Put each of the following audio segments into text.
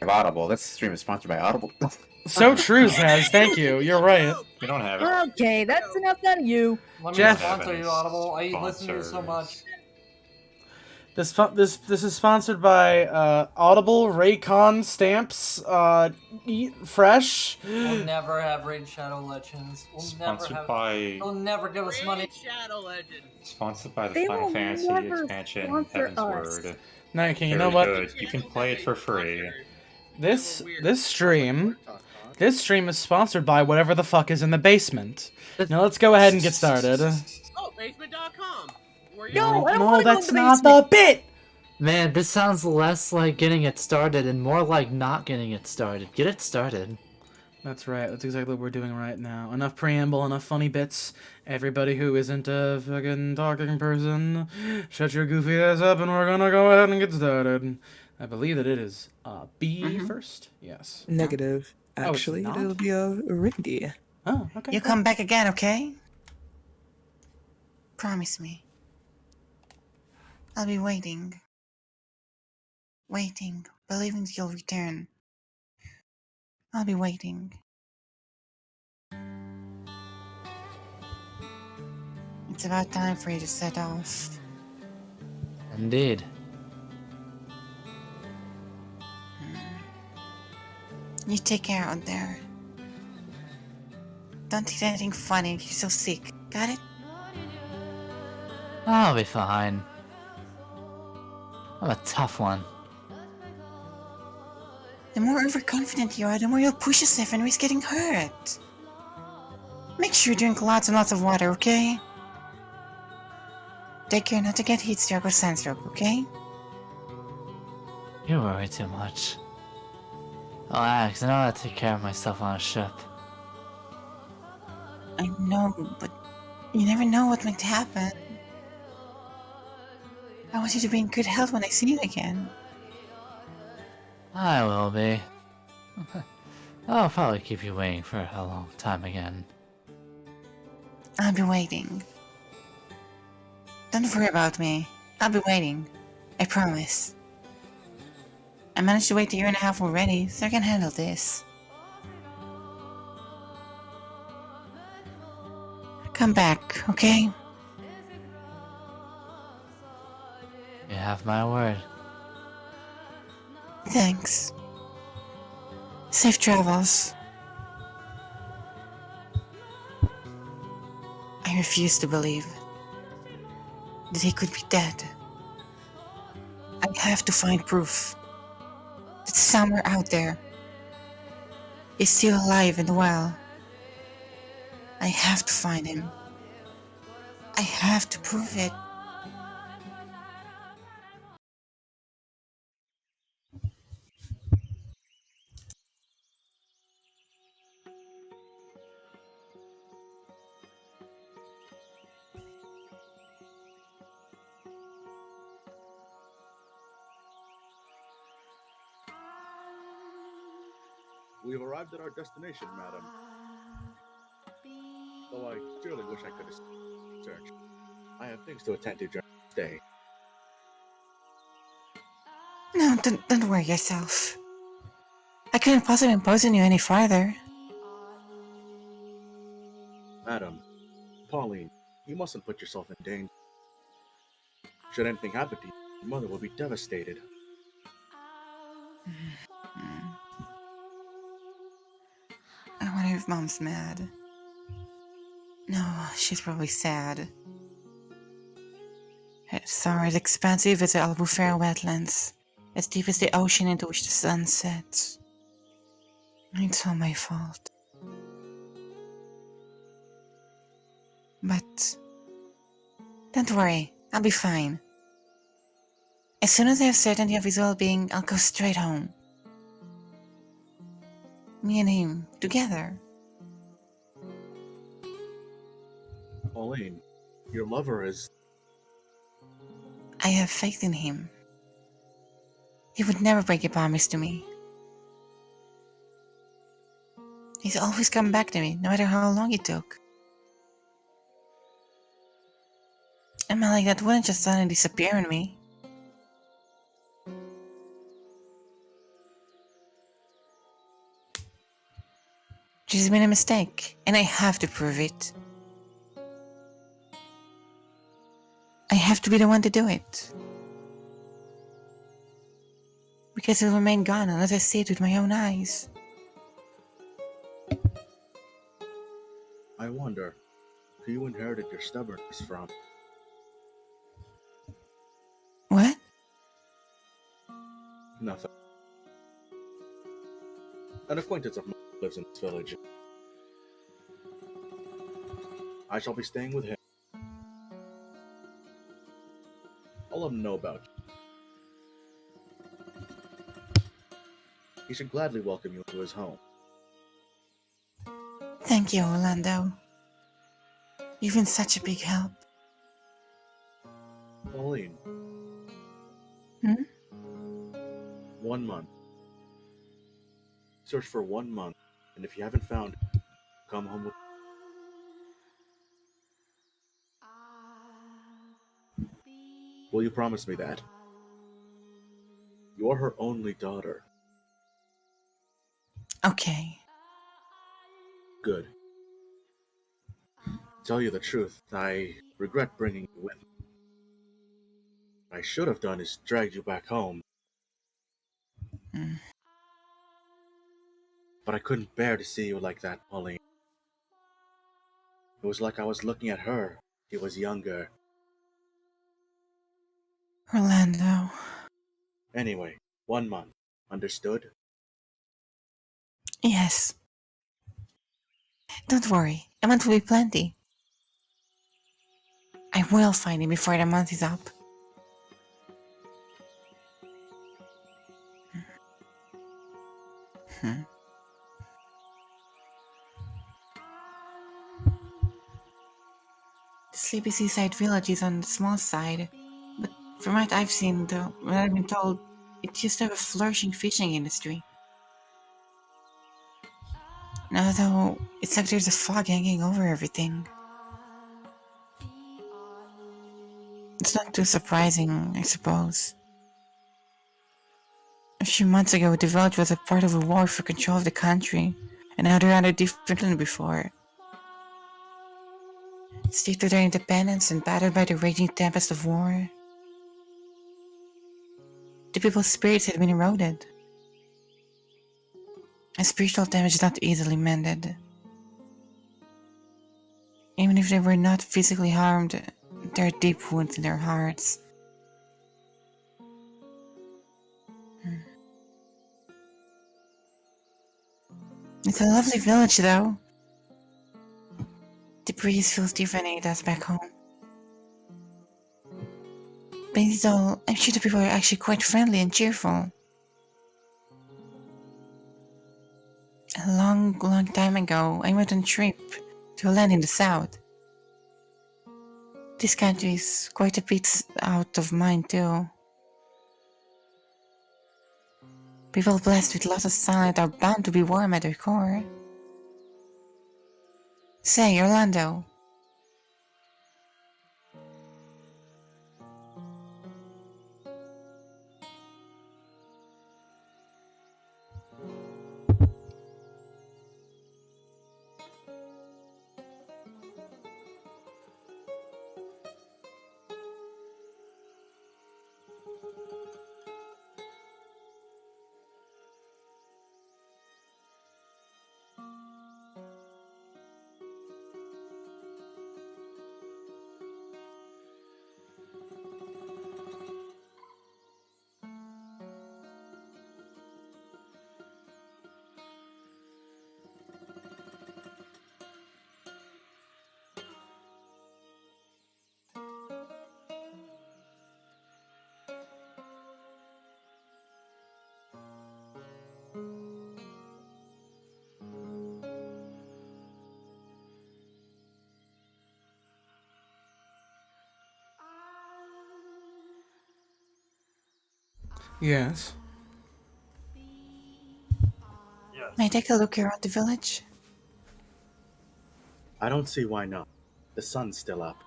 Audible. This stream is sponsored by Audible. So true, Zaz. Thank you. You're right. You don't have it. Okay, that's enough out of you. Let me Jeff. sponsor you, Audible. I listen to you so much. This is sponsored by Audible, Raycon stamps, Eat Fresh. We'll never have Raid Shadow Legends. They'll never give us money. Shadow Legends. Sponsored by the They Final will Fantasy never expansion, sponsor Heaven's us. Word. No, King, you Very know what? good. You can play it for free. This stream is sponsored by whatever the fuck is in the basement. Now let's go ahead and get started. Oh, basement.com. No, I don't No, wanna go that's to the not basement. the bit. Man, this sounds less like getting it started and more like not getting it started. Get it started. That's right. That's exactly what we're doing right now. Enough preamble, enough funny bits. Everybody who isn't a fucking talking person, shut your goofy ass up and we're gonna go ahead and get started. I believe that it is B first. Yes. Negative. Oh, it's Actually, not? it'll be a Rindy. Oh, okay. You cool. come back again, okay? Promise me. I'll be waiting. Waiting, believing you'll return. I'll be waiting. It's about time for you to set off. Indeed. You take care out there. Don't eat anything funny, you're so sick. Got it? I'll be fine. I'm a tough one. The more overconfident you are, the more you'll push yourself and risk getting hurt. Make sure you drink lots and lots of water, okay? Take care not to get heat stroke or sunstroke, okay? You worry too much. Relax, I know how to take care of myself on a ship. I know, but you never know what might happen. I want you to be in good health when I see you again. I will be. I'll probably keep you waiting for a long time again. I'll be waiting. Don't worry about me. I'll be waiting. I promise. I managed to wait a year and a half already, so I can handle this. Come back, okay? You have my word. Thanks. Safe travels. I refuse to believe that he could be dead. I have to find proof that somewhere out there is still alive and well. I have to find him. I have to prove it. We've arrived at our destination, madam. Though I surely wish I could search. I have things to attend to during this day. No, don't worry yourself. I couldn't possibly impose on you any farther. Madam, Pauline, you mustn't put yourself in danger. Should anything happen to you, your mother will be devastated. I wonder if Mom's mad. No, she's probably sad. Sorry, it's expensive as the Albufera wetlands, as deep as the ocean into which the sun sets. It's all my fault. But don't worry, I'll be fine. As soon as I have certainty of his well-being, I'll go straight home. Me and him, together. Pauline, your lover is... I have faith in him. He would never break a promise to me. He's always come back to me, no matter how long it took. A man like that wouldn't just suddenly disappear on me. She's made a mistake, and I have to prove it. I have to be the one to do it. Because it will remain gone unless I see it with my own eyes. I wonder who you inherited your stubbornness from. What? Nothing. An acquaintance of mine lives in this village. I shall be staying with him. I'll let him know about you. He should gladly welcome you into his home. Thank you, Orlando. You've been such a big help. Pauline. Hmm? 1 month. Search for 1 month, and if you haven't found it, come home with. Will you promise me that? You're her only daughter. Okay. Good. To tell you the truth, I regret bringing you with me. What I should have done is dragged you back home, Mm. but I couldn't bear to see you like that, Pauline. It was like I was looking at her. She was younger. Orlando. Anyway, 1 month. Understood? Yes. Don't worry. A month will be plenty. I will find him before the month is up. Hmm. The sleepy seaside village is on the small side, but from what I've seen, though, what I've been told, it used to have a flourishing fishing industry. Now, though, it's like there's a fog hanging over everything. It's not too surprising, I suppose. A few months ago, the village was a part of a war for control of the country, and now they're under different than before. Stripped of their independence and battered by the raging tempest of war. The people's spirits had been eroded. And spiritual damage is not easily mended. Even if they were not physically harmed, there are deep wounds in their hearts. It's a lovely village, though. The breeze feels different than it does back home. But though, I'm sure the people are actually quite friendly and cheerful. A long, long time ago, I went on a trip to a land in the south. This country is quite a bit out of mind, too. People blessed with lots of sunlight are bound to be warm at their core. Say, Orlando. Yes. May I take a look around the village? I don't see why not. The sun's still up.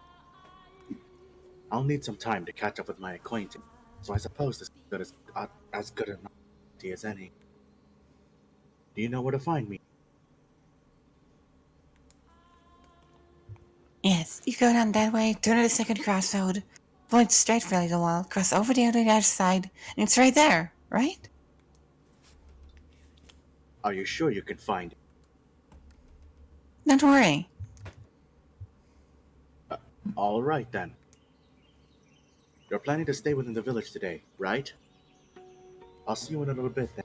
I'll need some time to catch up with my acquaintance, so I suppose this is as good an opportunity as any. Do you know where to find me? Yes, you go down that way, turn at the second crossroad, point straight for a little while, cross over the other side, and it's right there, right? Are you sure you can find it? Don't worry. All right then. You're planning to stay within the village today, right? I'll see you in a little bit then.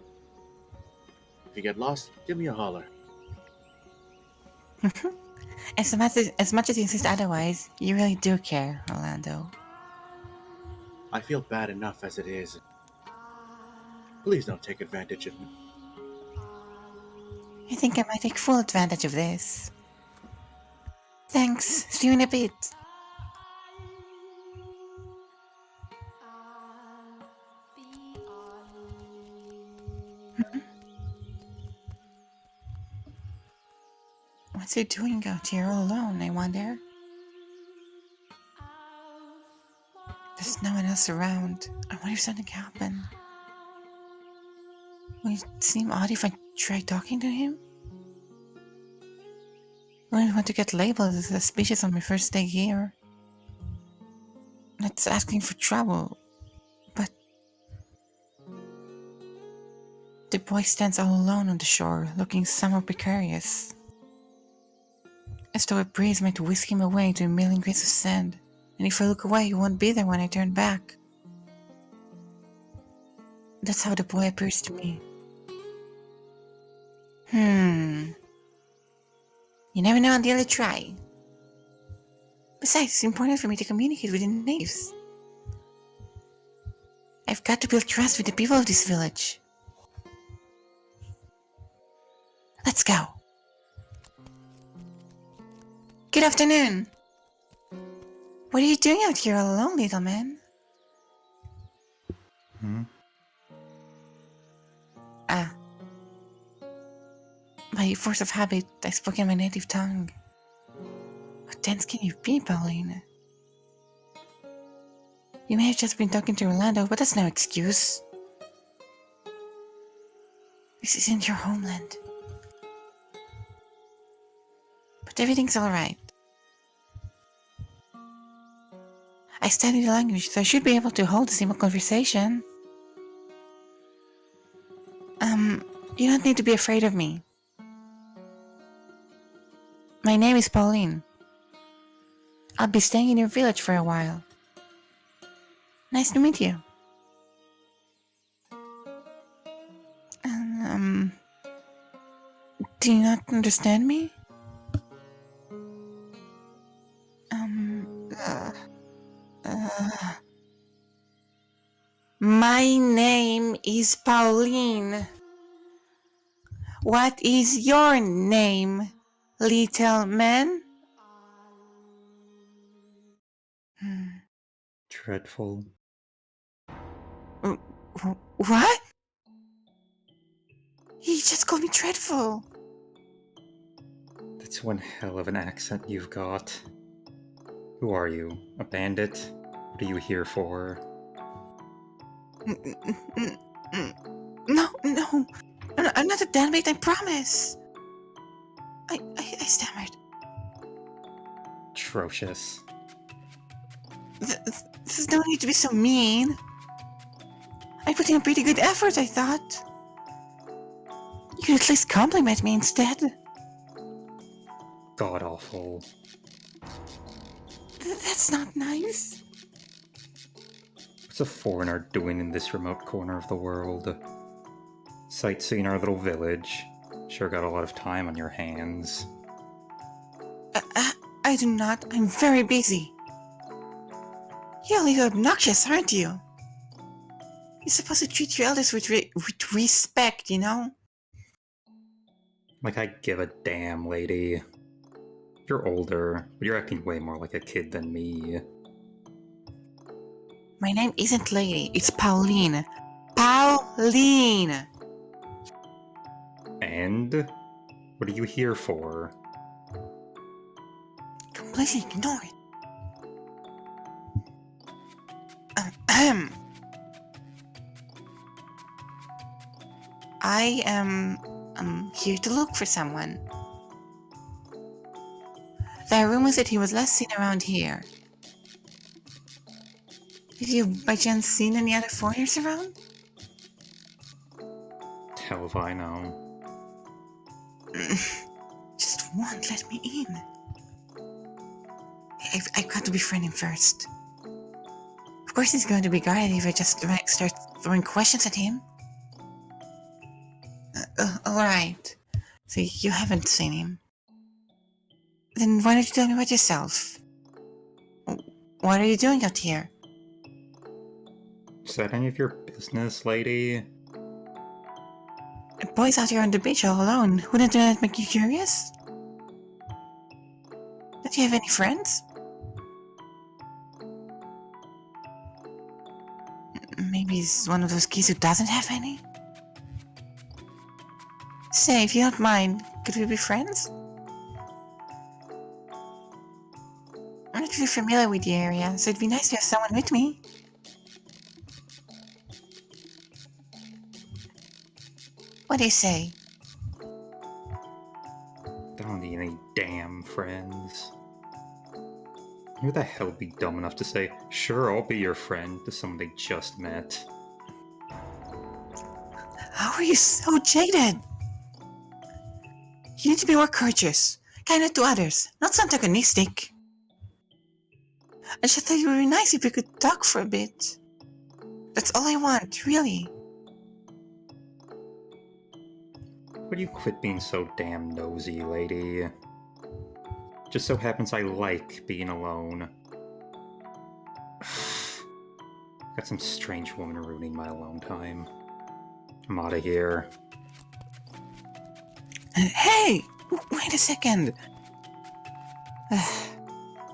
If you get lost, give me a holler. As much as you insist otherwise, you really do care, Orlando. I feel bad enough as it is. Please don't take advantage of me. I think I might take full advantage of this. Thanks. See you in a bit. What's he doing out here all alone, I wonder? There's no one else around. I wonder if something happened. Would it seem odd if I try talking to him? I wouldn't want to get labeled as suspicious on my first day here. That's asking for trouble, but the boy stands all alone on the shore, looking somewhat precarious. As though a breeze might whisk him away to a million grains of sand, and if I look away, he won't be there when I turn back. That's how the boy appears to me. You never know until you try. Besides, it's important for me to communicate with the natives. I've got to build trust with the people of this village. Let's go. Good afternoon. What are you doing out here all alone, little man? By force of habit, I spoke in my native tongue. How tense can you be, Pauline? You may have just been talking to Orlando, but that's no excuse. This isn't your homeland. But everything's alright. I studied the language, so I should be able to hold a simple conversation. You don't need to be afraid of me. My name is Pauline. I'll be staying in your village for a while. Nice to meet you. Do you not understand me? My name is Pauline. What is your name, little man? Dreadful. What? He just called me dreadful. That's one hell of an accent you've got. Who are you? A bandit? What are you here for? No. I'm not a bandit, I promise. I stammered. Atrocious. There's no need to be so mean. I put in a pretty good effort, I thought. You could at least compliment me instead. God awful. That's not nice. What's a foreigner doing in this remote corner of the world? Sightseeing our little village. Sure got a lot of time on your hands. I do not. I'm very busy. You're a little obnoxious, aren't you? You're supposed to treat your elders with respect, you know? Like I give a damn, lady. You're older, but you're acting way more like a kid than me. My name isn't Lady, it's Pauline. Pauline! And? What are you here for? Completely ignore it. I am here to look for someone. There are rumors that he was last seen around here. Have you by chance seen any other foreigners around? Hell if I know. Just won't let me in. I've got to befriend him first. Of course he's going to be guarded if I just start throwing questions at him. Alright. So you haven't seen him. Then why don't you tell me about yourself? What are you doing out here? Is that any of your business, lady? Boys out here on the beach all alone. Wouldn't that make you curious? Don't you have any friends? Maybe he's one of those kids who doesn't have any? Say, if you don't mind, could we be friends? I'm not really familiar with the area, so it'd be nice to have someone with me. What do you say? Don't need any damn friends. Who the hell would be dumb enough to say, sure, I'll be your friend, to someone they just met? How are you so jaded? You need to be more courteous, kinder to others, not so antagonistic. I just thought it would be nice if we could talk for a bit. That's all I want, really. Would you quit being so damn nosy, lady? Just so happens I like being alone. Got some strange woman ruining my alone time. I'm out of here. Hey! Wait a second!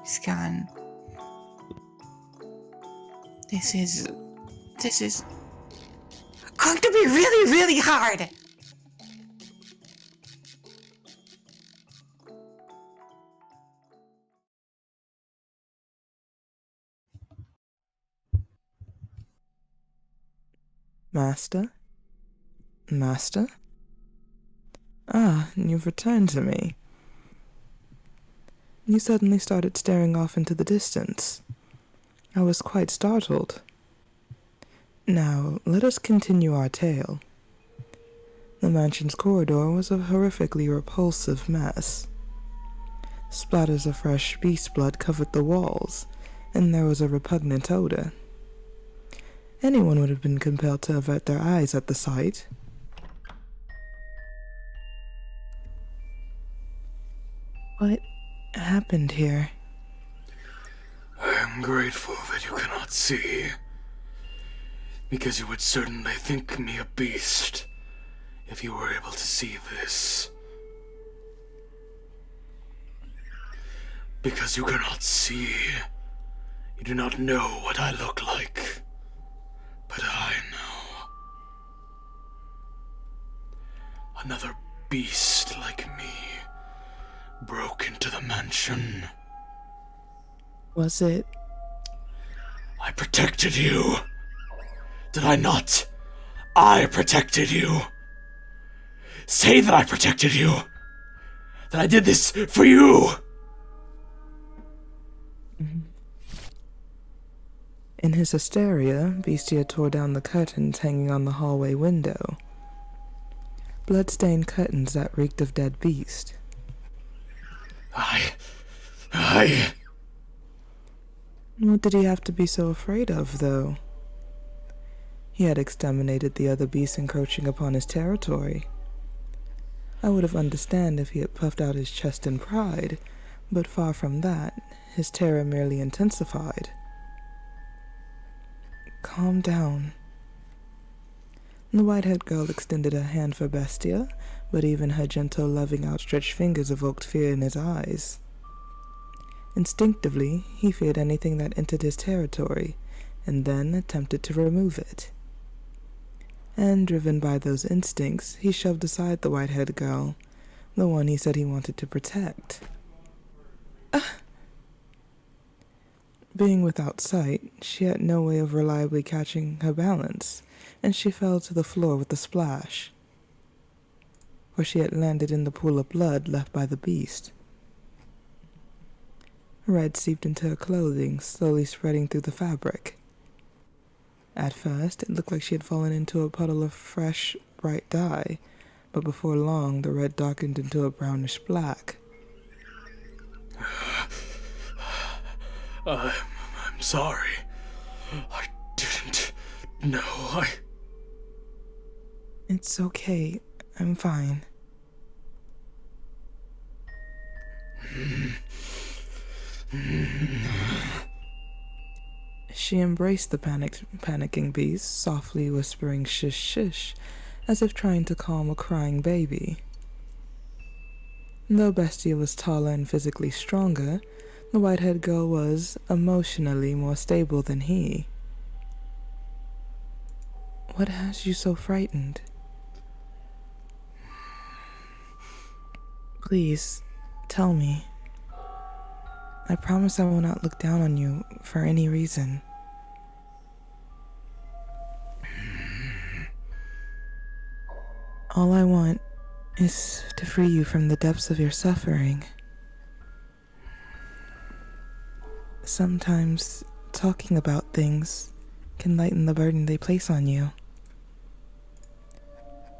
He's gone. This is going to be really, really hard! Master? Master? Ah, you've returned to me. You suddenly started staring off into the distance. I was quite startled. Now, let us continue our tale. The mansion's corridor was a horrifically repulsive mess. Splatters of fresh beast blood covered the walls, and there was a repugnant odor. Anyone would have been compelled to avert their eyes at the sight. What happened here? I am grateful that you cannot see, because you would certainly think me a beast if you were able to see this. Because you cannot see, you do not know what I look like, but I know. Another beast like me broke into the mansion. Was it? I protected you. Did I not? I protected you. Say that I protected you. That I did this for you. In his hysteria, Bestia tore down the curtains hanging on the hallway window. Blood-stained curtains that reeked of dead beast. What did he have to be so afraid of, though? He had exterminated the other beasts encroaching upon his territory. I would have understood if he had puffed out his chest in pride, but far from that, his terror merely intensified. Calm down. The white-haired girl extended a hand for Bestia, but even her gentle, loving, outstretched fingers evoked fear in his eyes. Instinctively, he feared anything that entered his territory, and then attempted to remove it. And, driven by those instincts, he shoved aside the white-haired girl, the one he said he wanted to protect. Being without sight, she had no way of reliably catching her balance, and she fell to the floor with a splash, for she had landed in the pool of blood left by the beast. Red seeped into her clothing, slowly spreading through the fabric. At first, it looked like she had fallen into a puddle of fresh, bright dye, but before long, the red darkened into a brownish black. I'm sorry. I didn't know. It's okay. I'm fine. She embraced the panicking beast, softly whispering shish shish, as if trying to calm a crying baby. Though Bestia was taller and physically stronger, the white-haired girl was emotionally more stable than he. What has you so frightened? Please, tell me. I promise I will not look down on you for any reason. All I want is to free you from the depths of your suffering. Sometimes talking about things can lighten the burden they place on you.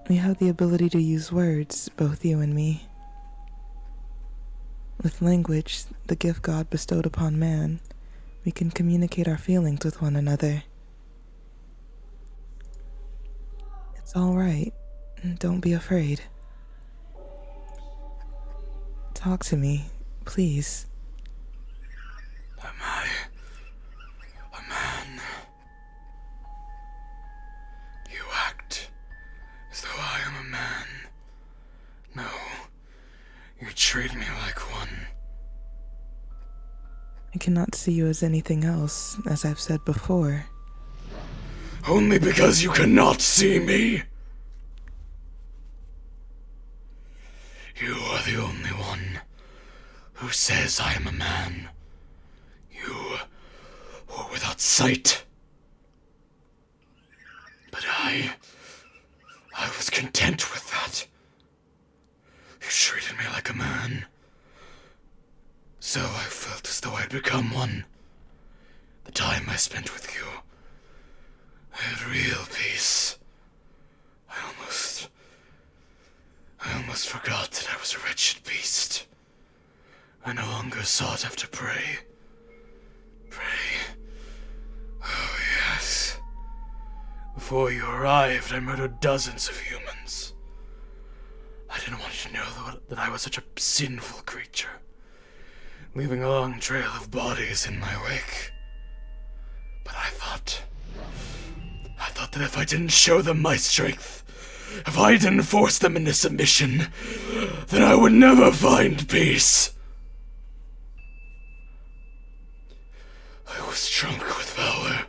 We have the ability to use words, both you and me. With language, the gift God bestowed upon man, we can communicate our feelings with one another. It's all right. Don't be afraid. Talk to me, please. Am I a man? You act as though I am a man. No, you treat me like one. I cannot see you as anything else, as I've said before. Only because you cannot see me. You are the only one who says I am a man. You who are without sight. But I was content with that. You treated me like a man. So I felt as though I'd become one. The time I spent with you, I had real peace. I almost forgot that I was a wretched beast. I no longer sought after prey. Oh, yes. Before you arrived, I murdered dozens of humans. I didn't want you to know that I was such a sinful creature, leaving a long trail of bodies in my wake. But I thought that if I didn't show them my strength, if I didn't force them into submission, then I would never find peace. I was drunk with power.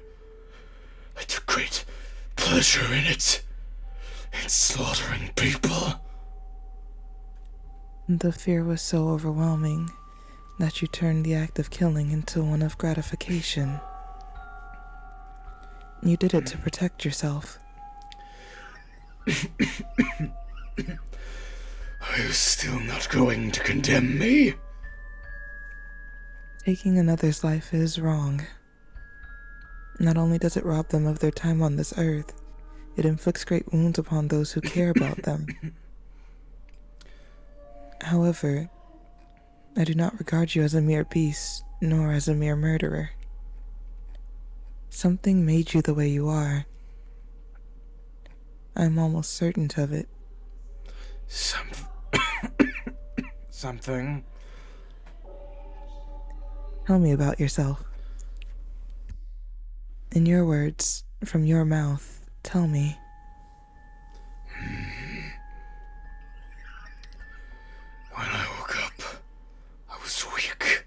I took great pleasure in it, in slaughtering people. The fear was so overwhelming that you turned the act of killing into one of gratification. You did it to protect yourself. Are you still not going to condemn me? Taking another's life is wrong. Not only does it rob them of their time on this earth, it inflicts great wounds upon those who care about them. However, I do not regard you as a mere beast, nor as a mere murderer. Something made you the way you are. I'm almost certain of it. Something? Tell me about yourself. In your words, from your mouth, tell me. When I woke up, I was weak,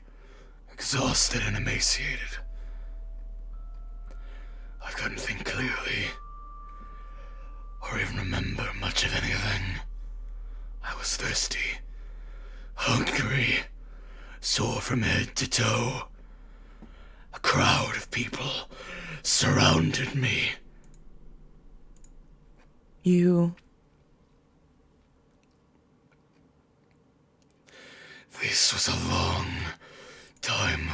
exhausted and emaciated. I couldn't think clearly, or even remember much of anything. I was thirsty, hungry, sore from head to toe. A crowd of people surrounded me. This was a long time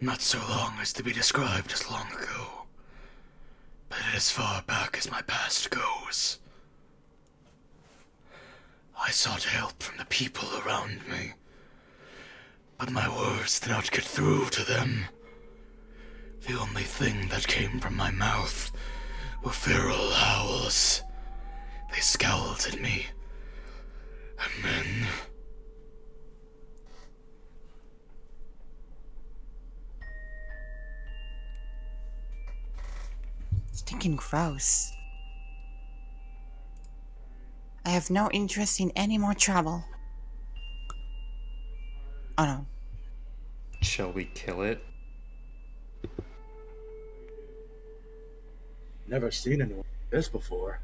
Not so long as to be described as long ago, but as far back as my past goes. I sought help from the people around me, but my words did not get through to them. The only thing that came from my mouth were feral howls. They scowled at me, and then... Stinking gross. I have no interest in any more trouble. Oh no. Shall we kill it? Never seen anyone like this before.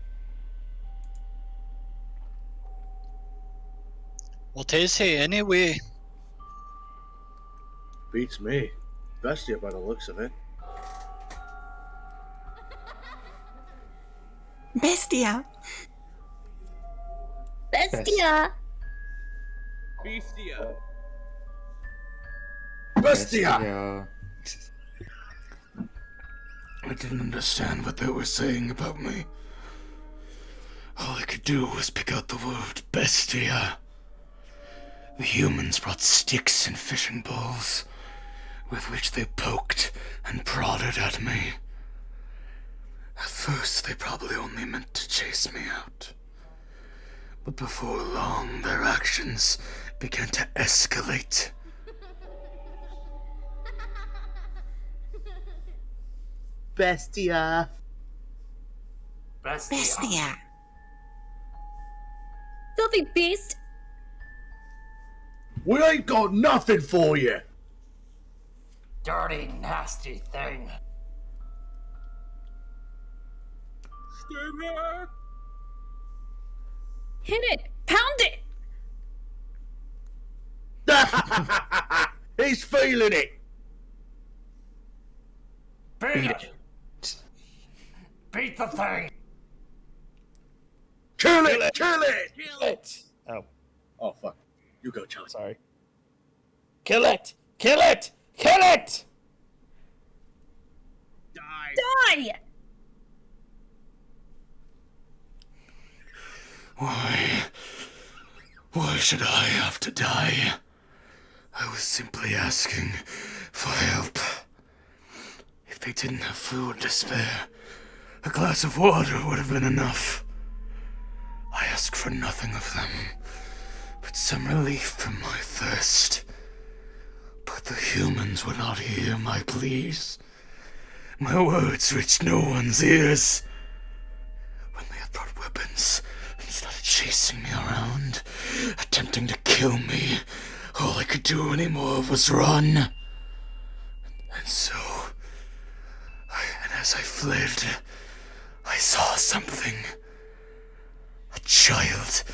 What is he anyway? Beats me. Bestia by the looks of it. Bestia! Bestia! Bestia. Bestia! I didn't understand what they were saying about me. All I could do was pick out the word bestia. The humans brought sticks and fishing poles, with which they poked and prodded at me. At first, they probably only meant to chase me out. But before long, their actions began to escalate. Bestia! Bestia! Filthy beast! We ain't got nothing for you! Dirty, nasty thing. Stay here. Hit it! Pound it! He's feeling it! Beat it. Beat the thing. Kill it! Kill it! Kill it. Oh, Oh, fuck. You go, Charlie. sorry. Kill it! Kill it! Kill it! Die. Die! Why should I have to die? I was simply asking for help. If they didn't have food to spare, a glass of water would have been enough. I asked for nothing of them, but some relief from my thirst. But the humans would not hear my pleas. My words reached no one's ears. When they had brought weapons and started chasing me around, attempting to kill me, all I could do anymore was run. And so, as I fled, I saw something. A child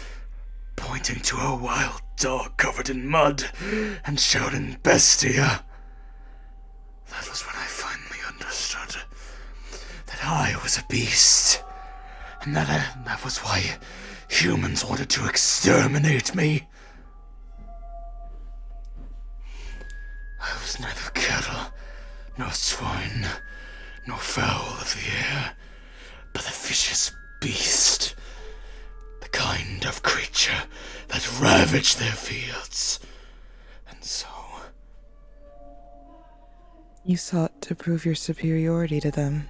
pointing to a wild dog covered in mud and shouting bestia. That was when I finally understood that I was a beast, and that was why humans wanted to exterminate me. I was neither cattle, nor swine, nor fowl of the air, but a vicious beast. The kind of creature that ravaged their fields. And so... You sought to prove your superiority to them,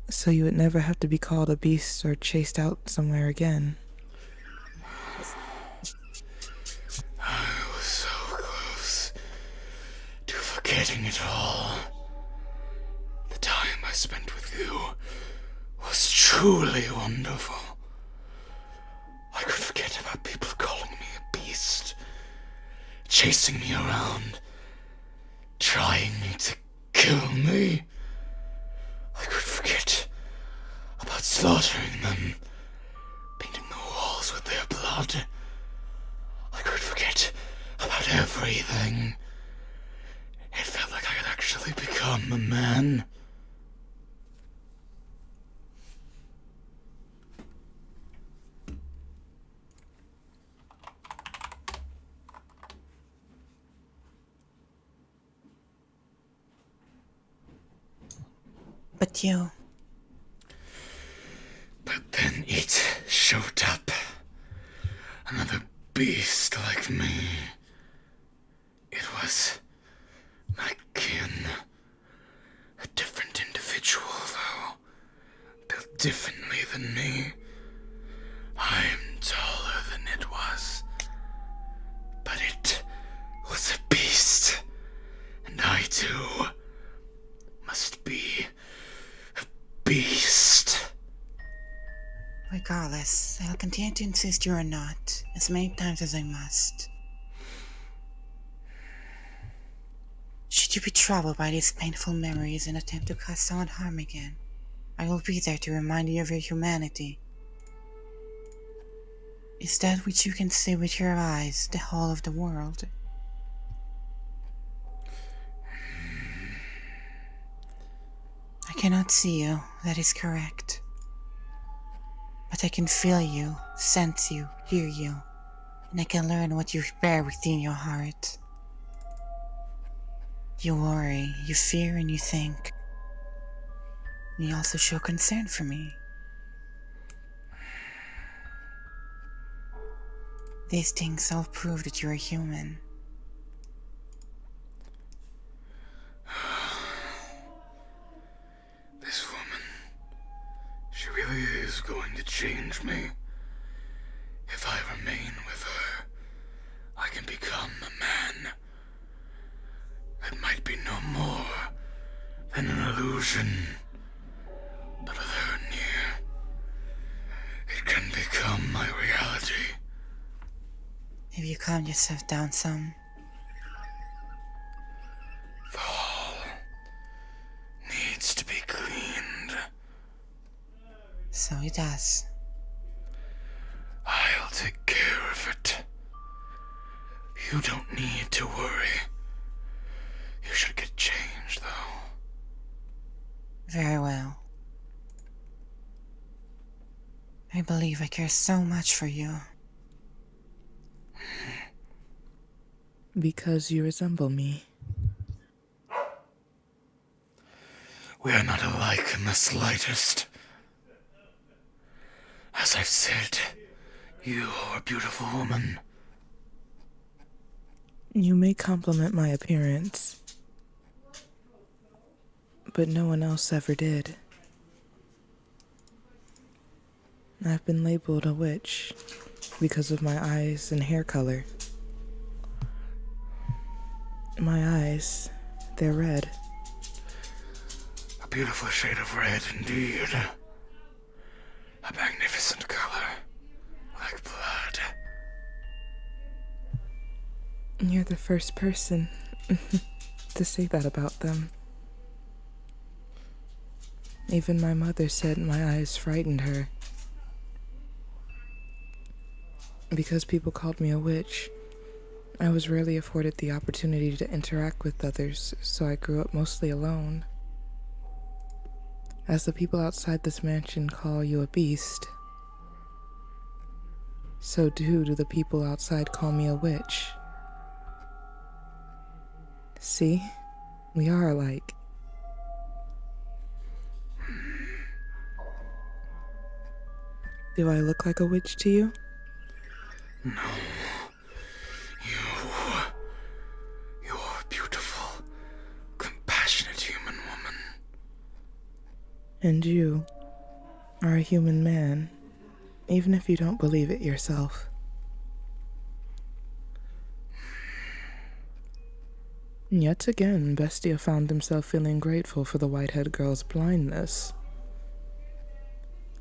so you would never have to be called a beast or chased out somewhere again. I was so close to forgetting it all. The time I spent with you was truly wonderful. I could forget about people calling me a beast, chasing me around, trying to kill me. I could forget about slaughtering them, painting the walls with their blood. I could forget about everything. It felt like I had actually become a man. not you. But then it showed up. Another beast like me. It was my kin. A different individual, though. Built differently than me. I am taller than it was. But it was a beast. And I, too, must be a beast. Regardless, I'll continue to insist you are not, as many times as I must. Should you be troubled by these painful memories and attempt to cause someone harm again, I will be there to remind you of your humanity. Is that which you can see with your eyes the whole of the world? I cannot see you, that is correct. But I can feel you, sense you, hear you, and I can learn what you bear within your heart. You worry, you fear, and you think. And you also show concern for me. These things all prove that you are human. This woman, she really is going to change me. If I remain with her, I can become a man. It might be no more than an illusion, but with her near, it can become my reality. Have you calmed yourself down some? The hall needs to be cleaned. So it does. I'll take care of it. You don't need to worry. You should get changed, though. Very well. I believe I care so much for you. Because you resemble me. We are not alike in the slightest. As I've said, you are a beautiful woman. You may compliment my appearance, but no one else ever did. I've been labeled a witch because of my eyes and hair color. My eyes, they're red. A beautiful shade of red indeed. A magnificent color, like blood. You're the first person to say that about them. Even my mother said my eyes frightened her. Because people called me a witch, I was rarely afforded the opportunity to interact with others, so I grew up mostly alone. As the people outside this mansion call you a beast, so too do the people outside call me a witch. See? We are alike. Do I look like a witch to you? No. You're a beautiful, compassionate human woman. And you are a human man, even if you don't believe it yourself. Yet again, Bestia found himself feeling grateful for the white-haired girl's blindness.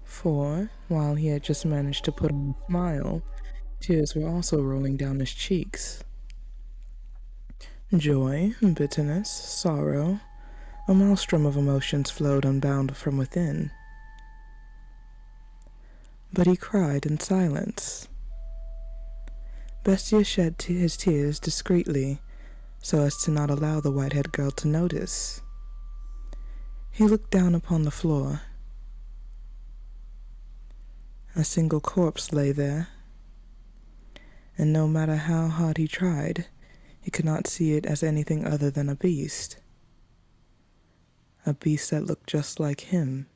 For, while he had just managed to put on a smile, tears were also rolling down his cheeks. Joy, bitterness, sorrow, a maelstrom of emotions flowed unbound from within. But he cried in silence. Bestia shed his tears discreetly, so as to not allow the white-haired girl to notice. He looked down upon the floor. A single corpse lay there, and no matter how hard he tried, he could not see it as anything other than a beast. a beast that looked just like him.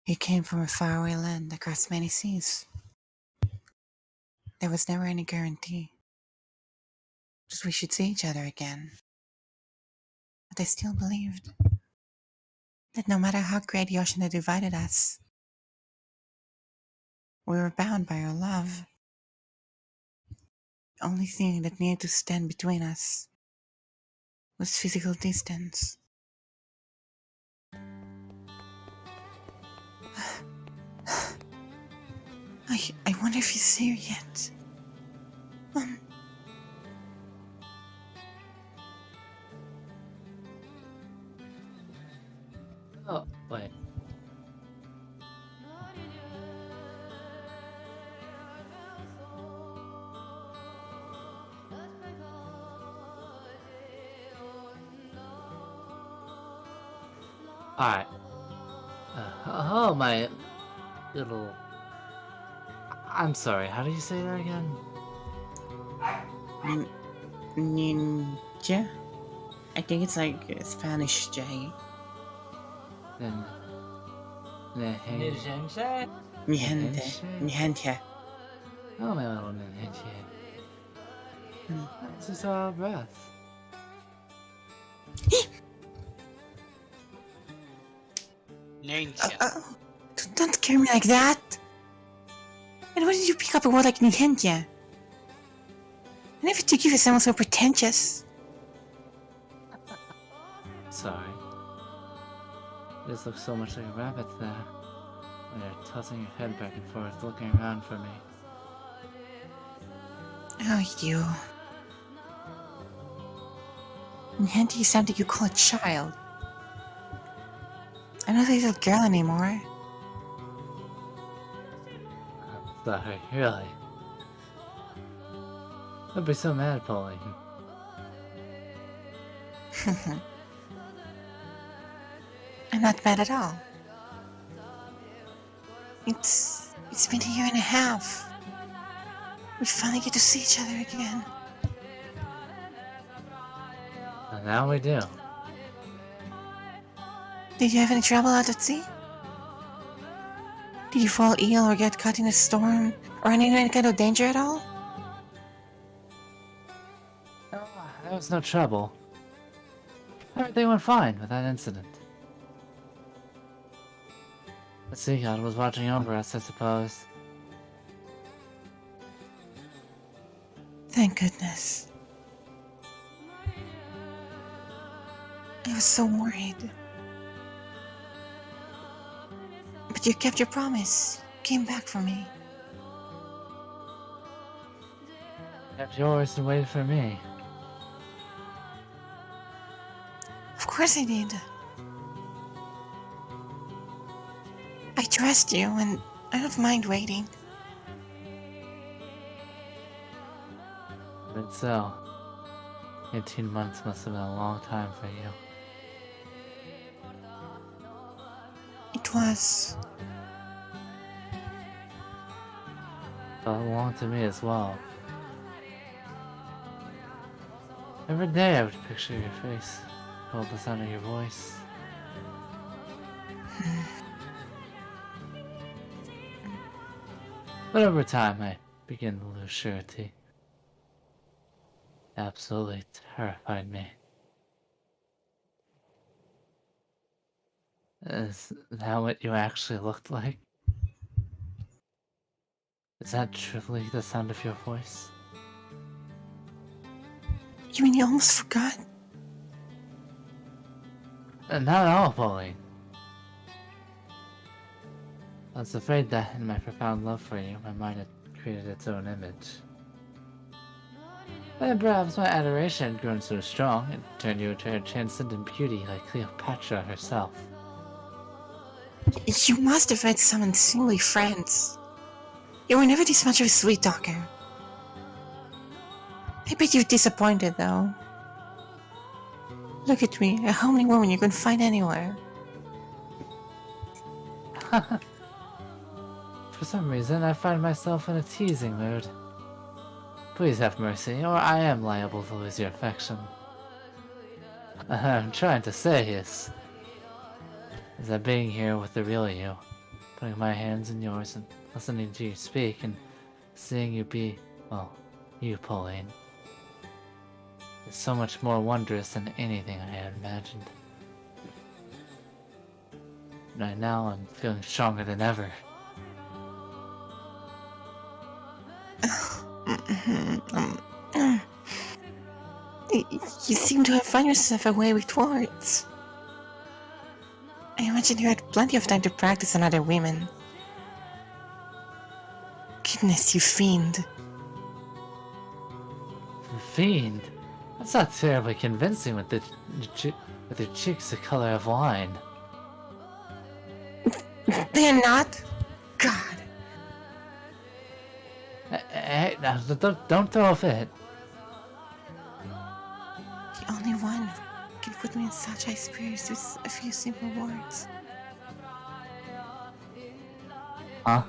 He came from a faraway land across many seas. There was never any guarantee. Just we should see each other again. But I still believed that no matter how great the ocean had divided us, we were bound by our love. The only thing that needed to stand between us was physical distance. I wonder if he's here yet. Oh, wait. Alright. Oh, my little... I'm sorry, how do you say that again? Ninja? I think it's like Spanish J. Nijenje? Nihente. Oh, my little ninja. It's just our breath. Ninja. Don't scare me like that. And why did you pick up a word like Nihente? I never took you for someone so pretentious. Sorry. You just look so much like a rabbit there. When you're tossing your head back and forth, looking around for me. Oh, you. Nihente, you sound like you call a child. I'm not a little girl anymore. Sorry, really. I'd be so mad, Pauline. I'm not mad at all. It's been a year and a half. We finally get to see each other again. And now we do. Did you have any trouble out at sea? Did you fall ill or get caught in a storm? Or run into any kind of danger at all? There was no trouble. Everything went fine with that incident. The sea god was watching over us, I suppose. Thank goodness. I was so worried. But you kept your promise. Came back for me. Kept yours and waited for me. Of course I did. I trust you and I don't mind waiting. But so, 18 months must have been a long time for you. It was. Felt long to me as well. Every day I would picture your face, hold the sound of your voice. But over time I began to lose surety. It absolutely terrified me. Is that what you actually looked like? Is that truly the sound of your voice? You mean you almost forgot? Not at all, Pauline. I was afraid that in my profound love for you, my mind had created its own image. But perhaps my adoration had grown so strong, it turned you into a transcendent beauty like Cleopatra herself. You must have had some unseemly friends. You were never this much of a sweet talker. I bet you're disappointed, though. Look at me, a homely woman you can find anywhere. For some reason, I find myself in a teasing mood. Please have mercy, or I am liable to lose your affection. I'm trying to say is that being here with the real you, putting my hands in yours and listening to you speak and seeing you be, well, you, Pauline, is so much more wondrous than anything I had imagined. Right now, I'm feeling stronger than ever. You seem to have found yourself a way with words. I imagine you had plenty of time to practice on other women. Goodness, you fiend. Fiend? That's not terribly convincing with your cheeks the color of wine. They're not? God. Hey, now, don't throw a fit. The only one who can put me in such high spirits with a few simple words. Huh?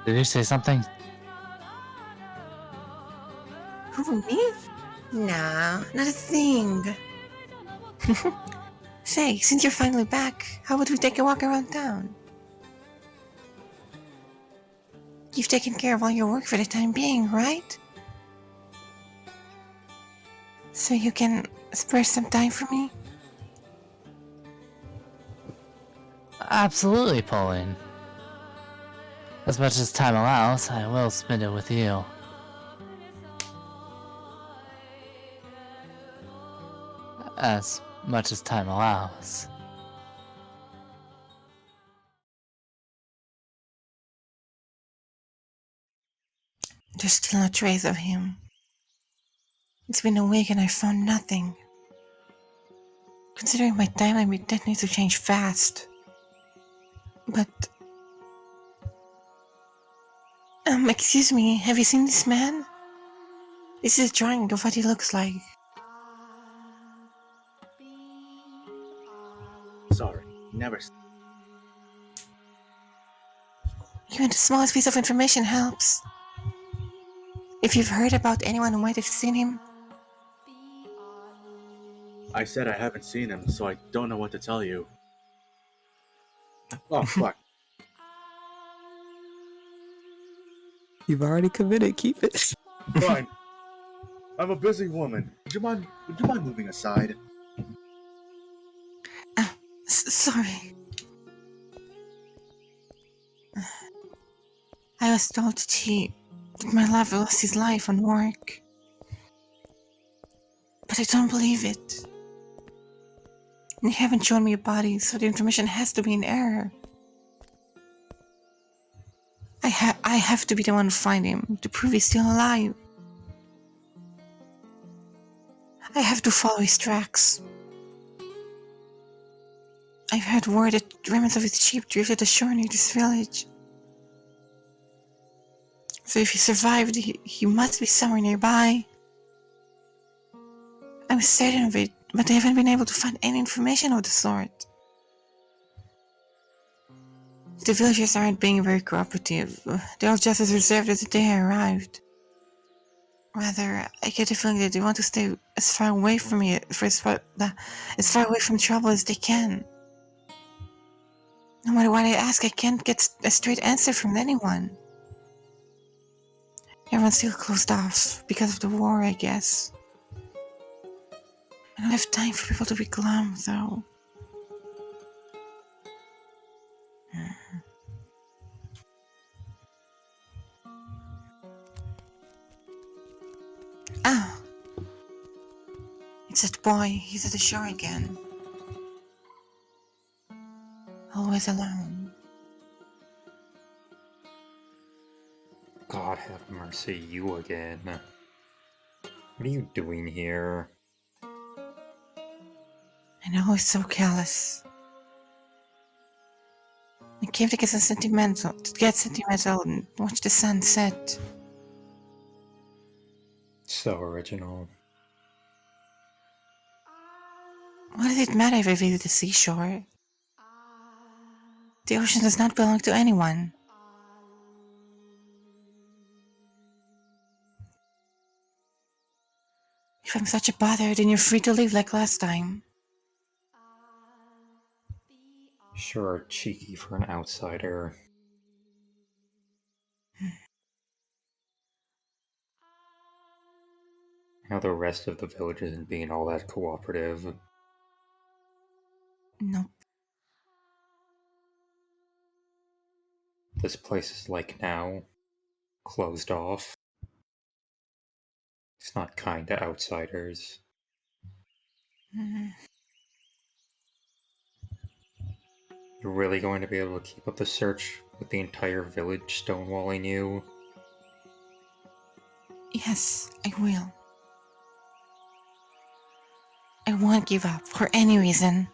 Did you say something? Who, me? Nah, not a thing. Say, since you're finally back, how about we take a walk around town? You've taken care of all your work for the time being, right? So you can spare some time for me? Absolutely, Pauline. As much as time allows, I will spend it with you. As much as time allows. There's still no trace of him. It's been a week and I found nothing. Considering my time, I mean, that needs to change fast. But... excuse me, have you seen this man? This is a drawing of what he looks like. Sorry, never. Even the smallest piece of information helps. If you've heard about anyone who might have seen him... I said I haven't seen him, so I don't know what to tell you. Oh, fuck. You've already committed, keep it. Fine. I'm a busy woman. Would you mind moving aside? Sorry. I was told that my lover lost his life on work. But I don't believe it. They haven't shown me a body, so the information has to be in error. I have to be the one to find him, to prove he's still alive. I have to follow his tracks. I've heard word that remnants of his sheep drifted ashore near this village. So if he survived, he must be somewhere nearby. I'm certain of it, but I haven't been able to find any information of the sort. The villagers aren't being very cooperative. They're all just as reserved as the day I arrived. Rather, I get the feeling that they want to stay as far away from me, as far away from trouble as they can. No matter what I ask, I can't get a straight answer from anyone. Everyone's still closed off because of the war, I guess. I don't have time for people to be glum, though. Ah! It's that boy. He's at the shore again. Always alone. God have mercy, you again. What are you doing here? I know he's so callous. I came to get sentimental and watch the sun set. So original. it matter if I visit the seashore? The ocean does not belong to anyone. If I'm such a bother, then you're free to leave like last time. Sure, cheeky for an outsider. How the rest of the village isn't being all that cooperative. Nope. This place is like now, closed off. It's not kind to outsiders. You're really going to be able to keep up the search with the entire village stonewalling you? Yes, I will. I won't give up for any reason.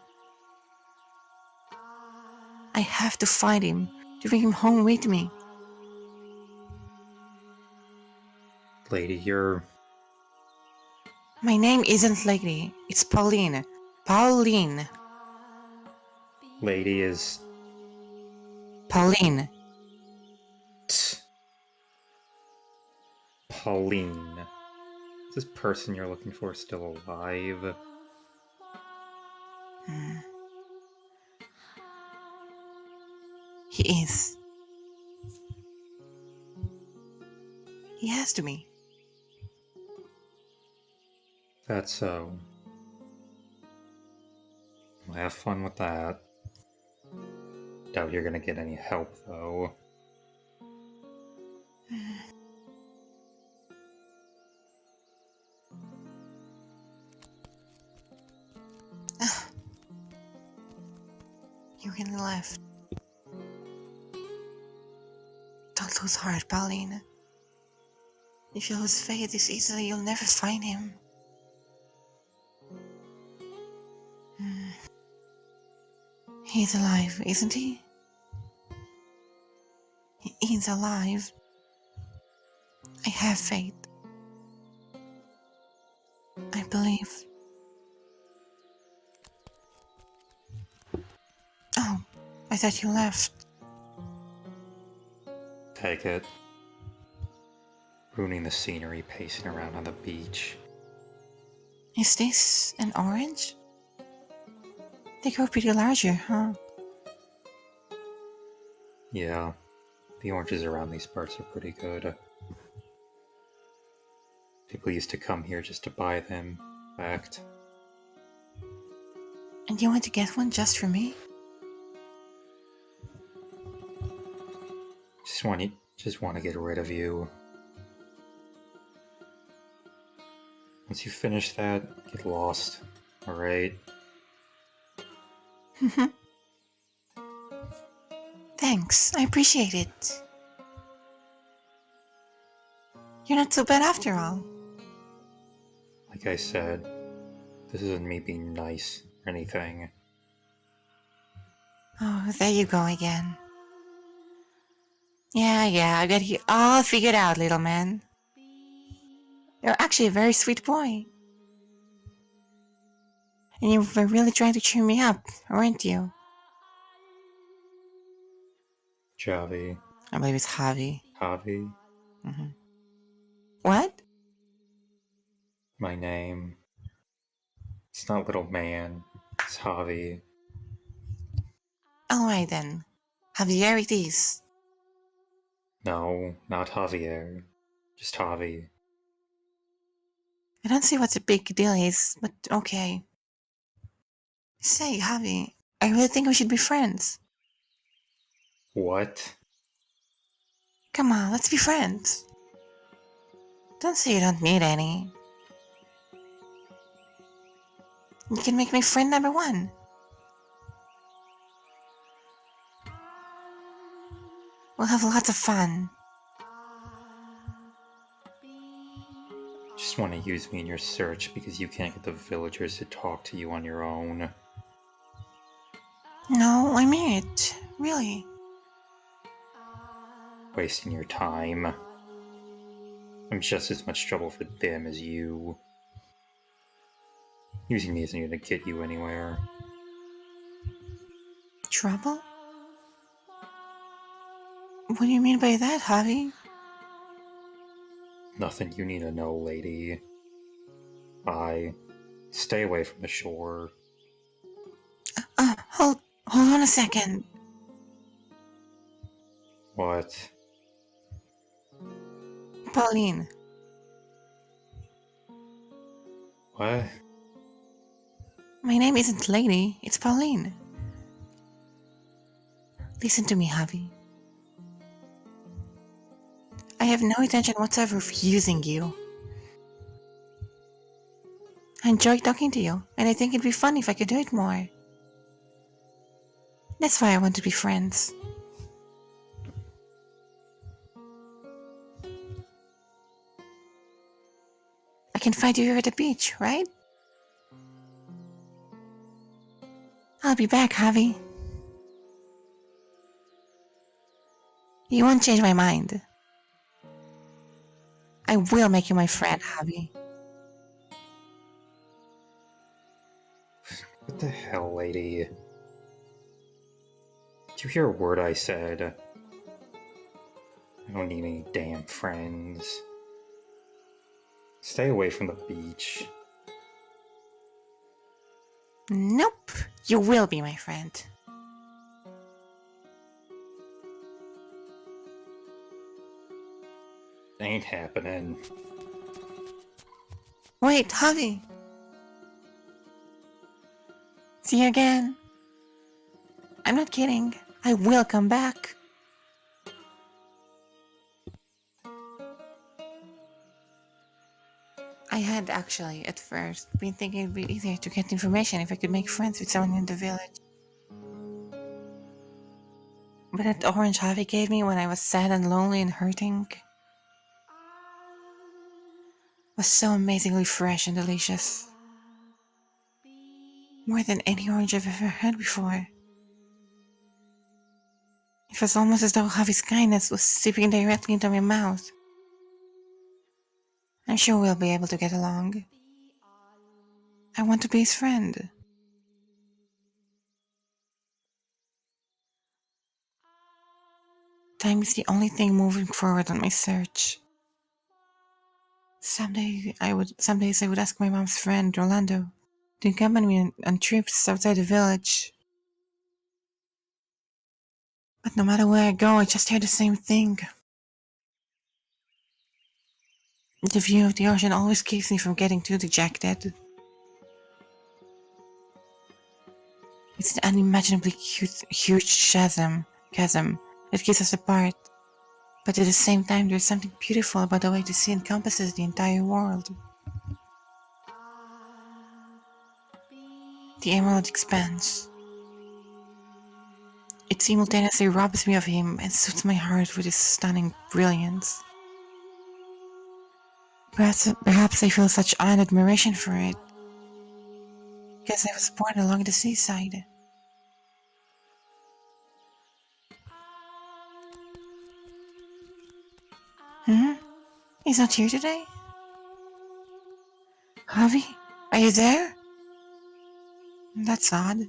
I have to find him to bring him home with me. Lady, you're... My name isn't Lady, it's Pauline. Pauline. Lady is... Pauline. Pauline. Is this person you're looking for still alive? He is. He has to be. That's so. Well, have fun with that. Doubt you're gonna get any help, though. You really left. Don't lose heart, Pauline. If you lose faith this easily, you'll never find him. He's alive, isn't he? He is alive. I have faith. I believe. Oh, I thought you left. Take it. Ruining the scenery, pacing around on the beach. Is this an orange? They grow pretty larger, huh? Yeah, the oranges around these parts are pretty good. People used to come here just to buy them, in fact. And you want to get one just for me? Just want to get rid of you. Once you finish that, get lost. Alright? Thanks, I appreciate it. You're not so bad after all. Like I said, this isn't me being nice or anything. Oh, there you go again. Yeah, I got you all figured out, little man. You're actually a very sweet boy. And you were really trying to cheer me up, weren't you? Javi. I believe it's Javi. Javi? What? My name. It's not little man. It's Javi. Alright then. Javier it is. No, not Javier. Just Javi. I don't see what the big deal is, but okay. Say, Javi, I really think we should be friends. What? Come on, let's be friends. Don't say you don't need any. You can make me friend number one. We'll have lots of fun. Just want to use me in your search because you can't get the villagers to talk to you on your own. No, I mean it. Really. Wasting your time. I'm just as much trouble for them as you. Using me isn't going to get you anywhere. Trouble? What do you mean by that, Javi? Nothing you need to know, lady. Stay away from the shore. Hold on a second. What? Pauline. What? My name isn't Lady, it's Pauline. Listen to me, Javi. I have no intention whatsoever of using you. I enjoy talking to you, and I think it'd be fun if I could do it more. That's why I want to be friends. I can find you here at the beach, right? I'll be back, Javi. You won't change my mind. I will make you my friend, Javi. What the hell, lady? Did you hear a word I said? I don't need any damn friends. Stay away from the beach. Nope. You will be my friend. Ain't happening. Wait, Javi. See you again. I'm not kidding. I will come back. I had actually, at first, been thinking it'd be easier to get information if I could make friends with someone in the village. But that orange Javi gave me when I was sad and lonely and hurting was so amazingly fresh and delicious. More than any orange I've ever had before. It was almost as though Javi's kindness was seeping directly into my mouth. I'm sure we'll be able to get along. I want to be his friend. Time is the only thing moving forward on my search. Some days I would ask my mom's friend, Rolando, to accompany me on trips outside the village. But no matter where I go, I just hear the same thing. The view of the ocean always keeps me from getting too dejected. It's an unimaginably huge chasm that keeps us apart. But at the same time, there's something beautiful about the way the sea encompasses the entire world. The emerald expanse. It simultaneously robs me of him and soothes my heart with its stunning brilliance. Perhaps I feel such awe and admiration for it because I was born along the seaside. He's not here today? Javi, are you there? That's odd.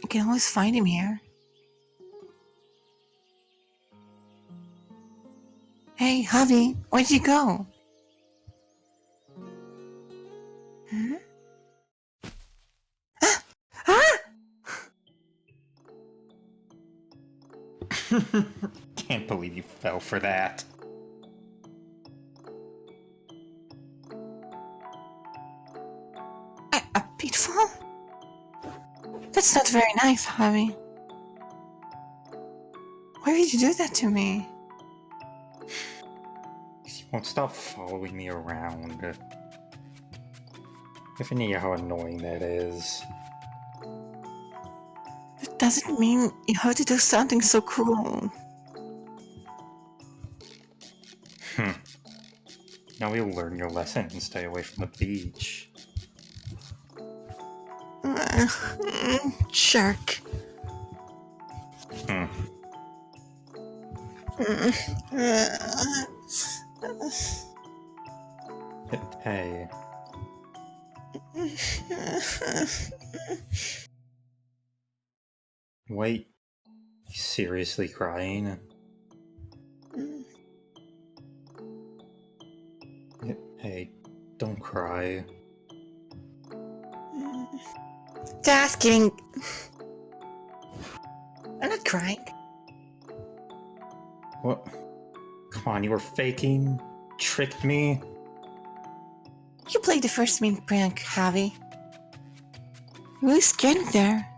I can always find him here. Hey, Javi, where did you go? Can't believe you fell for that. A pitfall? That's not very nice, Javi. Why did you do that to me? You won't stop following me around. If you knew how annoying that is. That doesn't mean you have to do something so cruel. Now you'll learn your lesson and stay away from the beach. Jerk. Hey, Wait, you seriously crying? Hey, don't cry. Just kidding. I'm not crying. What? Come on, you were faking? Tricked me? You played the first mean prank, Javi. You really scared me there.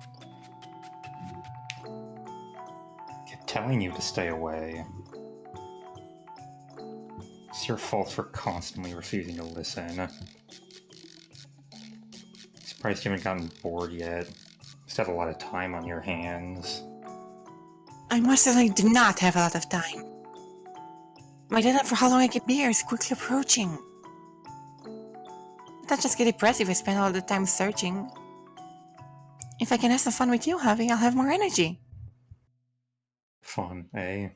Kept telling you to stay away. It's your fault for constantly refusing to listen. Surprised you haven't gotten bored yet. Just have a lot of time on your hands. I most certainly do not have a lot of time. My deadline for how long I can be here is quickly approaching. That just get depressed if I spend all the time searching. If I can have some fun with you, Javi, I'll have more energy. Fun, eh?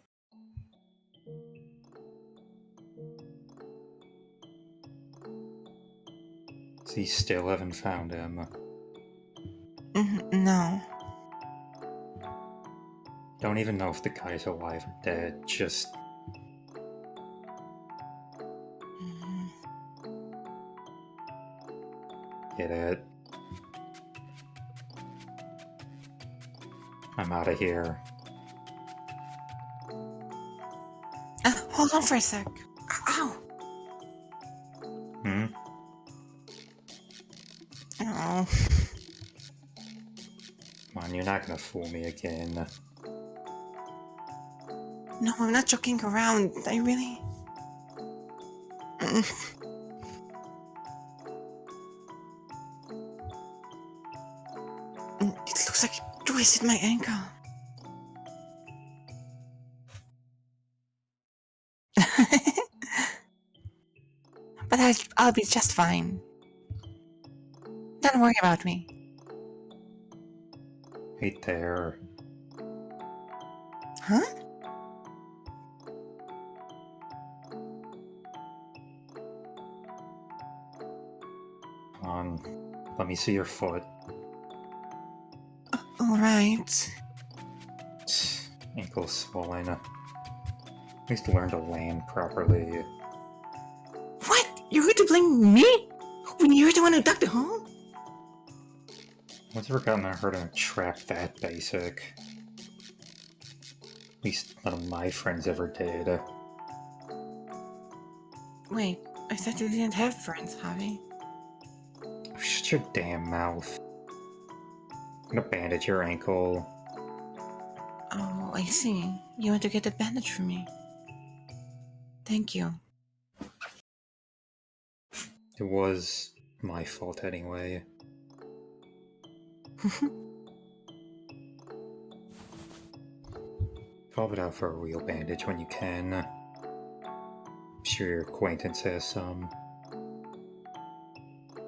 So you still haven't found him? No. Don't even know if the guy's alive or dead, just... Get it? I'm out of here. Hold on for a sec. Ow! Hmm? Oh. Come on, you're not gonna fool me again. No, I'm not joking around. I really... It looks like it twisted my ankle. But I'll be just fine. Don't worry about me. Wait there. Huh? Come on, let me see your foot. Alright. Ankle swollen. At least learn to land properly. What? You're going to blame me? When you're the one who dug the hole? What's ever gotten hurt in a trap that basic? At least none of my friends ever did. Wait, I thought you didn't have friends, Javi. Shut your damn mouth. I'm gonna bandage your ankle. Oh, I see. You want to get a bandage for me. Thank you. It was my fault anyway. Pop it out for a real bandage when you can. I'm sure your acquaintance has some.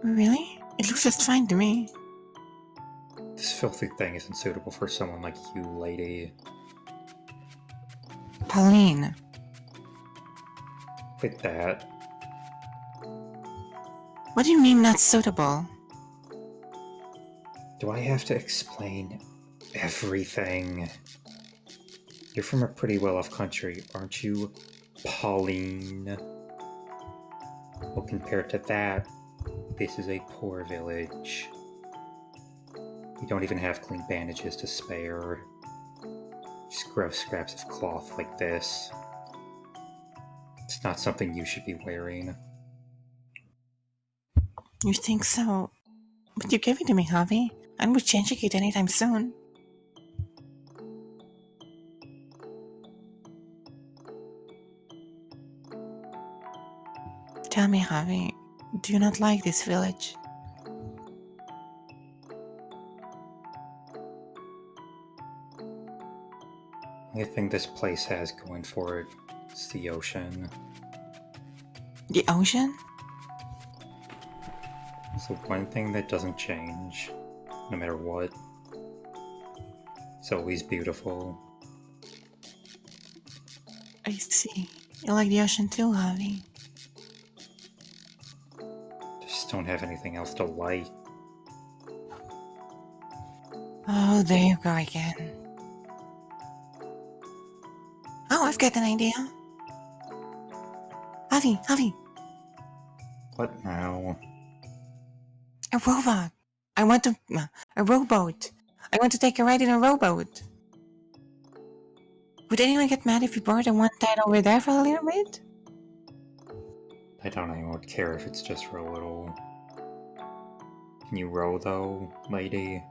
Really? It looks just fine to me. This filthy thing isn't suitable for someone like you, lady. Pauline. Quit that. What do you mean not suitable? Do I have to explain everything? You're from a pretty well-off country, aren't you, Pauline? Well, compared to that, this is a poor village. You don't even have clean bandages to spare. Just gross scraps of cloth like this. It's not something you should be wearing. You think so? But you gave it to me, Javi. I'm not changing it anytime soon. Tell me, Javi, do you not like this village? The only thing this place has going for it is the ocean. The ocean? It's the one thing that doesn't change, no matter what. It's always beautiful. I see. You like the ocean too, Javi. Just don't have anything else to like. Oh, there you go again. Oh, I've got an idea. Javi. What now? A robot. A rowboat. I want to take a ride in a rowboat. Would anyone get mad if we borrowed the one tied over there for a little bit? I don't even would care if it's just for a little. Can you row though, lady?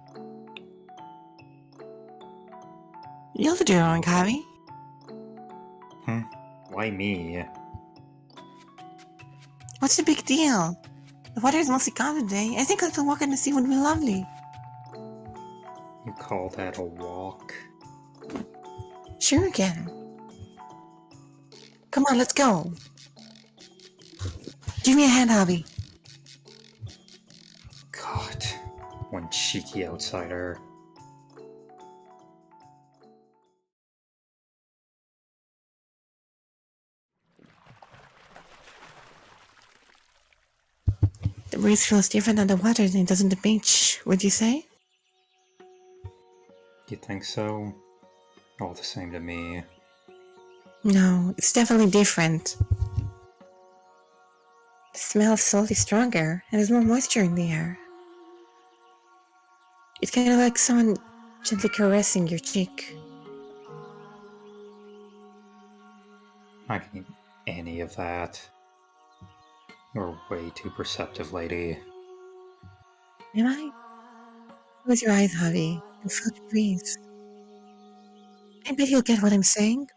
You'll do wrong, Javi. Why me? What's the big deal? The water is mostly calm today. I think a little walk in the sea would be lovely. You call that a walk? Sure again. Come on, let's go. Give me a hand, Javi. God, one cheeky outsider. The breeze feels different on the water than it does on the beach, would you say? You think so? All the same to me. No, it's definitely different. The smell of salt is stronger, and there's more moisture in the air. It's kind of like someone gently caressing your cheek. I don't need any of that. You're way too perceptive, lady. Am I? Close your eyes, Javi, and feel the breeze. I bet you'll get what I'm saying.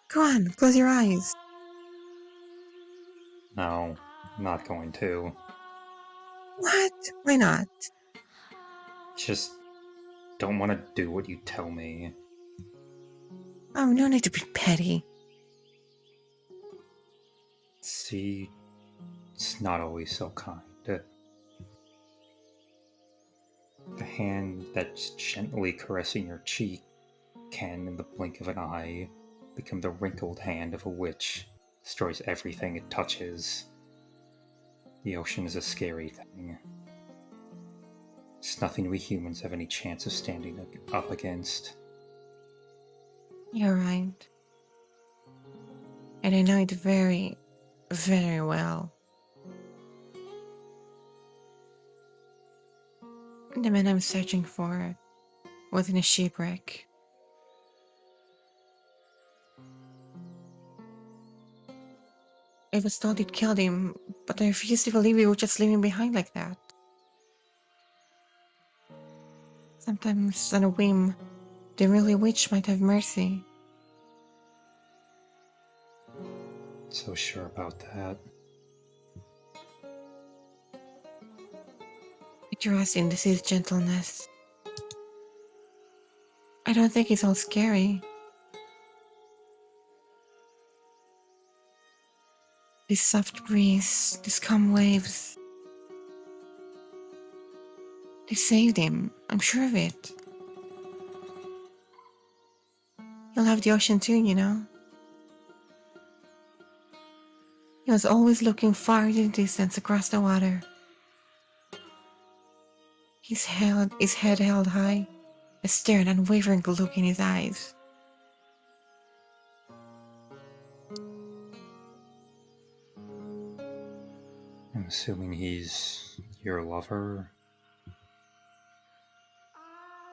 Go on, close your eyes. No, I'm not going to. What? Why not? Just don't want to do what you tell me. Oh, no need to be petty. See, it's not always so kind. The hand that's gently caressing your cheek can, in the blink of an eye, become the wrinkled hand of a witch, destroys everything it touches. The ocean is a scary thing. It's nothing we humans have any chance of standing up against. You're right. And I know it very, very well. The man I'm searching for was in a shipwreck. I was told it killed him, but I refuse to believe we were just leaving behind like that. Sometimes, on a whim, the really witch might have mercy. So sure about that. I trust in the sea's gentleness. I don't think it's all scary. This soft breeze, these calm waves. They saved him, I'm sure of it. He'll have the ocean too, you know. He was always looking far in the distance across the water. His head held high, a stern, unwavering look in his eyes. I'm assuming he's your lover?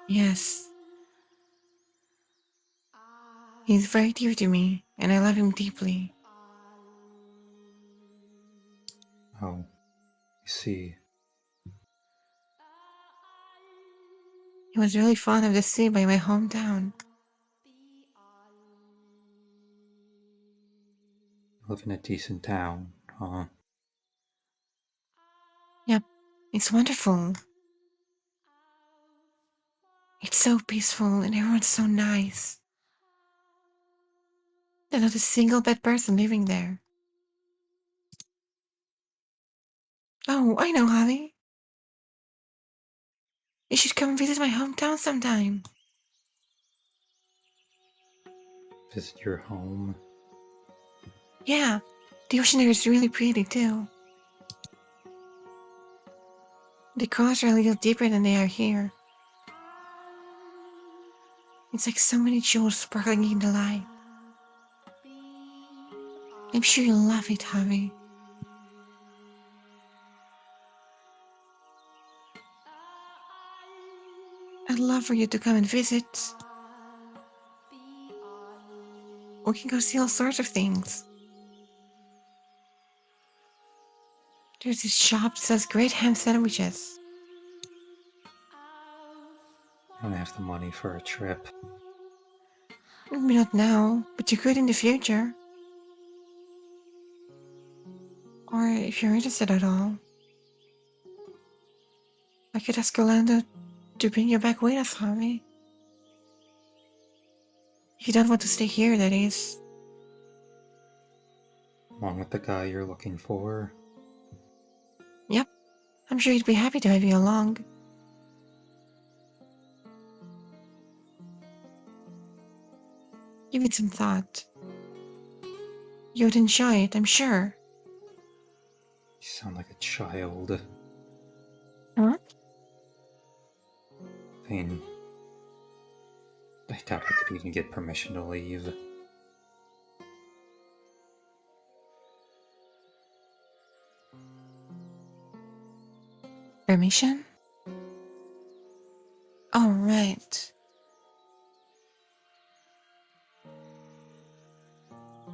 Yes. He's very dear to me, and I love him deeply. Oh, I see. He was really fond of the sea by my hometown. Live in a decent town, huh? Yep, it's wonderful. It's so peaceful, and everyone's so nice. There's not a single bad person living there. Oh, I know, Javi. You should come visit my hometown sometime. Visit your home? Yeah, the ocean there is really pretty too. The colors are a little deeper than they are here. It's like so many jewels sparkling in the light. I'm sure you'll love it, Javi. I'd love for you to come and visit. We can go see all sorts of things. There's this shop that sells great ham sandwiches. I don't have the money for a trip. Maybe not now, but you could in the future. Or if you're interested at all. I could ask Orlando to bring you back with us, Javi. If you don't want to stay here, that is. Along with the guy you're looking for. Yep, I'm sure he'd be happy to have you along. Give it some thought. You would enjoy it, I'm sure. You sound like a child. Huh? I mean, I doubt I could even get permission to leave. Permission? All right.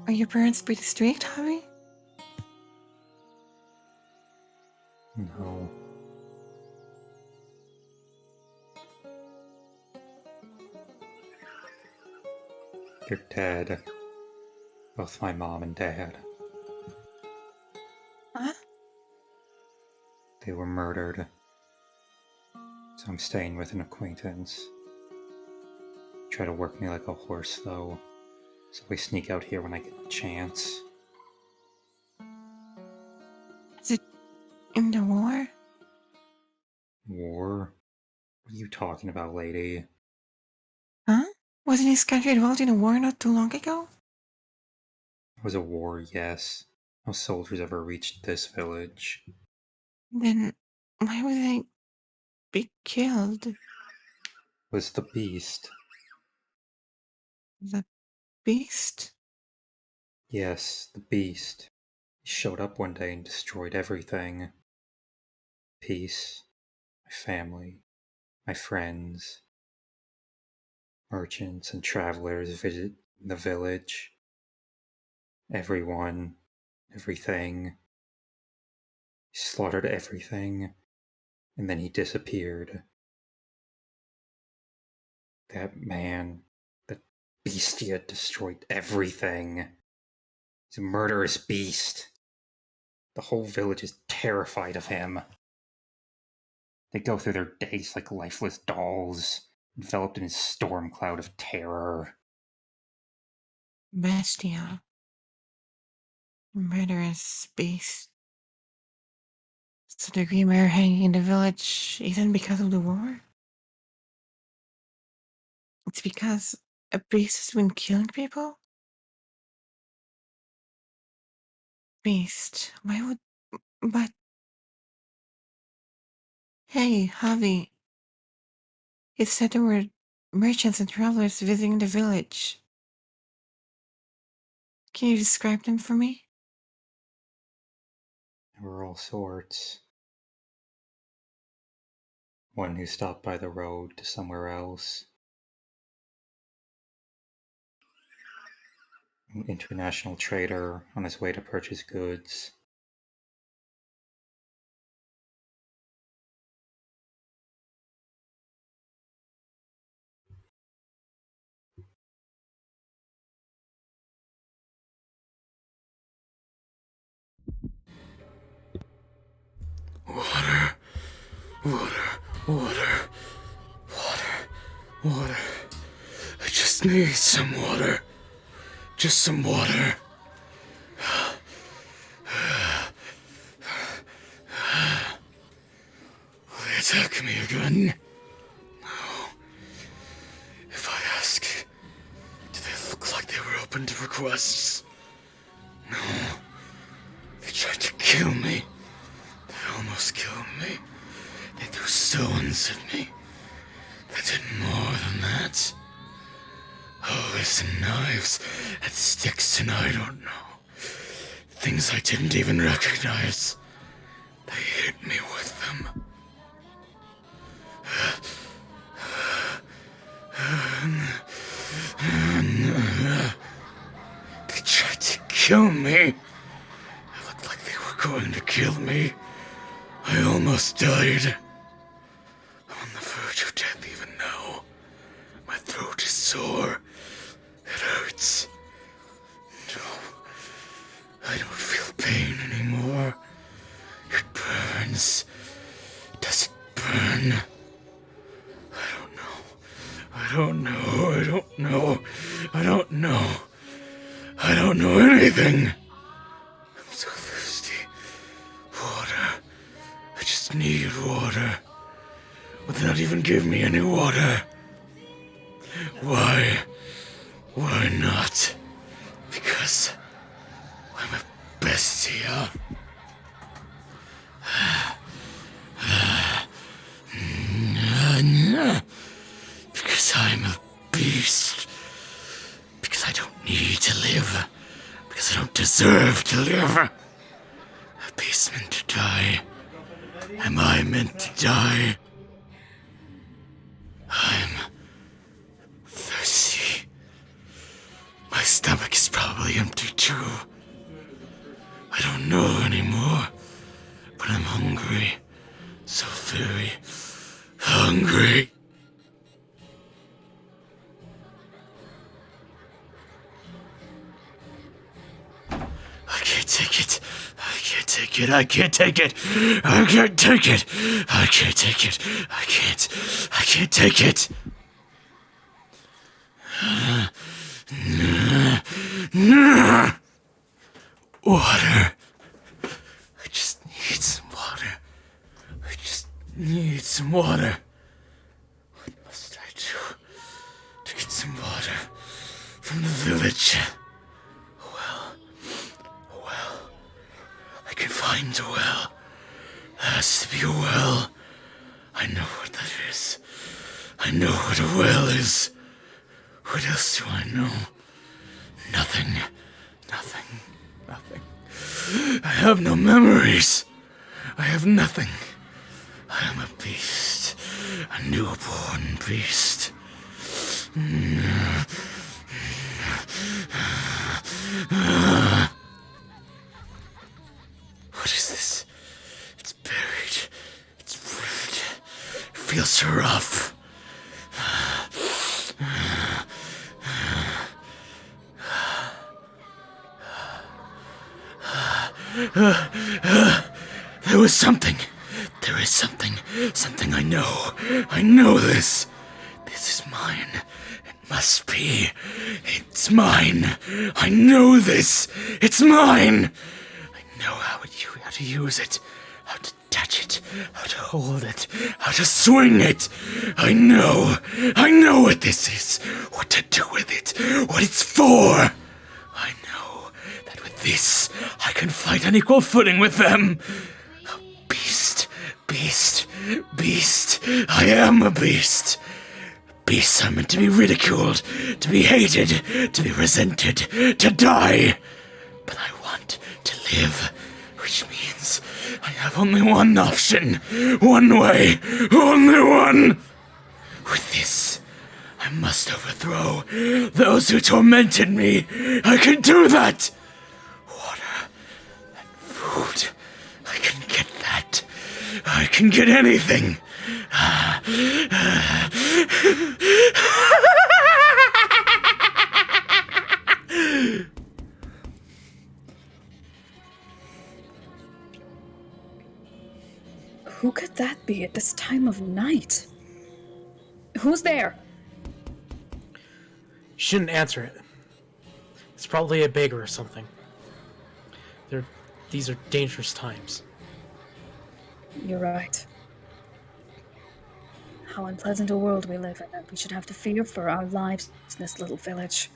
Are your parents pretty strict, Javi? No. They're dead. Both my mom and dad. Huh? They were murdered. So I'm staying with an acquaintance. Try to work me like a horse, though. So we sneak out here when I get the chance. Is it in the war? War? What are you talking about, lady? Huh? Wasn't his country involved in a war not too long ago? It was a war, yes. No soldiers ever reached this village. Then why would they be killed? It was the beast. The beast? Yes, the beast. He showed up one day and destroyed everything. Peace, my family, my friends, merchants and travelers visit the village. Everyone, everything. He slaughtered everything, and then he disappeared. That man, that bestia, destroyed everything. He's a murderous beast. The whole village is terrified of him. They go through their days like lifeless dolls, enveloped in a storm cloud of terror. Bestia. Murderous beast. So the Green Mare hanging in the village isn't because of the war? It's because a beast has been killing people? Beast. Why would... But... Hey, Javi. It said there were merchants and travelers visiting the village. Can you describe them for me? There were all sorts. One who stopped by the road to somewhere else. An international trader on his way to purchase goods. Water, water, water, water, water. I just need some water. Just some water. Will they attack me again? No. If I ask, do they look like they were open to requests? No. They tried to kill me. They almost killed me. hands of me that did more than that. Olives and knives and sticks and I don't know. Things I didn't even recognize. They hit me with them. They tried to kill me. It looked like they were going to kill me. I almost died. I'm on the verge of death even now. My throat is sore. It hurts. No, I don't feel pain anymore. It burns. Does it burn? I don't know. I don't know. I don't know. I don't know. I don't know anything. I'm so thirsty. Water. I just need water. But they not even give me any water. Why? Why not? Because I'm a bestia. Because I'm a beast. Because I don't need to live. Because I don't deserve to live. A beast meant to die. Am I meant to die? I'm thirsty. My stomach is probably empty too. I don't know anymore. But I'm hungry. So very hungry. I can't take it. I can't take it. I can't take it. I can't take it. I can't take it. I can't. I can't take it. Water. I just need some water. I just need some water. What must I do to get some water from the village? A well. I can find a well. There has to be a well. I know what that is. I know what a well is. What else do I know? Nothing. Nothing. Nothing. I have no memories. I have nothing. I am a beast. A newborn beast. What is this? It's buried. It's rude. It feels so rough. There was something. There is something. Something I know. I know this. This is mine. It must be. It's mine. I know this. It's mine. I know how to use it. How to touch it. How to hold it. How to swing it. I know. I know what this is. What to do with it. What it's for. I know that with this, I can fight on equal footing with them. A beast. Beast. Beast. I am a beast. Beasts are meant to be ridiculed, to be hated, to be resented, to die. But I want to live, which means I have only one option, one way, only one. With this, I must overthrow those who tormented me. I can do that. Water and food. I can get that. I can get anything. Who could that be at this time of night? Who's there? You shouldn't answer it. It's probably a beggar or something. These are dangerous times. You're right. How unpleasant a world we live in, and we should have to fear for our lives in this little village.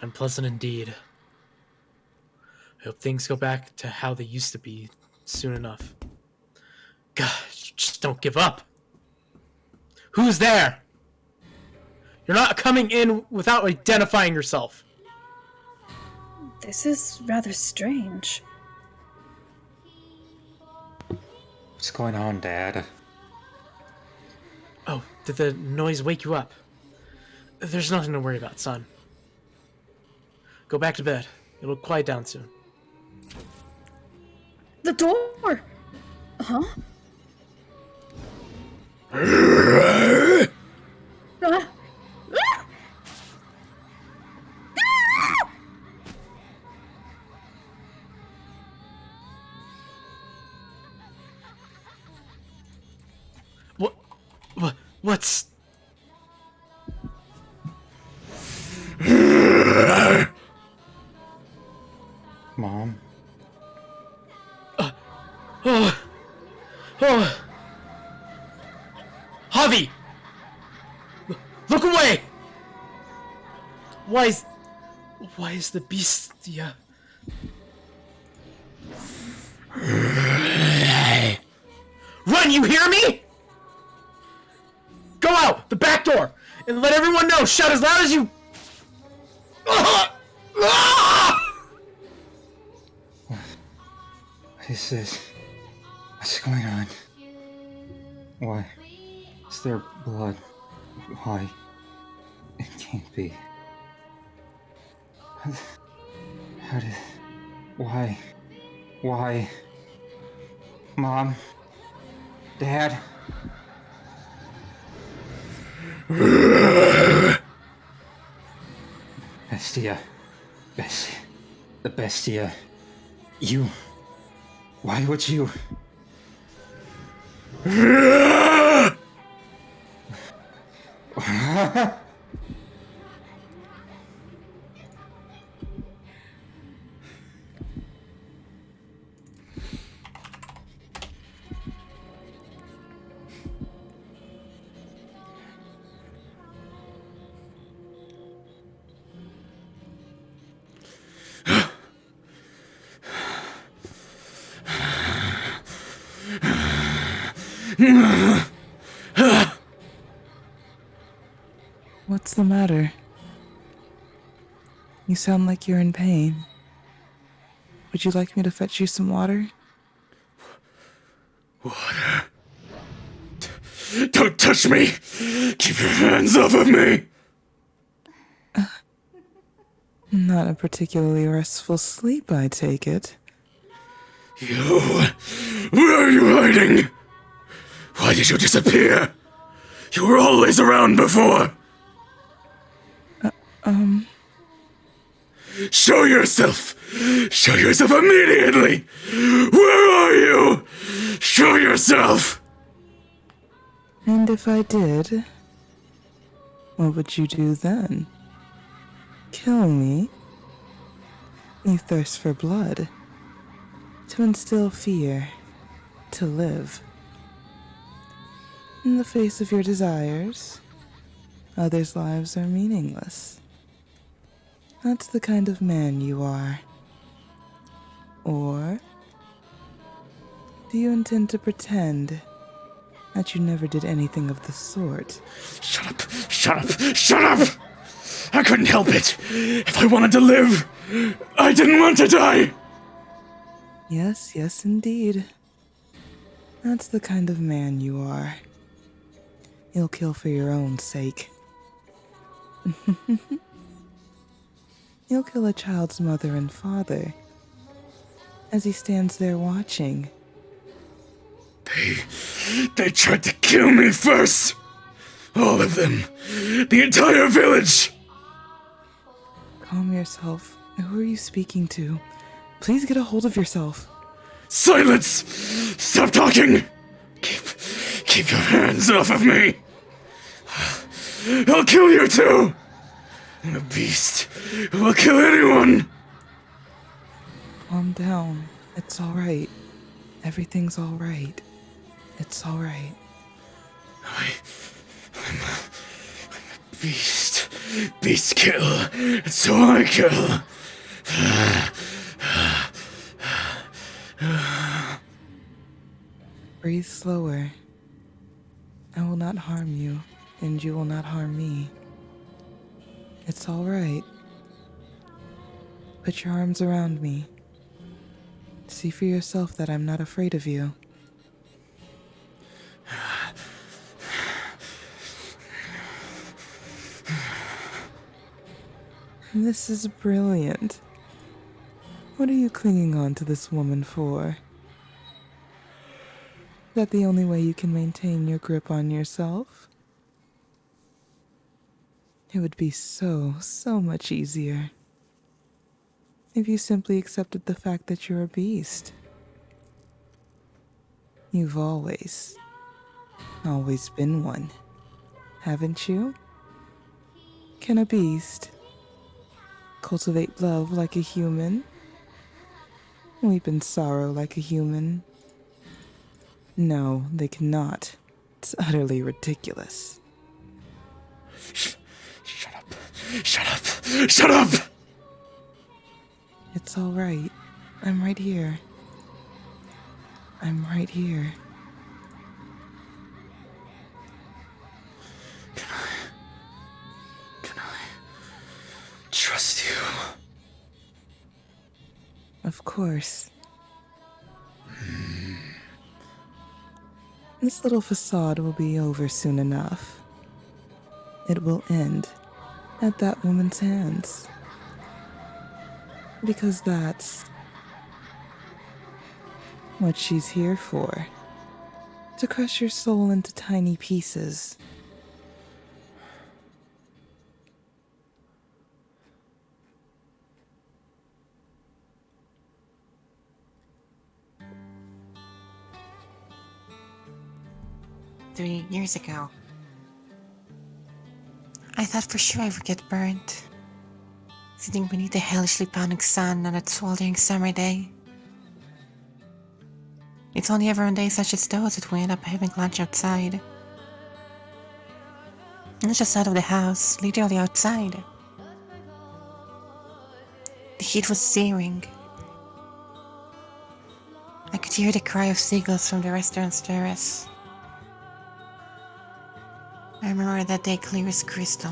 Unpleasant indeed. I hope things go back to how they used to be soon enough. Gosh, Just don't give up. Who's there? You're not coming in without identifying yourself. This is rather strange. What's going on, Dad? Oh, did the noise wake you up? There's nothing to worry about, son. Go back to bed. It'll quiet down soon. The door! Huh? What's... Mom? Javi! Look away! Why is the beast... Yeah. Run, you hear me? Go out, the back door, and let everyone know. Shout as loud as you... What is this? What's going on? Why is there blood? Why? It can't be. How did... Why? Why? Mom? Dad? Bestia. The Bestia. You... Why would you... What's the matter? You sound like you're in pain. Would you like me to fetch you some water? Water? Don't touch me! Keep your hands off of me! Not a particularly restful sleep, I take it. You... Where are you hiding? Why did you disappear? You were always around before! Show yourself! Show yourself immediately! Where are you? Show yourself! And if I did, what would you do then? Kill me? You thirst for blood. To instill fear. To live. In the face of your desires, others' lives are meaningless. That's the kind of man you are. Or do you intend to pretend that you never did anything of the sort? Shut up! Shut up! Shut up! I couldn't help it! If I wanted to live, I didn't want to die! Yes, yes, indeed. That's the kind of man you are. You'll kill for your own sake. You'll kill a child's mother and father as he stands there watching. They tried to kill me first! All of them! The entire village! Calm yourself. Who are you speaking to? Please get a hold of yourself. Silence! Stop talking! Keep your hands off of me! I'll kill you too! I'm a beast who will kill anyone! Calm down. It's alright. Everything's alright. It's alright. I'm a beast. Beast kill. It's who I kill. Breathe slower. not harm you, and you will not harm me. It's all right. Put your arms around me. See for yourself that I'm not afraid of you. This is brilliant. What are you clinging on to this woman for? Is that the only way you can maintain your grip on yourself? It would be so much easier if you simply accepted the fact that you're a beast. You've always been one, haven't you? Can a beast cultivate love like a human? Weep in sorrow like a human? No, they cannot. It's utterly ridiculous. Shut up. Shut up. Shut up! It's all right. I'm right here. I'm right here. Can I trust you? Of course. This little facade will be over soon enough. It will end at that woman's hands. Because that's what she's here for. To crush your soul into tiny pieces. Three years ago, I thought for sure I would get burnt, sitting beneath the hellishly pounding sun on that sweltering summer day. It's only ever on days such as those that we end up having lunch outside. Not just out of the house, literally outside. The heat was searing. I could hear the cry of seagulls from the restaurant's terrace. I remember that day clear as crystal.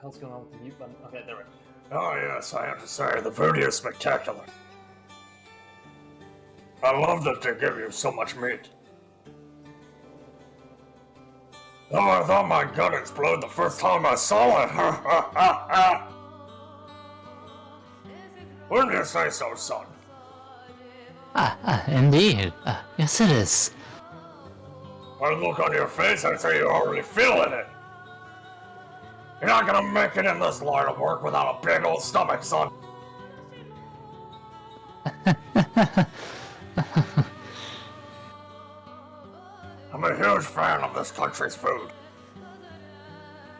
What's going on with the mute button? Okay, there we go. Oh yes, I have to say, the food is spectacular. I love that they give you so much meat. Oh, I thought my gut exploded the first time I saw it. Wouldn't you say so, son? Indeed. Yes, it is. By the look on your face, I'd say you're already feeling it. You're not gonna make it in this line of work without a big old stomach, son. I'm a huge fan of this country's food.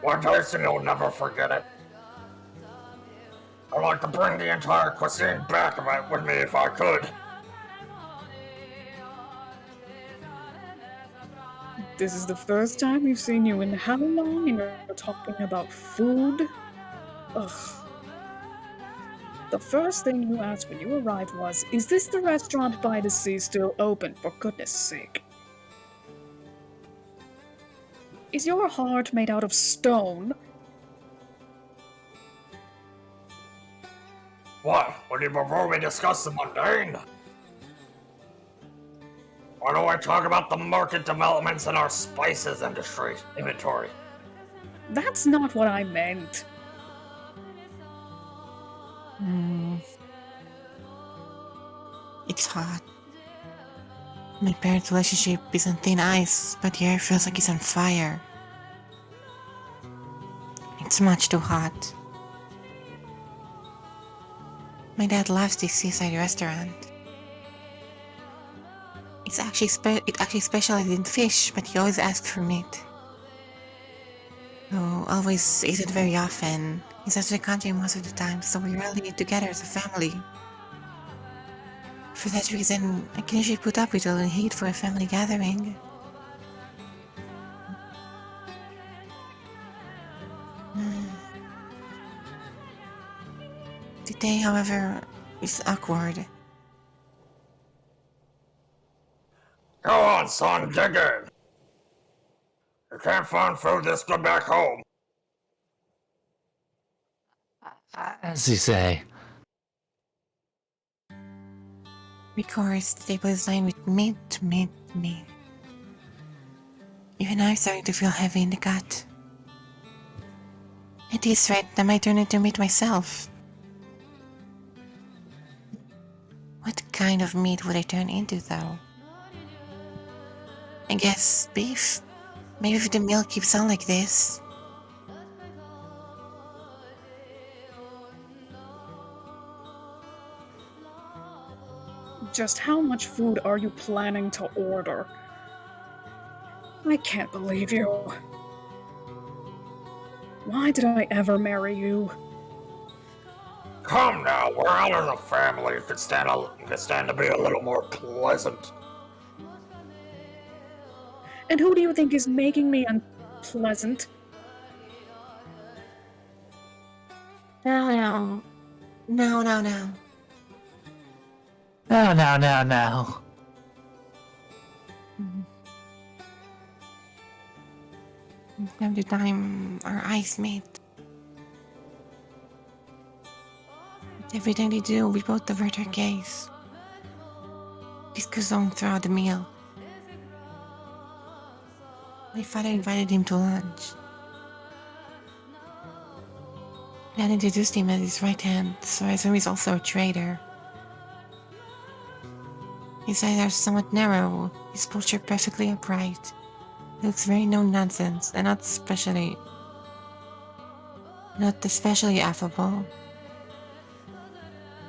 One taste and you'll never forget it. I'd like to bring the entire cuisine back with me if I could. This is the first time we've seen you in how long, and you're talking about food? Ugh. The first thing you asked when you arrived was, is this the restaurant by the sea still open, for goodness sake? Is your heart made out of stone? What? Would you prefer we discuss the mundane? Why don't we talk about the market developments in our spices industry inventory? That's not what I meant. It's hot. My parents' relationship is on thin ice, but the air feels like it's on fire. It's much too hot. My dad loves this seaside restaurant. It actually specializes in fish, but he always asks for meat. Oh, always eat it very often. He's out of the country most of the time, so we rarely eat together as a family. For that reason, I can usually put up with a little heat for a family gathering. Hmm. Today, however, is awkward. Go on, son, dig in. You can't find food this good back home. As you say. Because the table is lined with meat. Even I'm starting to feel heavy in the gut. At this rate, I might turn into meat myself. What kind of meat would I turn into, though? I guess beef. Maybe if the meal keeps on like this. Just how much food are you planning to order? I can't believe you. Why did I ever marry you? Come now, we're out of the family. You could stand to be a little more pleasant. And who do you think is making me unpleasant? No. No. Every time our eyes meet. Every time they do, we both avert our gaze. This goes on throughout the meal. My father invited him to lunch. He had introduced him as his right hand, so I assume he's also a traitor. His eyes are somewhat narrow, his posture perfectly upright. He looks very no-nonsense, and not especially affable.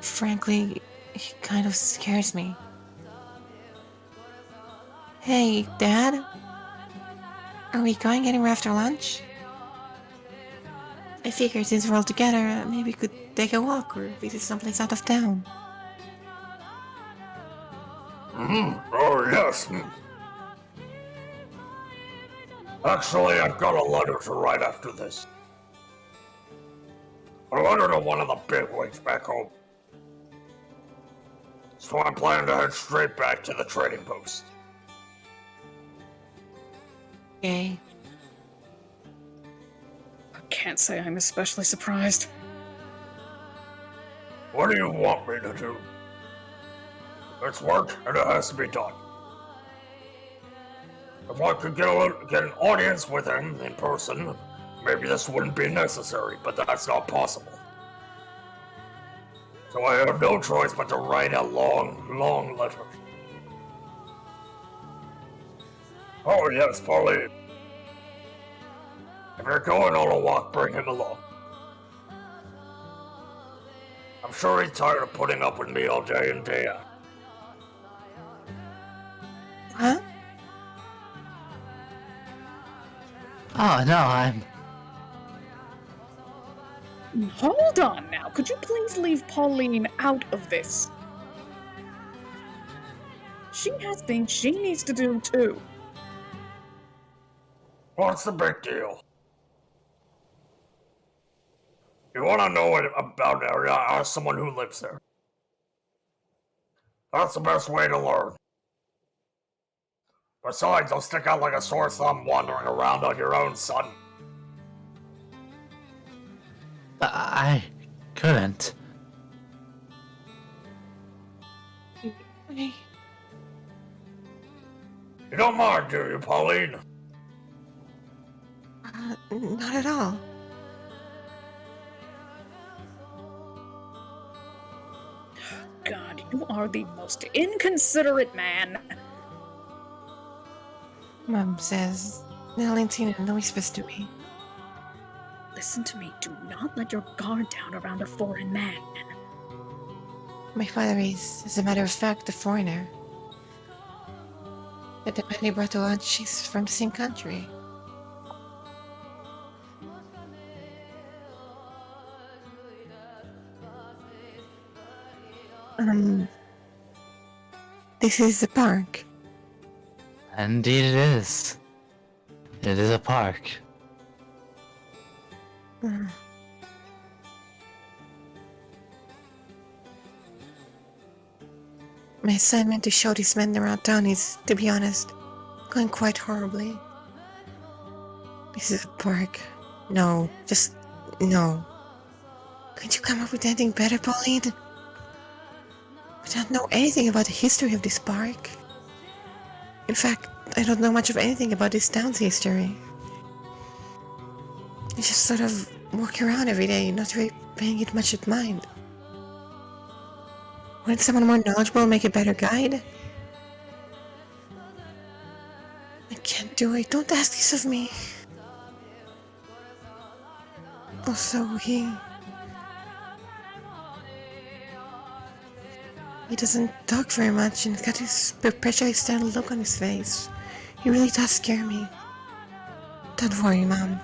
Frankly, he kind of scares me. Hey, Dad? Are we going anywhere after lunch? I figured since we're all together, maybe we could take a walk or visit someplace out of town. Oh, yes. Actually, I've got a letter to write after this. A letter to one of the bigwigs back home. So I'm planning to head straight back to the trading post. Okay. I can't say I'm especially surprised. What do you want me to do? It's work, and it has to be done. If I could get an audience with him in person, maybe this wouldn't be necessary, but that's not possible. So I have no choice but to write a long letter. Oh yes, Pauline. If you're going on a walk, bring him along. I'm sure he's tired of putting up with me all day and day out. Huh? Oh, no, I'm... Hold on now. Could you please leave Pauline out of this? She has things she needs to do, too. What's the big deal? You want to know about an area? Ask someone who lives there. That's the best way to learn. Besides, don't stick out like a sore thumb wandering around on your own, son. I couldn't. Okay. You don't mind, do you, Pauline? Not at all. God, you are the most inconsiderate man. Mom says Valentina whispers to me. Listen to me. Do not let your guard down around a foreign man. My father is, as a matter of fact, a foreigner. But the man they brought to lunch is from the same country. This is a park. Indeed it is. It is a park. Mm. My assignment to show these men around town is, to be honest, going quite horribly. This is a park. No, just no. Could you come up with anything better, Pauline? I don't know anything about the history of this park. In fact, I don't know much of anything about this town's history. I just sort of walk around every day, not really paying it much of mind. Wouldn't someone more knowledgeable make a better guide? I can't do it. Don't ask this of me. Also, he doesn't talk very much and got this perpetually stern look on his face. He really does scare me. Don't worry, Mom.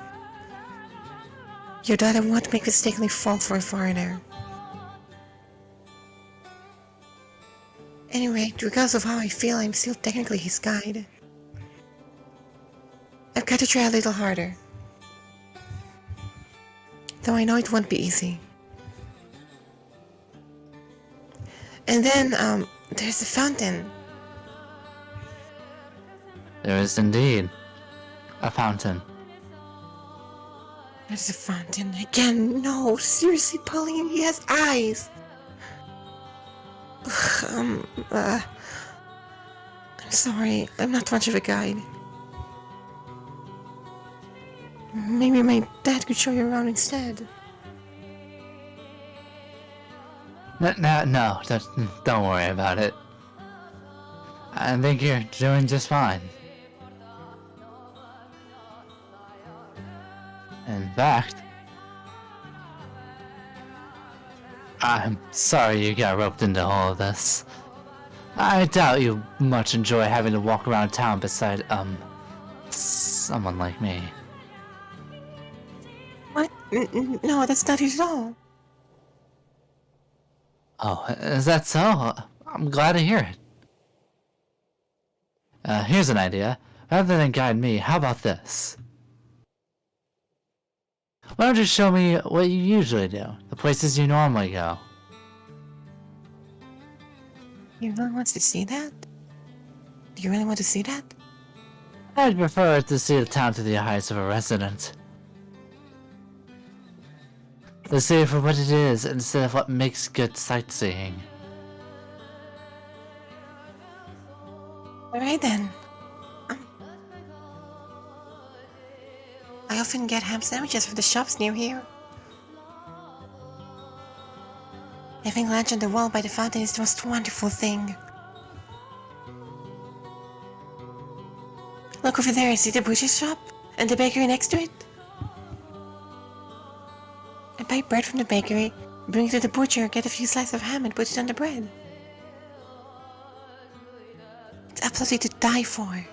Your daughter won't make mistakenly fall for a foreigner. Anyway, regardless of how I feel, I'm still technically his guide. I've got to try a little harder. Though I know it won't be easy. And then, there's the fountain. There is indeed a fountain. There's a fountain. Again, no, seriously, Pauline, he has eyes. I'm sorry, I'm not much of a guide. Maybe my dad could show you around instead. No, don't worry about it. I think you're doing just fine. In fact, I'm sorry you got roped into all of this. I doubt you much enjoy having to walk around town beside, someone like me. What? No, that's not it at all. Oh, is that so? I'm glad to hear it. Here's an idea. Rather than guide me, how about this? Why don't you show me what you usually do? The places you normally go. You really want to see that? Do you really want to see that? I'd prefer to see the town through the eyes of a resident. To see it for what it is instead of what makes good sightseeing. Alright then. I often get ham sandwiches from the shops near here. Having lunch on the wall by the fountain is the most wonderful thing. Look over there, see the butcher shop? And the bakery next to it? I buy bread from the bakery, bring it to the butcher, get a few slices of ham and put it on the bread. It's absolutely to die for.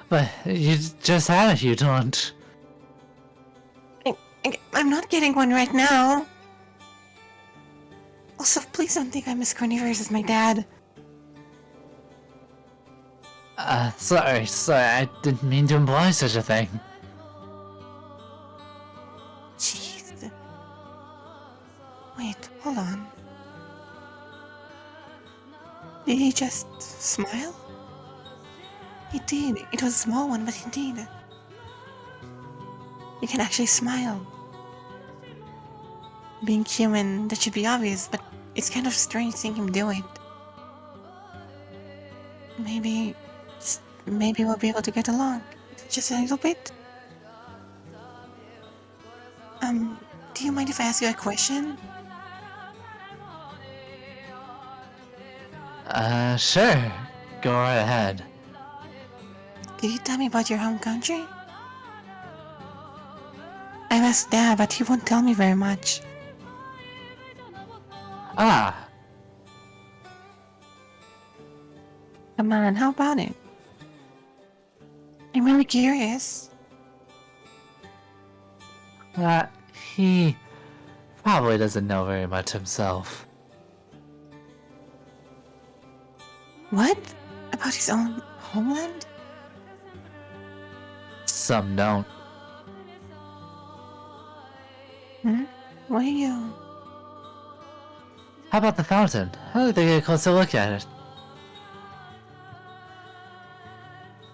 But you just had it, you don't. I'm not getting one right now. Also, please don't think I'm as carnivorous as my dad. Sorry, I didn't mean to imply such a thing. Jeez. Wait, hold on. Did he just smile? He did. It was a small one, but he did. You can actually smile. Being human, that should be obvious, but it's kind of strange seeing him do it. Maybe we'll be able to get along. Just a little bit. Do you mind if I ask you a question? Sure. Go right ahead. Could you tell me about your home country? I've asked Dad, but he won't tell me very much. Ah. Come on, how about it? I'm really curious. He probably doesn't know very much himself. What? About his own homeland? Some don't. What are you? How about the fountain? I'd like to get a closer look at it.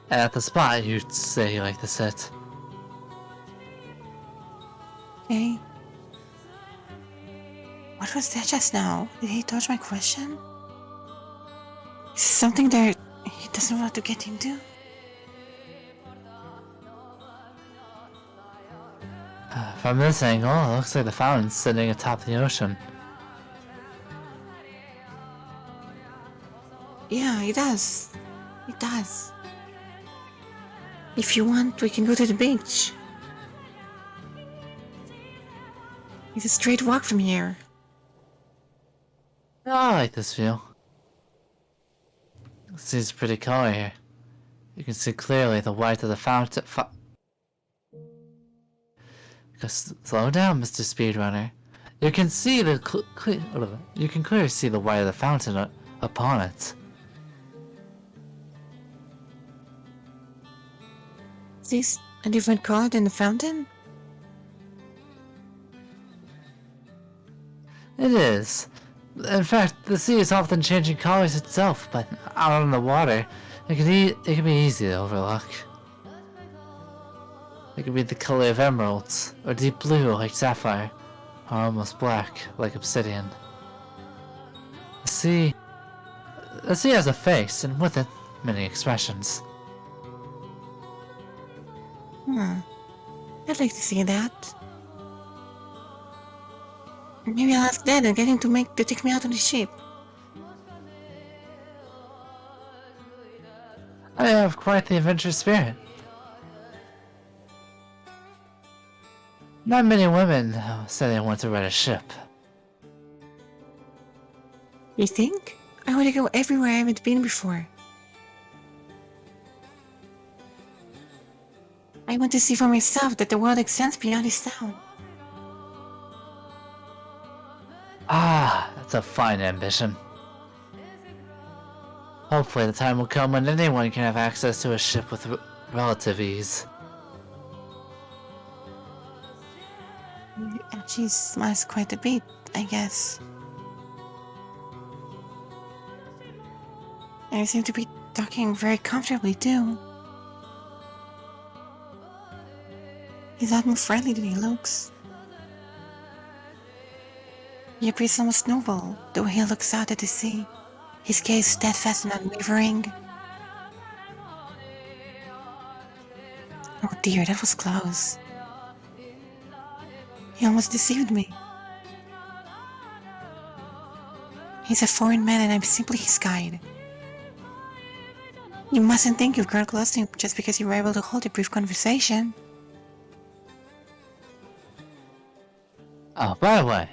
At the spot you'd say you like to sit. Okay. What was that just now? Did he dodge my question? Is something there he doesn't want to get into? From this angle, it looks like the fountain's sitting atop the ocean. Yeah, it does. It does. If you want, we can go to the beach. It's a straight walk from here. Oh, I like this view. It seems pretty color here. You can see clearly the white of the fountain. Slow down, Mr. Speedrunner. You can see the you can clearly see the white of the fountain upon it. Is this a different color than the fountain? It is. In fact, the sea is often changing colors itself, but out on the water, it can be easy to overlook. It can be the color of emeralds, or deep blue like sapphire, or almost black like obsidian. The sea has a face, and with it, many expressions. I'd like to see that. Maybe I'll ask Dad and get him to take me out on the ship. I have quite the adventurous spirit. Not many women say they want to ride a ship. You think? I want to go everywhere I haven't been before. I want to see for myself that the world extends beyond this town. Ah, that's a fine ambition. Hopefully the time will come when anyone can have access to a ship with relative ease. She smiles quite a bit, I guess. And you seem to be talking very comfortably too. He's a lot more friendly than he looks. He appears almost noble, the way he looks out at the sea. His gaze steadfast and unwavering. Oh dear, that was close. He almost deceived me. He's a foreign man and I'm simply his guide. You mustn't think you've grown close to him just because you were able to hold a brief conversation. Oh, by the way.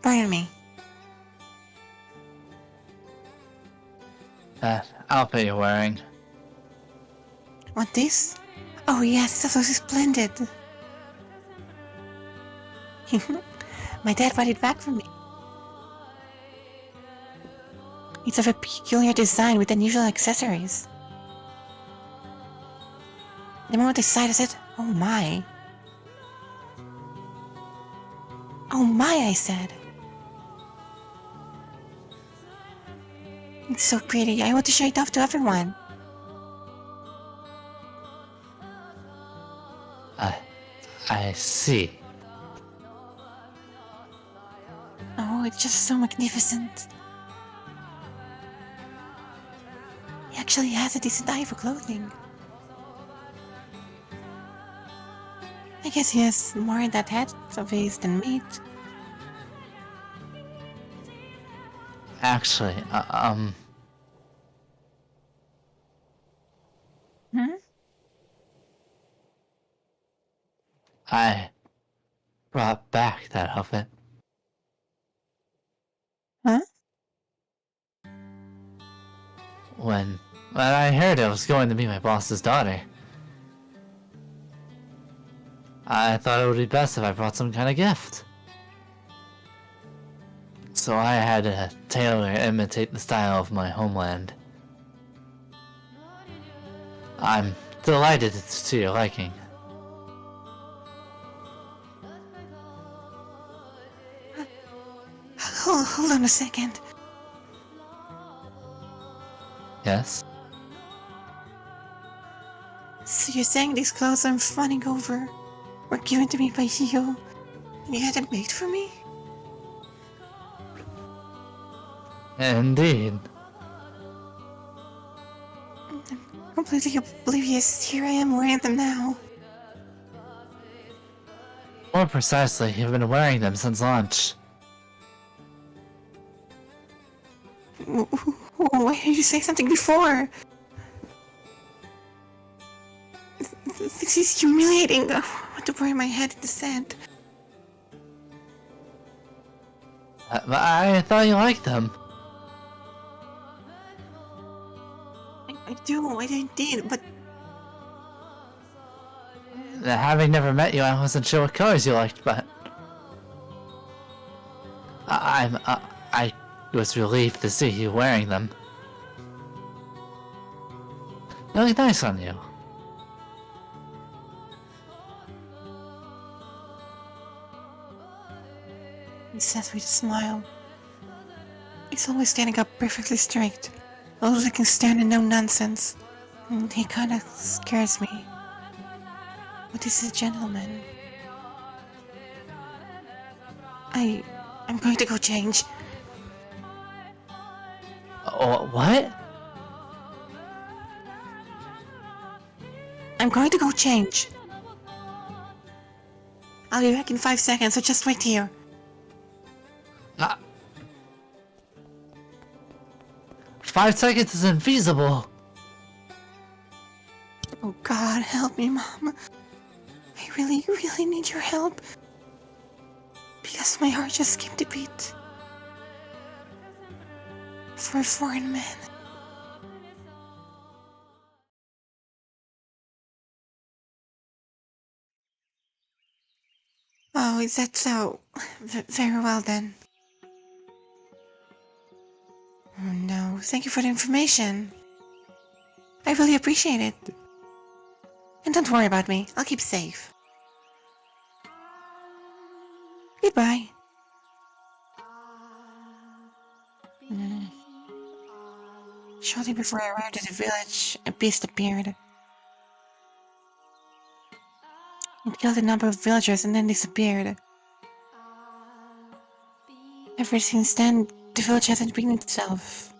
Pardon me. That outfit you're wearing. Want this? Oh yes, this was splendid. My dad brought it back for me. It's of a peculiar design with unusual accessories. The moment I sight of it, oh my. Oh my, I said. It's so pretty. I want to show it off to everyone. I see. Oh, it's just so magnificent. He actually has a decent eye for clothing. I guess he has more in that head of his than meat. Actually, I brought back that outfit. Huh? When I heard I was going to be my boss's daughter. I thought it would be best if I brought some kind of gift. So I had to tailor and imitate the style of my homeland. I'm delighted it's to your liking. Hold on a second. Yes? So you're saying these clothes I'm fawning over were given to me by you, and you had them made for me? Indeed. I'm completely oblivious. Here I am wearing them now. More precisely, you've been wearing them since lunch. Why didn't you say something before? This is humiliating. I want to bury my head in the sand. I thought you liked them. I do, I did, but... Having never met you, I wasn't sure what colors you liked, but... I was relieved to see you wearing them. They look nice on you. He says with a smile. He's always standing up perfectly straight. Always looking stern and no nonsense. And he kinda scares me. But he's a gentleman. I'm going to go change. Oh, what? I'm going to go change. I'll be back in 5 seconds, so just wait here. 5 seconds is infeasible. Oh God, help me, Mom. I really, really need your help. Because my heart just skipped a beat. For a foreign man. Oh, is that so? Very well then. Oh no, thank you for the information. I really appreciate it. And don't worry about me, I'll keep safe. Goodbye. Shortly before I arrived at the village, a beast appeared. It killed a number of villagers and then disappeared. Ever since then, the village hasn't been itself.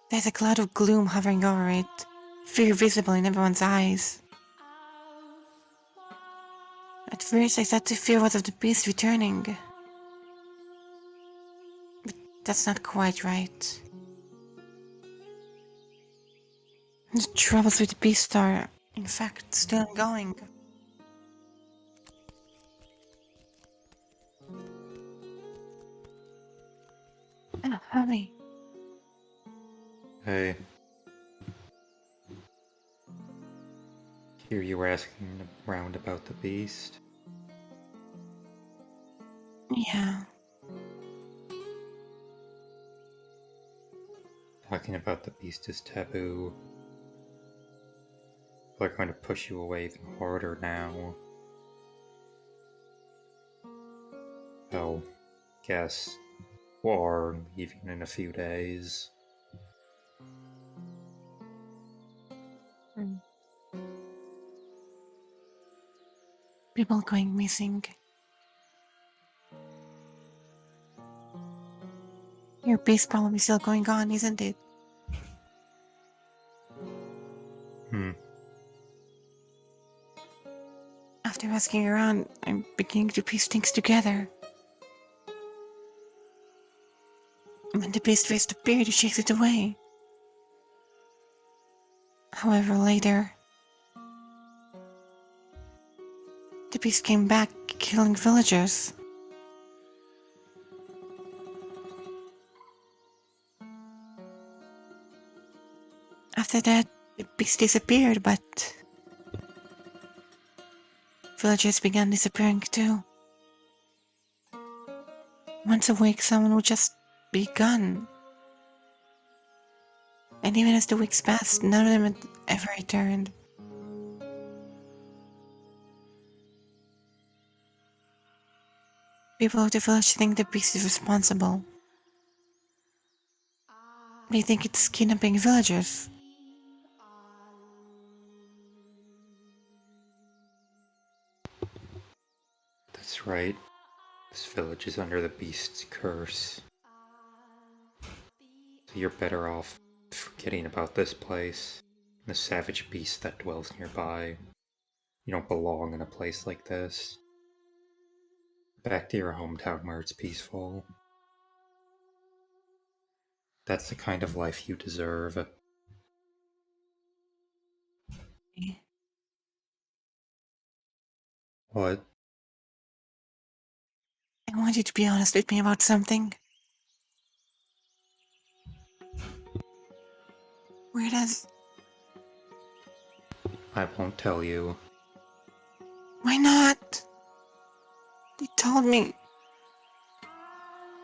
There's a cloud of gloom hovering over it, fear visible in everyone's eyes. At first I thought the fear was of the beast returning. But that's not quite right. The troubles with the beast are, in fact, still ongoing. Honey. Hey. Hear you were asking around about the beast? Yeah. Talking about the beast is taboo. They're going to push you away even harder now. So, guess war even in a few days. People going missing. Your beast problem is still going on, isn't it? After asking around, I'm beginning to piece things together. When the beast first appeared, he shakes it away. However, later, the beast came back, killing villagers. After that, the beast disappeared, but villagers began disappearing too. Once a week, someone would just be gone. And even as the weeks passed, none of them had ever returned. People of the village think the beast is responsible. They think it's kidnapping villagers. That's right. This village is under the beast's curse. So you're better off forgetting about this place and the savage beast that dwells nearby. You don't belong in a place like this. Back to your hometown where it's peaceful. That's the kind of life you deserve. What? I want you to be honest with me about something. Where does... I won't tell you. Why not? You told me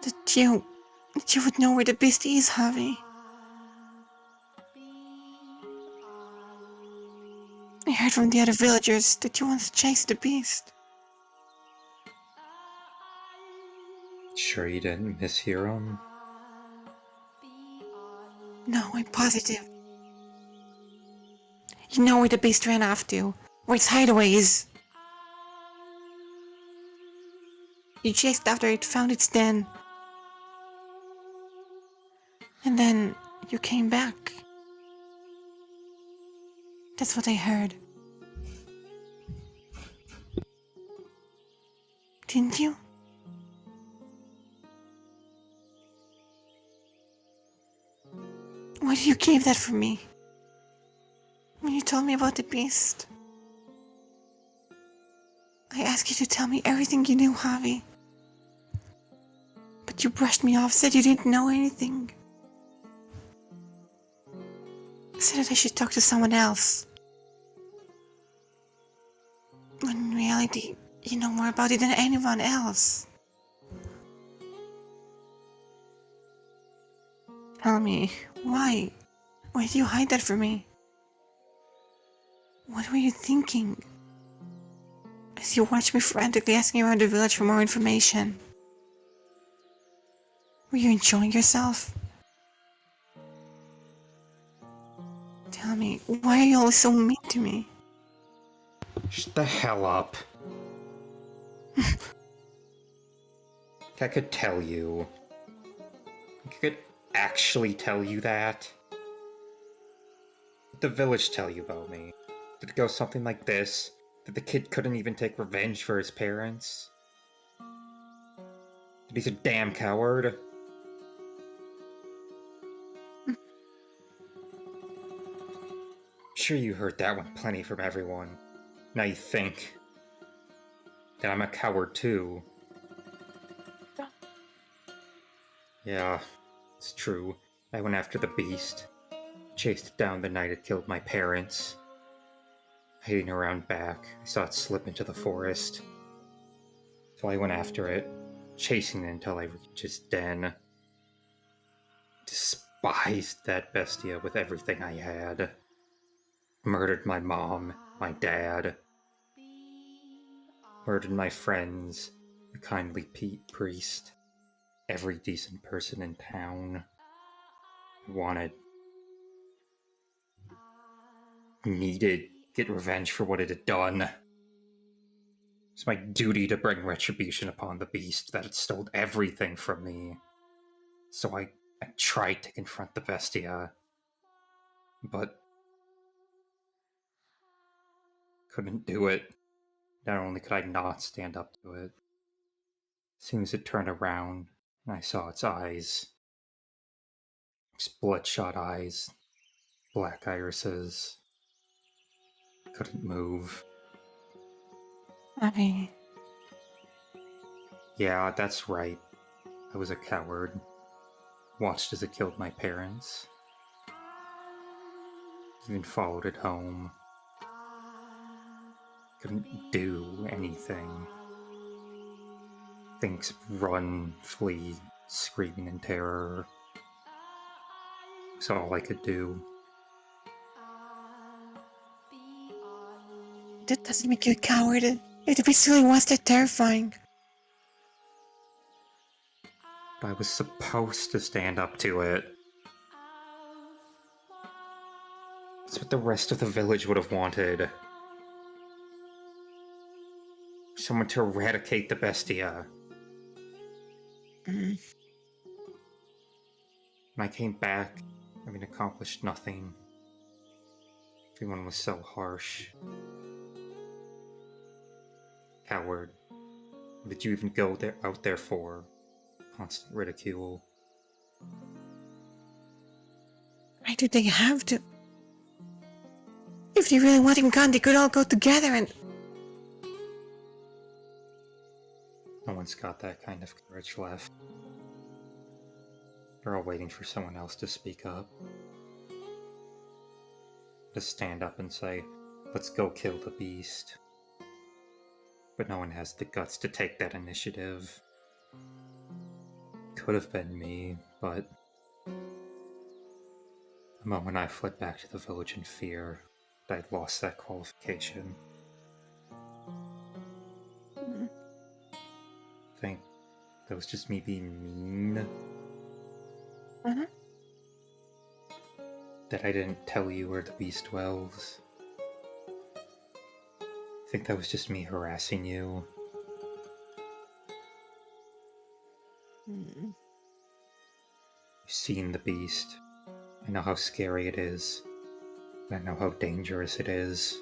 that you would know where the beast is, Javi. I heard from the other villagers that you want to chase the beast. Sure you didn't mishear him? No, I'm positive. You know where the beast ran off to, where its hideaway is. You chased after it, found its den. And then you came back. That's what I heard. Didn't you? Why did you keep that from me? When you told me about the beast, I asked you to tell me everything you knew, Javi. But you brushed me off, said you didn't know anything. Said that I should talk to someone else. When in reality, you know more about it than anyone else. Tell me, why? Why did you hide that from me? What were you thinking? As you watched me frantically asking around the village for more information. Were you enjoying yourself? Tell me, why are you always so mean to me? Shut the hell up. I could tell you. I could actually tell you that. Did the village tell you about me? Did it go something like this? That the kid couldn't even take revenge for his parents? That he's a damn coward? Sure you heard that one plenty from everyone. Now you think that I'm a coward too. Yeah, it's true. I went after the beast. Chased it down the night it killed my parents. Hiding around back, I saw it slip into the forest. So I went after it, chasing it until I reached its den. Despised that bestia with everything I had. Murdered my mom, my dad. Murdered my friends, the kindly Pete priest. Every decent person in town. Needed get revenge for what it had done. It's my duty to bring retribution upon the beast that had stole everything from me. So I tried to confront the bestia, but couldn't do it. Not only could I not stand up to it, as soon as it turned around and I saw its eyes, its bloodshot eyes, black irises, couldn't move. Abby. Yeah, that's right. I was a coward. Watched as it killed my parents. Even followed it home. couldn't do anything. Things run, flee, screaming in terror. It's all I could do. That doesn't make you a coward. It be really was that terrifying. But I was supposed to stand up to it. That's what the rest of the village would have wanted. Someone to eradicate the bestia. When I came back, having accomplished nothing. Everyone was so harsh. Coward. What did you even go out there for? Constant ridicule. Why do they have to? If they really want him gone, they could all go together and... No one's got that kind of courage left. They're all waiting for someone else to speak up. To stand up and say, let's go kill the beast. But no one has the guts to take that initiative. Could have been me, but the moment I fled back to the village in fear, I'd lost that qualification. I think that was just me being mean. That I didn't tell you where the beast dwells. I think that was just me harassing you. You've seen the beast. I know how scary it is. I know how dangerous it is.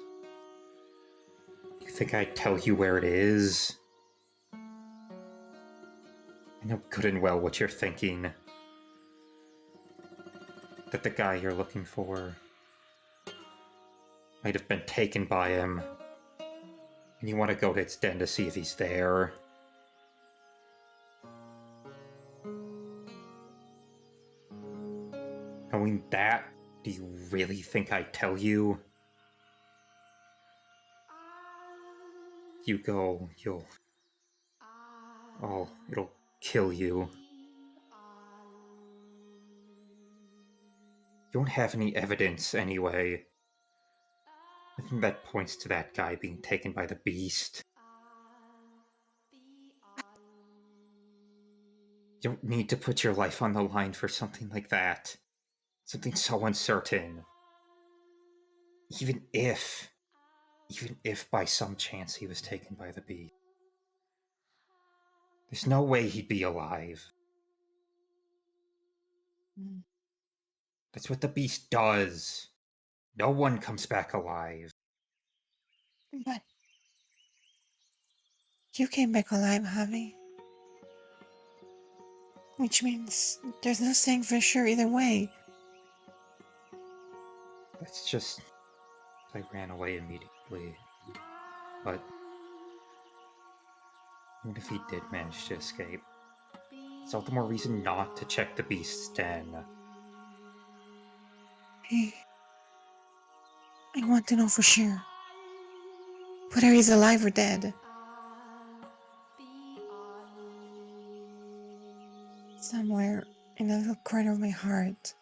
You think I'd tell you where it is? I know good and well what you're thinking. That the guy you're looking for might have been taken by him. And you want to go to its den to see if he's there. Knowing that, do you really think I'd tell you? You go, it'll kill you. You don't have any evidence, anyway. Nothing that points to that guy being taken by the beast. You don't need to put your life on the line for something like that. Something so uncertain. Even if by some chance he was taken by the beast. There's no way he'd be alive. That's what the beast does. No one comes back alive. But you came back alive, Javi. Which means there's no saying for sure either way. That's just... I ran away immediately. But even if he did manage to escape, it's all the more reason not to check the beast's den. Hey, I want to know for sure. Whether he's alive or dead. Somewhere in a little corner of my heart,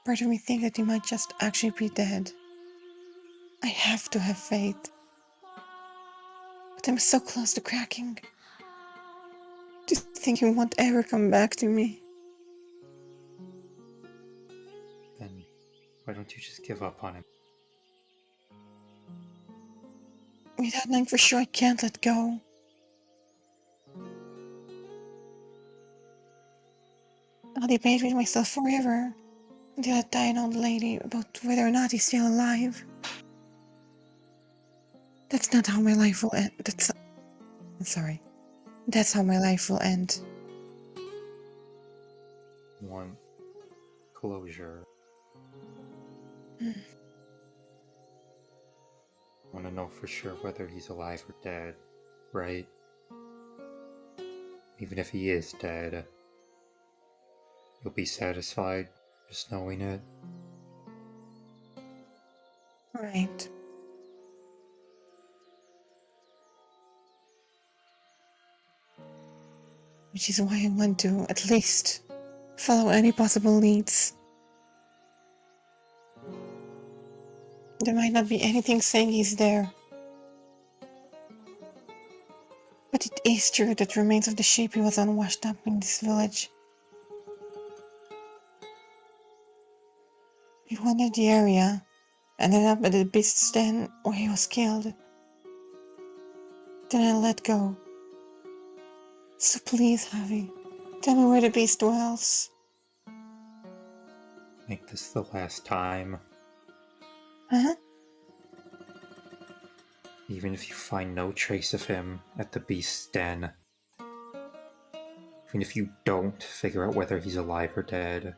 part of me thinks that he might just actually be dead. I have to have faith. But I'm so close to cracking. Do you think he won't ever come back to me? Then why don't you just give up on him? Without knowing for sure, I can't let go. I'll debate with myself forever until I die an old lady about whether or not he's still alive. That's not how my life will end. That's how my life will end. Want closure. Want to know for sure whether he's alive or dead, right? Even if he is dead, you'll be satisfied just knowing it. Right. which is why I want to, at least, follow any possible leads. There might not be anything saying he's there. But it is true that remains of the sheep he was on washed up in this village. We wandered the area, ended up at the beast's den where he was killed. Then I let go. So please, Javi, tell me where the beast dwells. Make this the last time. Huh? Even if you find no trace of him at the beast's den. Even if you don't figure out whether he's alive or dead.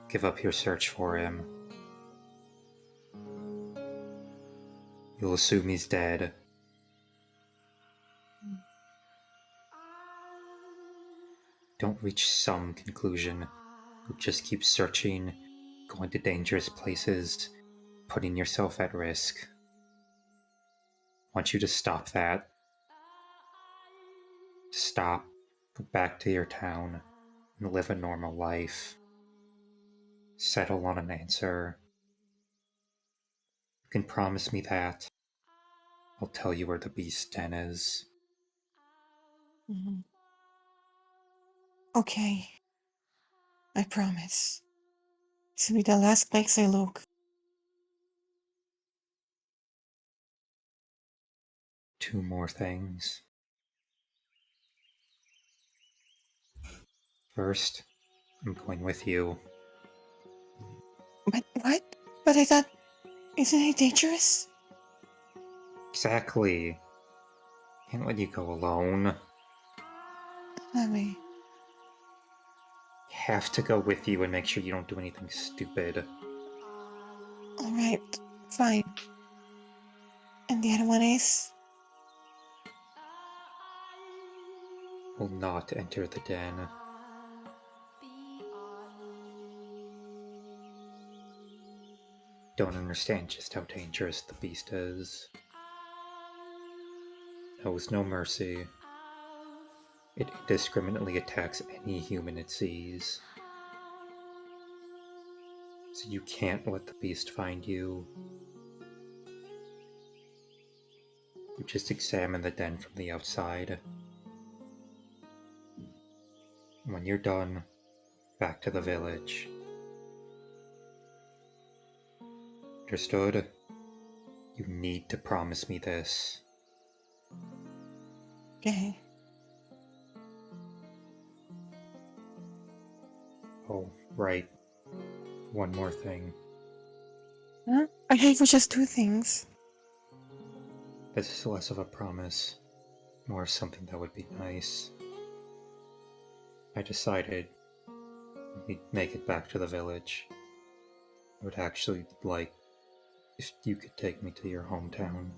Give up your search for him. You'll assume he's dead. Don't reach some conclusion. You'll just keep searching, going to dangerous places, putting yourself at risk. I want you to stop that. Stop, go back to your town, and live a normal life. Settle on an answer. You can promise me that. I'll tell you where the beast's den is. Mm-hmm. Okay. I promise. This will be the last place I look. Two more things. First, I'm going with you. But what? But I thought, isn't it dangerous? Exactly. Can't let you go alone. Javi. Have to go with you and make sure you don't do anything stupid. Alright, fine. And the other one is? Will not enter the den. Don't understand just how dangerous the beast is. Knows no mercy. It indiscriminately attacks any human it sees. So you can't let the beast find you. You just examine the den from the outside. When you're done, back to the village. Understood? You need to promise me this. Okay. Oh, right. One more thing. Huh? I hate for just two things. This is less of a promise, more of something that would be nice. I decided when we make it back to the village, I would actually like if you could take me to your hometown.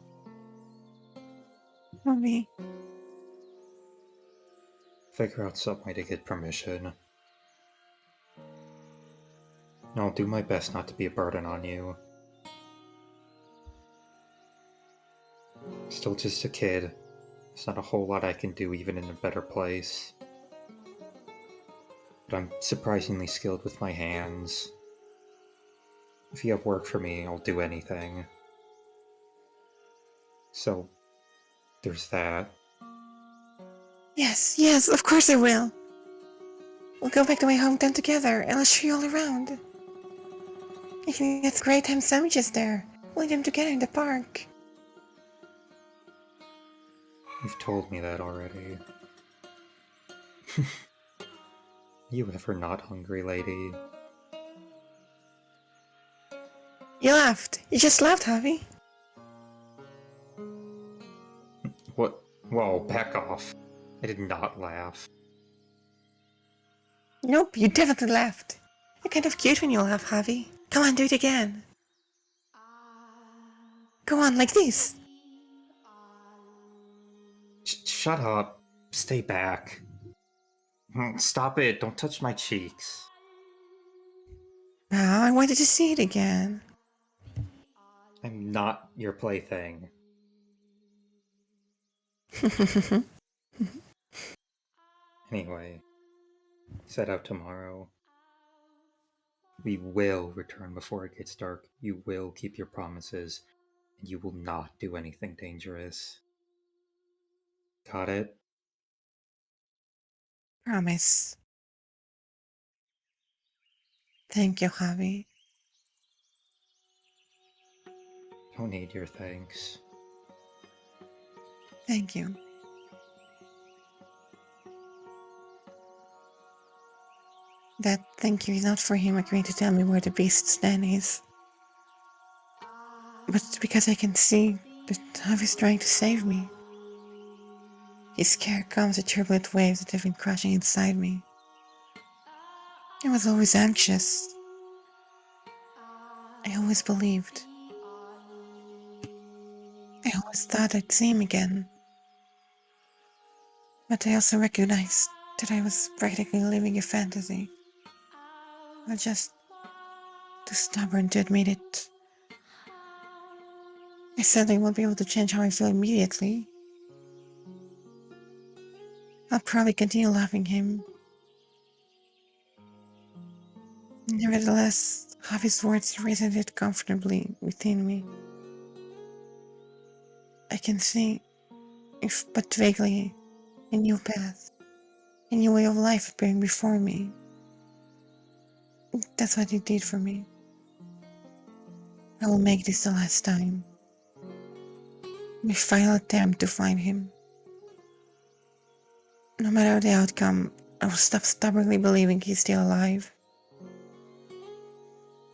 Mommy. Figure out some way to get permission. And I'll do my best not to be a burden on you. Still just a kid. There's not a whole lot I can do even in a better place. But I'm surprisingly skilled with my hands. If you have work for me, I'll do anything. So, there's that. Yes, of course I will. We'll go back to my hometown together and I'll show you all around. You can get great ham sandwiches there. We'll eat them together in the park. You've told me that already. You ever not hungry, lady? You laughed. You just laughed, Javi. What? Whoa, back off. I did not laugh. Nope, you definitely laughed. You're kind of cute when you laugh, Javi. Come on, do it again. Go on, like this. Shut up. Stay back. Stop it. Don't touch my cheeks. Ah, I wanted to see it again. I'm not your plaything. Anyway, set out tomorrow. We will return before it gets dark. You will keep your promises, and you will not do anything dangerous. Got it? Promise. Thank you, Javi. Don't need your thanks. Thank you. That thank you is not for him agreeing to tell me where the beast's den is, but because I can see that Javi's trying to save me. His scare comes with turbulent waves that have been crashing inside me. I was always anxious. I always believed. I always thought I'd see him again. But I also recognized that I was practically living a fantasy. I was just too stubborn to admit it. I certainly won't be able to change how I feel immediately. I'll probably continue loving him. Nevertheless, Javi's words resonated comfortably within me. I can see, if but vaguely, a new path, a new way of life appearing before me. That's what it did for me. I will make this the last time. My final attempt to find him. No matter the outcome, I will stop stubbornly believing he's still alive.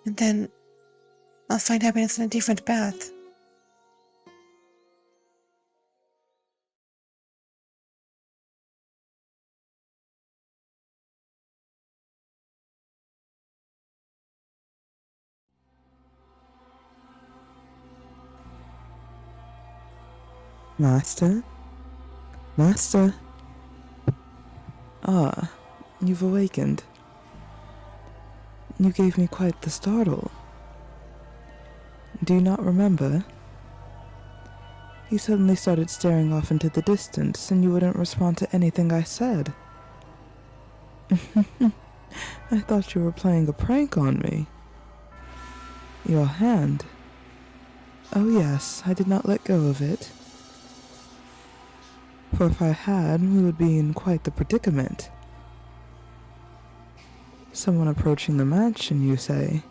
And then I'll find happiness in a different path. Master? Master? Ah, you've awakened. You gave me quite the startle. Do you not remember? You suddenly started staring off into the distance, and you wouldn't respond to anything I said. I thought you were playing a prank on me. Your hand. Oh yes, I did not let go of it. For if I had, we would be in quite the predicament. Someone approaching the mansion, you say?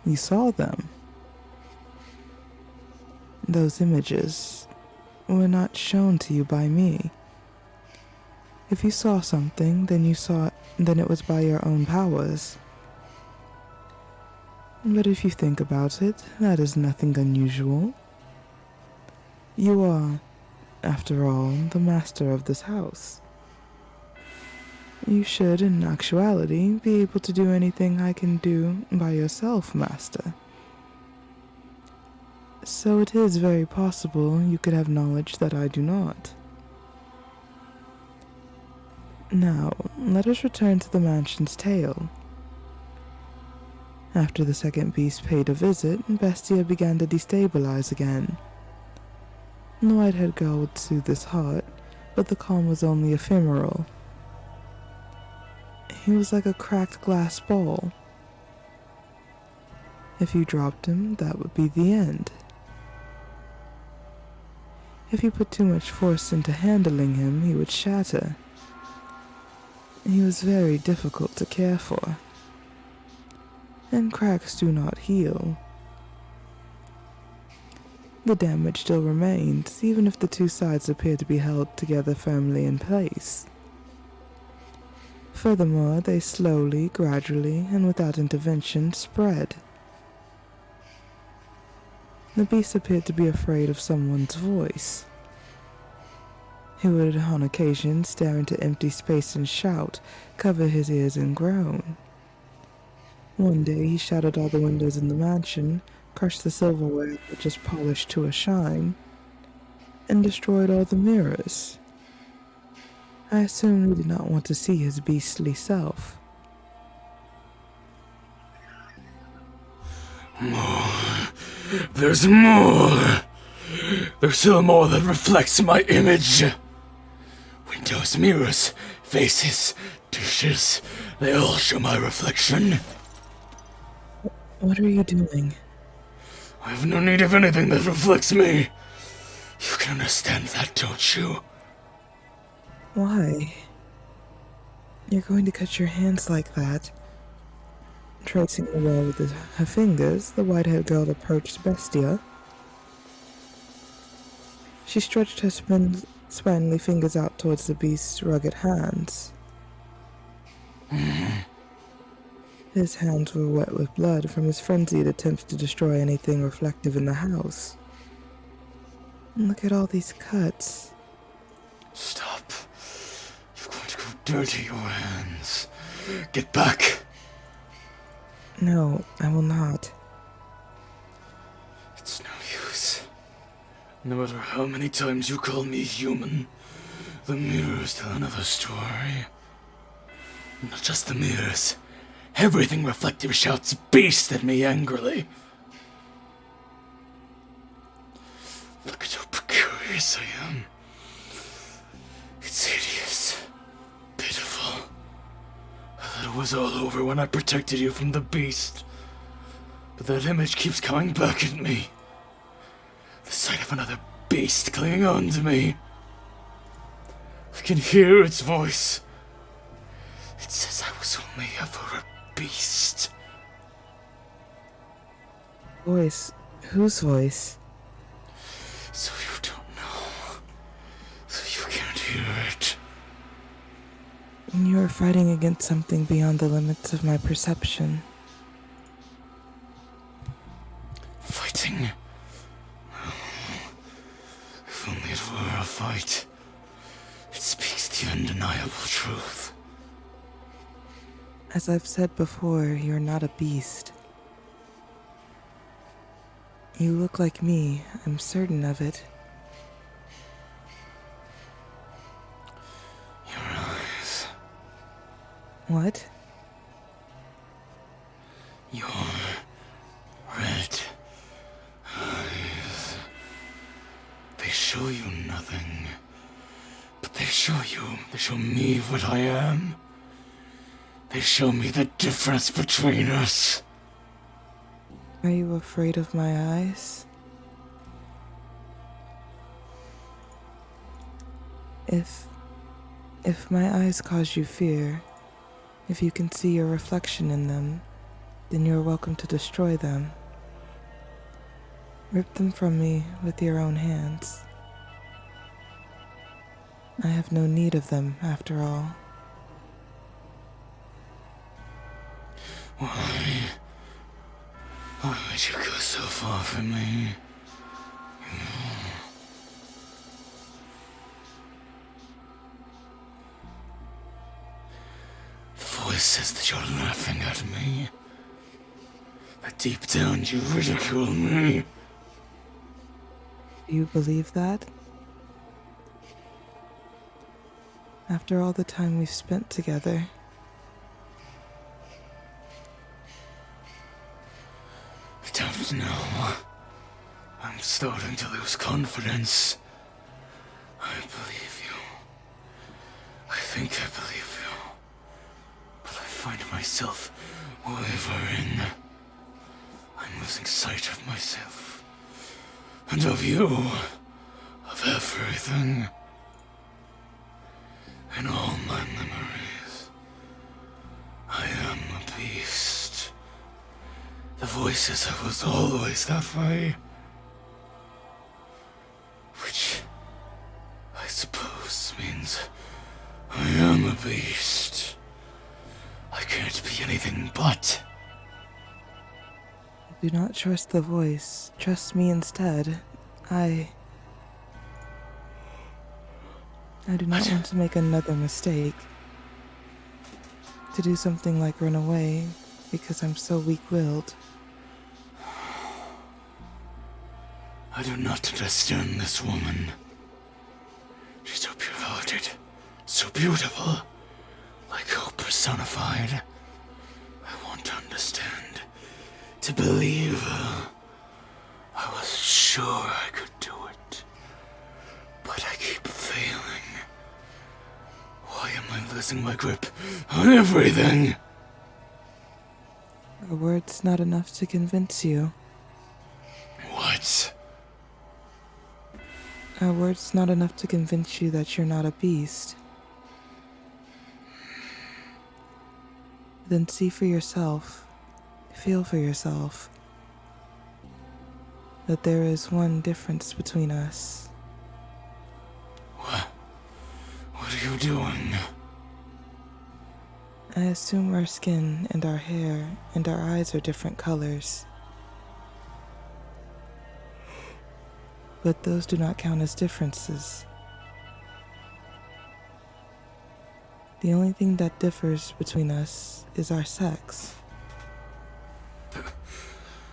You saw them. Those images were not shown to you by me. If you saw something, then it was by your own powers. But if you think about it, that is nothing unusual. You are, after all, the master of this house. You should, in actuality, be able to do anything I can do by yourself, master. So it is very possible you could have knowledge that I do not. Now, let us return to the mansion's tale. After the second beast paid a visit, Bestia began to destabilize again. The white-haired girl would soothe his heart, but the calm was only ephemeral. He was like a cracked glass ball. If you dropped him, that would be the end. If you put too much force into handling him, he would shatter. He was very difficult to care for. And cracks do not heal. The damage still remains, even if the two sides appear to be held together firmly in place. Furthermore, they slowly, gradually, and without intervention, spread. The beast appeared to be afraid of someone's voice. He would, on occasion, stare into empty space and shout, cover his ears and groan. One day he shattered all the windows in the mansion, crushed the silverware which was polished to a shine, and destroyed all the mirrors. I assumed he did not want to see his beastly self. More. There's more. There's still more that reflects my image. Windows, mirrors, faces, dishes, they all show my reflection. What are you doing? I have no need of anything that reflects me. You can understand that, don't you? Why? You're going to cut your hands like that. Tracing the wall with her fingers, the white-haired girl approached Bestia. She stretched her spindly fingers out towards the beast's rugged hands. His hands were wet with blood from his frenzied attempts to destroy anything reflective in the house. And look at all these cuts. Stop. You're going to go dirty your hands. Get back. No, I will not. It's no use. No matter how many times you call me human, the mirrors tell another story. Not just the mirrors. Everything reflective shouts beast at me angrily. Look at how precarious I am. It's hideous. Pitiful. I thought it was all over when I protected you from the beast. But that image keeps coming back at me. The sight of another beast clinging on to me. I can hear its voice. It says I was only ever a beast. Voice? Whose voice? So you don't know. So you can't hear it. You are fighting against something beyond the limits of my perception. Fighting? If only it were a fight. It speaks the undeniable truth. As I've said before, you're not a beast. You look like me, I'm certain of it. Your eyes. What? Your red eyes. They show you nothing. But they show me what I am. They show me the difference between us. Are you afraid of my eyes? If my eyes cause you fear, if you can see your reflection in them, then you're welcome to destroy them. Rip them from me with your own hands. I have no need of them, after all. Why? Why would you go so far from me? The voice says that you're laughing at me. But deep down you ridicule me. Do you believe that? After all the time we've spent together. I don't know. I'm starting to lose confidence. I believe you. I think I believe you. But I find myself wavering. I'm losing sight of myself. And of you. Of everything. In all my memories, I am a beast. The voice says I was always that way. Which, I suppose, means I am a beast. I can't be anything but. Do not trust the voice. Trust me instead. I do not want to make another mistake. To do something like run away because I'm so weak-willed. I do not understand this woman. She's so pure-hearted, so beautiful, like hope personified. I want to understand, to believe her. I was sure I could do it, but I keep failing. losing my grip on everything. Are words not enough to convince you? What? Are words not enough to convince you that you're not a beast? Then see for yourself, feel for yourself, that there is one difference between us. What are you doing? I assume our skin and our hair and our eyes are different colors. But those do not count as differences. The only thing that differs between us is our sex.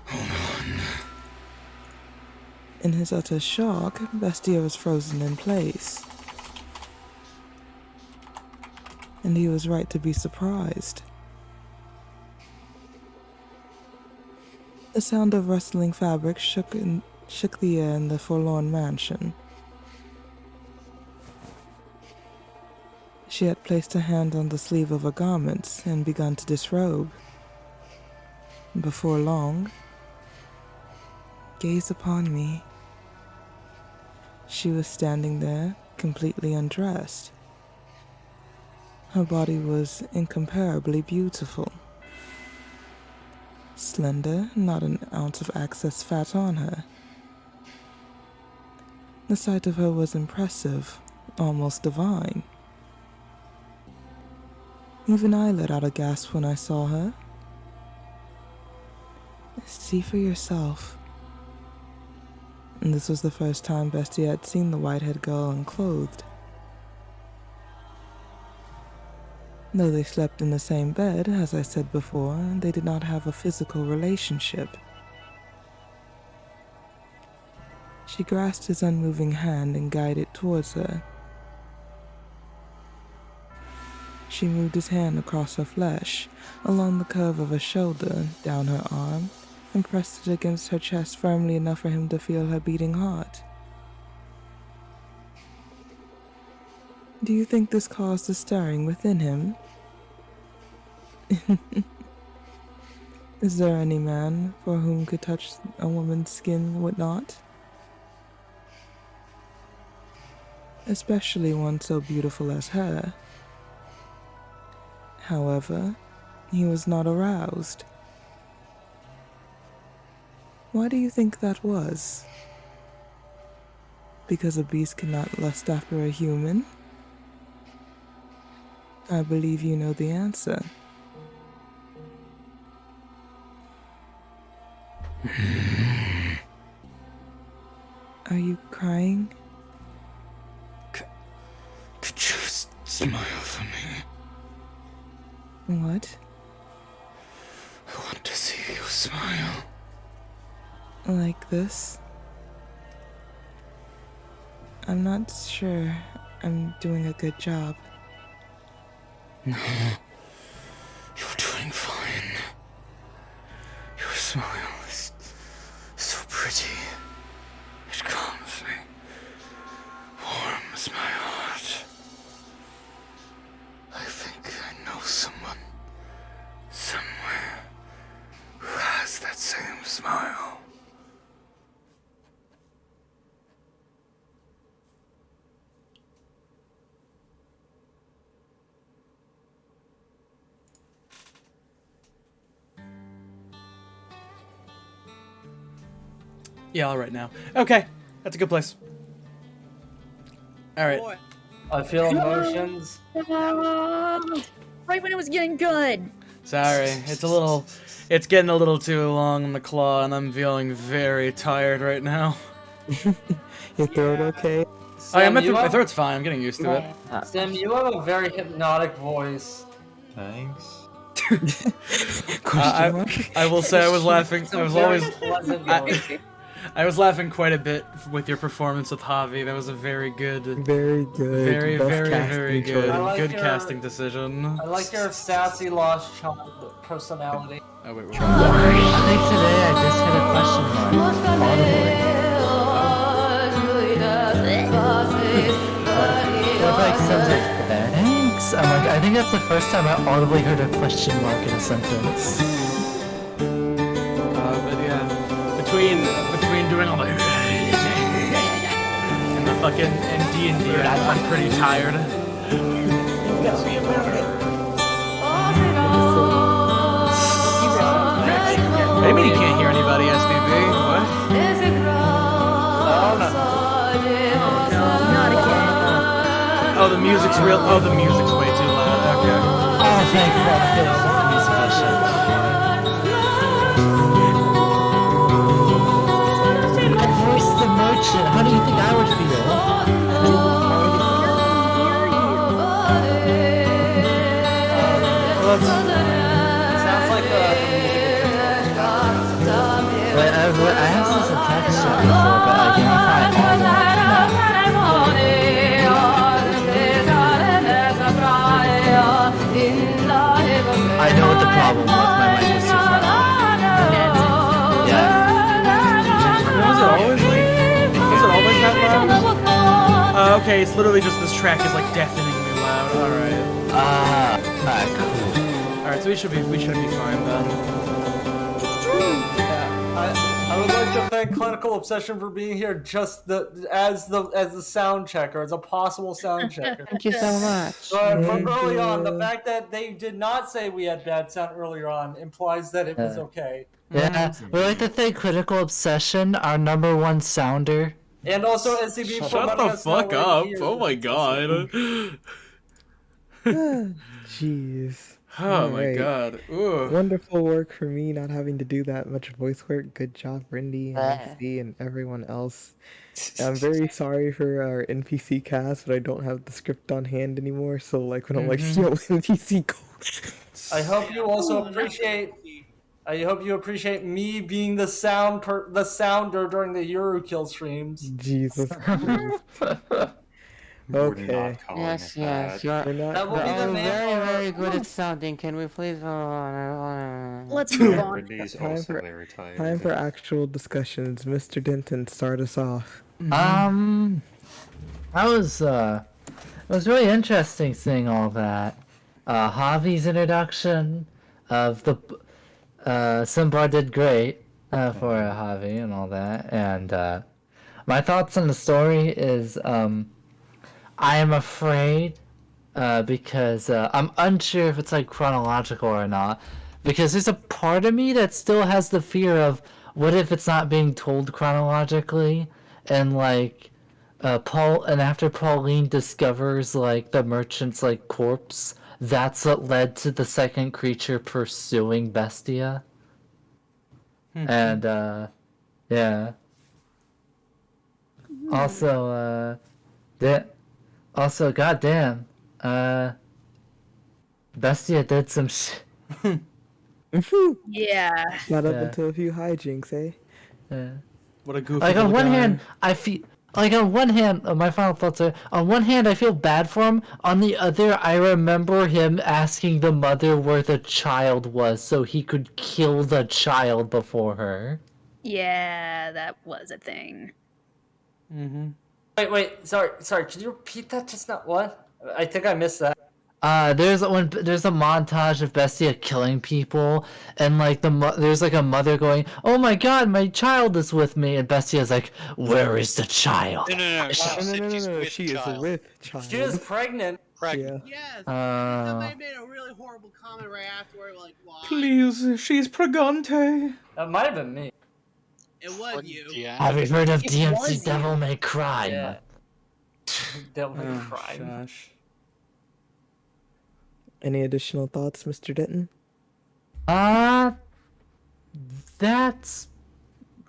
Hold on. In his utter shock, Bestia was frozen in place. And he was right to be surprised. The sound of rustling fabric shook the air in the forlorn mansion. She had placed her hand on the sleeve of her garments and begun to disrobe. Before long, gaze upon me. She was standing there, completely undressed. Her body was incomparably beautiful. Slender, not an ounce of excess fat on her. The sight of her was impressive, almost divine. Even I let out a gasp when I saw her. See for yourself. And this was the first time Bestia had seen the white-haired girl unclothed. Though they slept in the same bed, as I said before, they did not have a physical relationship. She grasped his unmoving hand and guided it towards her. She moved his hand across her flesh, along the curve of her shoulder, down her arm, and pressed it against her chest firmly enough for him to feel her beating heart. Do you think this caused a stirring within him? Is there any man for whom could touch a woman's skin would not? Especially one so beautiful as her. However, he was not aroused. Why do you think that was? Because a beast cannot lust after a human? I believe you know the answer. Are you crying? Could you smile for me? What? I want to see you smile. Like this? I'm not sure I'm doing a good job. No, you're doing fine. Your smile is so pretty. It calms me, warms my heart. I think I know someone, somewhere, who has that same smile. Yeah, all right now. Okay, that's a good place. All right. I feel emotions. Right when it was getting good. Sorry, it's getting a little too long in the claw, and I'm feeling very tired right now. Your throat okay? Oh yeah, my throat's fine. I'm getting used to it. Sam, you have a very hypnotic voice. Thanks. I will say I was laughing. It's a very pleasant voice. I was laughing quite a bit with your performance with Javi. That was a very good, very good, very good, I like good your- casting decision. I like your sassy lost child personality. Oh wait, I think today I just hit a question mark audibly. What if like subject there? Thanks. I'm like, I think that's the first time I audibly heard a question mark in a sentence. But yeah, between doing all the and the fucking D&D, I'm pretty tired. What do you mean you can't hear anybody, SDB? What? Not again. Oh, the music's real. Oh, the music's way too loud. Okay. Oh, thank fuck. This is the musical shit. I voiced the merchant. How do you think I would feel? Sounds like But I have seen some text shit before, but I can't find all that. I know what the problem was. My mic was too far away. Yeah. Was it always that loud? Okay, it's literally just this track is like deafeningly loud. All right. Alright, cool. All right, so we should be fine then. I would like to thank Clinical Obsession for being here just as the sound checker, as a possible sound checker. Thank you so much. But from early on, the fact that they did not say we had bad sound earlier on implies that it was okay. Yeah, we'd like to thank Critical Obsession, our #1 sounder. And also SCB for Shut letting the us know fuck we're up! here. Oh my god. Jeez. Oh my Alright. god. Ooh. Wonderful work for me not having to do that much voice work. Good job, Rindy and MC and everyone else. I'm very sorry for our NPC cast, but I don't have the script on hand anymore, so like when I'm like, yo, NPC go. I hope you also appreciate. I hope you appreciate me being the sounder during the Eurokill streams. Jesus Christ. Okay. Yes, yes, you're That will be the name very, for- very good at sounding. Can we please? Let's move on. Time for actual discussions. Mr. Denton, start us off. That was it was really interesting seeing all that. Javi's introduction of the Simbar did great for Javi and all that, and my thoughts on the story is I am afraid because I'm unsure if it's like chronological or not, because there's a part of me that still has the fear of what if it's not being told chronologically, and like after Pauline discovers like the merchant's like corpse, that's what led to the second creature pursuing Bestia. And yeah. Also also goddamn, Bestia did some shit. Yeah. Got up into a few hijinks, eh? Yeah. What a goofy Like on little one guy. hand, I feel like on one hand, my final thoughts are on one hand I feel bad for him. On the other, I remember him asking the mother where the child was so he could kill the child before her. Yeah, that was a thing. Mm-hmm. Wait, sorry. Could you repeat that just now? What? I think I missed that. There's a montage of Bestia killing people, and like there's like a mother going, "Oh my God, my child is with me," and Bestia's like, "Where is the child?" No, she is with child. She is pregnant. Yeah. Yes. Uh, Somebody made a really horrible comment right afterward, like, why? Please, she's pregante. That might have been me. It was you. Have you heard of It DMC was Devil you. May Cry? Yeah. Devil May Oh, Cry. gosh. Any additional thoughts, Mr. Denton? That's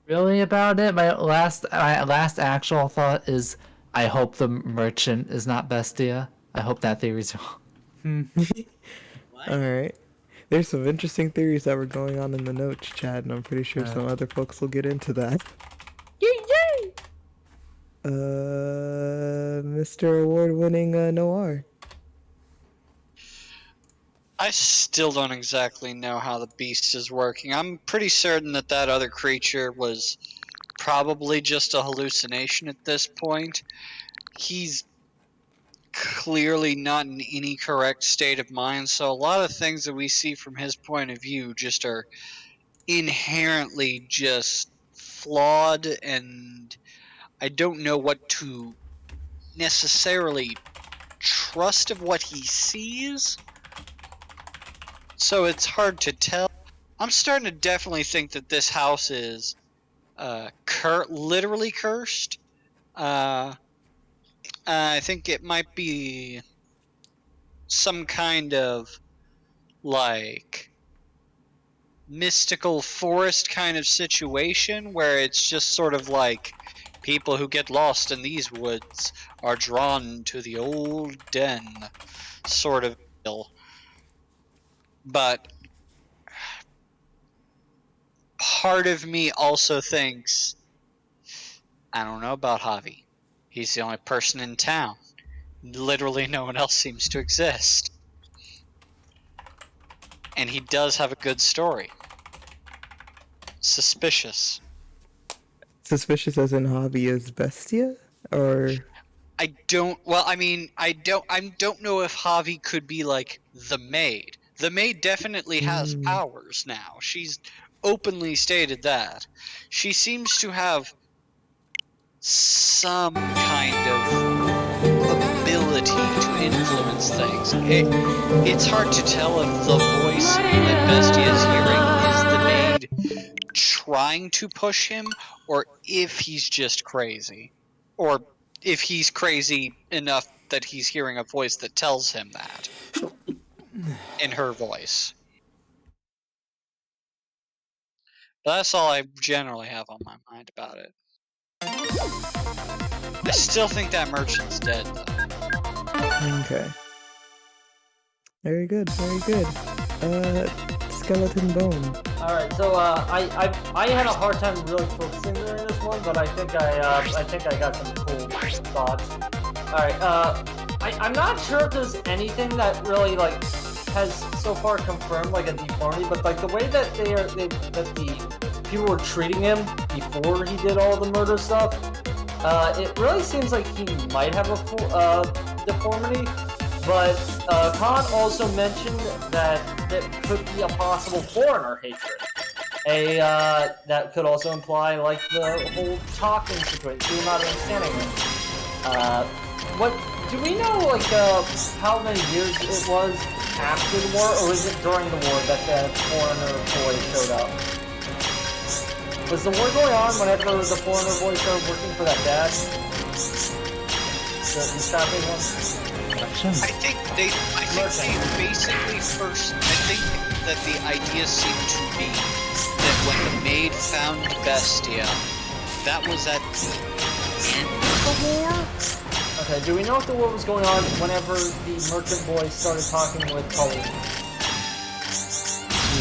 really about it. My last actual thought is, I hope the merchant is not Bestia. I hope that theory's wrong. Alright. There's some interesting theories that were going on in the notes, Chad, and I'm pretty sure some other folks will get into that. Yay! Mr. Award-winning Noir. I still don't exactly know how the beast is working. I'm pretty certain that that other creature was probably just a hallucination at this point. He's clearly not in any correct state of mind. So a lot of things that we see from his point of view just are inherently just flawed, and I don't know what to necessarily trust of what he sees. So it's hard to tell. I'm starting to definitely think that this house is literally cursed. I think it might be some kind of like mystical forest kind of situation where it's just sort of like people who get lost in these woods are drawn to the old den sort of deal. But part of me also thinks, I don't know about Javi. He's the only person in town. Literally no one else seems to exist. And he does have a good story. Suspicious. Suspicious as in Javi is Bestia? Or. I don't. Well, I mean, I don't know if Javi could be like the maid. The maid definitely has powers now. She's openly stated that. She seems to have some kind of ability to influence things. It's hard to tell if the voice that Bestia is hearing is the maid trying to push him, or if he's just crazy, or if he's crazy enough that he's hearing a voice that tells him that in her voice. But that's all I generally have on my mind about it. I still think that merchant's dead, though. Okay. Very good, very good. Skeleton bone. Alright, so I had a hard time really focusing during this one, but I think I got some cool thoughts. Alright, I'm not sure if there's anything that really like has so far confirmed like a deformity, but like the way that that the people were treating him before he did all the murder stuff, it really seems like he might have a full deformity. But Khan also mentioned that it could be a possible foreigner hatred. That could also imply like the whole talking situation, people not understanding it. What do we know like how many years it was after the war, or is it during the war that the foreigner boy showed up? Was the war going on whenever the foreigner boy started working for that dad? The traveling one? I think they basically first. I think that the idea seemed to be that when the maid found Bestia, that was at the end of the war. Okay, do we know if the war was going on whenever the merchant boy started talking with Pauline?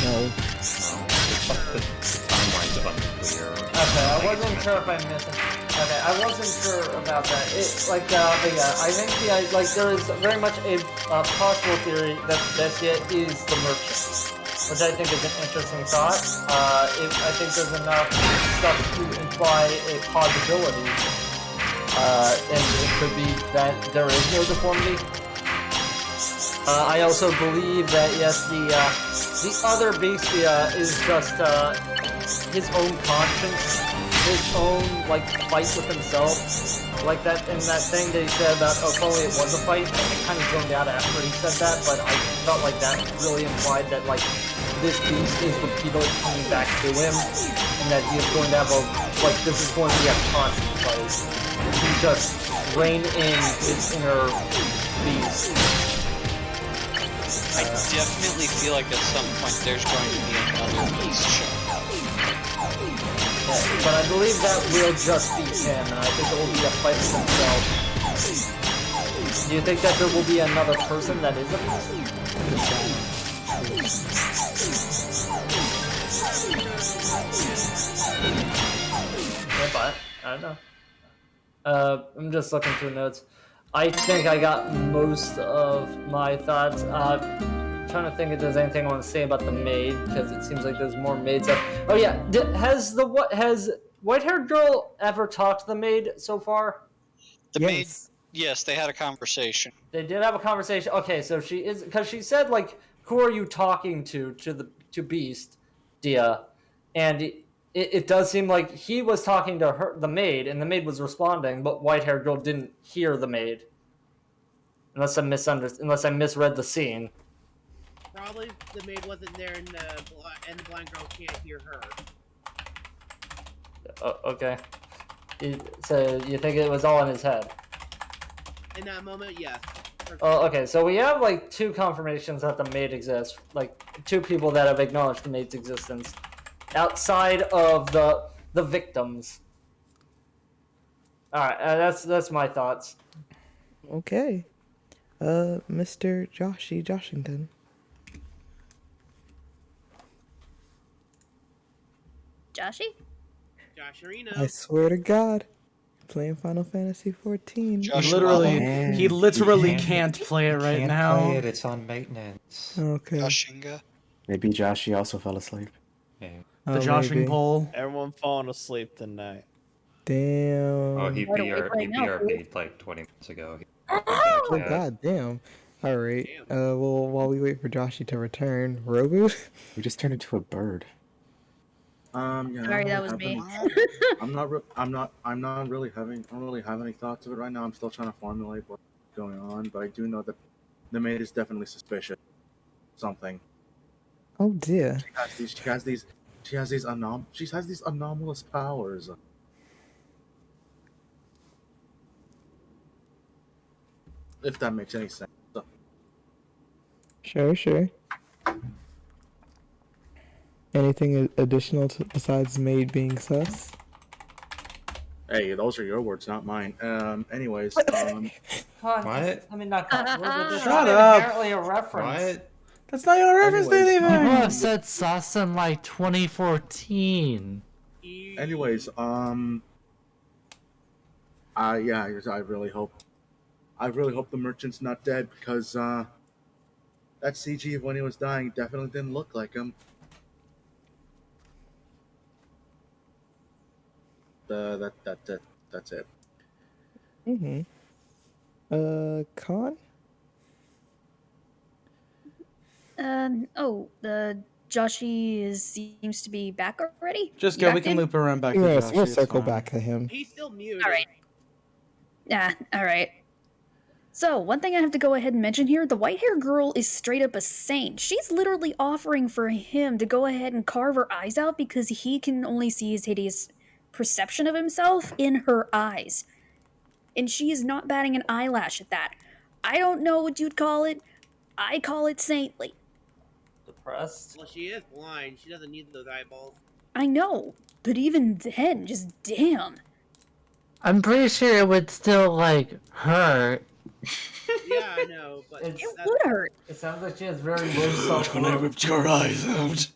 No. The timeline's unclear. Okay, I wasn't sure if I missed it. Okay, I wasn't sure about that. But yeah, I think there is very much a possible theory that Bestia is the merchant, which I think is an interesting thought. I think there's enough stuff to imply a possibility, and it could be that there is no deformity. I also believe that yes, the other Bestia is just his own conscience. His own like fight with himself, like that in that thing that he said about if only it was a fight. I kind of zoned out after he said that, but I felt like that really implied that like this beast is repeatedly coming back to him, and that he is going to have a this is going to be a constant fight. He just rein in his inner beast. I definitely feel like at some point there's going to be another beast show. But I believe that will just be him, and I think it will be a fight with himself. Do you think that there will be another person that is a beast? Yeah, but I don't know. I'm just looking through notes. I think I got most of my thoughts. Trying to think if there's anything I want to say about the maid, because it seems like there's more maids up. Oh yeah, has white-haired girl ever talked to the maid so far? The maid Yes, they had a conversation. They did have a conversation. Okay, so she is because she said like, "Who are you talking to Beast, Dia?" And it does seem like he was talking to her, the maid, and the maid was responding, but white-haired girl didn't hear the maid. Unless I misread the scene. Probably the maid wasn't there, and the blind girl can't hear her. Okay. So you think it was all in his head? In that moment, yes. Oh, okay. So we have like 2 confirmations that the maid exists, like 2 people that have acknowledged the maid's existence, outside of the victims. All right, that's my thoughts. Okay. Mr. Joshington. Joshy? Josherino. I swear to God, playing Final Fantasy 14. He literally can't play it right can't now. play it. It's on maintenance. Okay. Joshinga. Maybe Joshy also fell asleep. Yeah. The joshing pole. Everyone falling asleep tonight. Damn. Oh, he Better beat wait our, right he now, beat our fool. beat like 20 minutes ago. Oh, god damn. Alright. Well, while we wait for Joshy to return, Robu? We just turned into a bird. Yeah. Sorry, I that don't was really me. I'm not really having. I don't really have any thoughts of it right now. I'm still trying to formulate what's going on, but I do know that the maid is definitely suspicious. Something. Oh dear. She has these anomalous powers. If that makes any sense. Sure. Anything additional besides maid being sus? Hey, those are your words, not mine. Anyways, What? I mean, not. That's Shut not up. inherently a reference. What? That's not even a reference to Anyways, People have anything. said sus in like 2014. Anyways, I really hope the merchant's not dead because that CG when he was dying definitely didn't look like him. That's it. Mm-hmm. Con? The Joshy seems to be back already? Just You go. back, We can dude? loop around back to Yes, Joshy. we'll it's circle fine. back to him. He's still muted. Alright. Yeah, alright. So, one thing I have to go ahead and mention here, the white-haired girl is straight up a saint. She's literally offering for him to go ahead and carve her eyes out because he can only see his hideous perception of himself in her eyes. And she is not batting an eyelash at that. I don't know what you'd call it. I call it saintly. Depressed. Well, she is blind. She doesn't need those eyeballs. I know, but even then, just damn. I'm pretty sure it would still, like, hurt. Yeah, I know, but It would hurt. It sounds like she has very low self-worth. When I ripped your eyes out.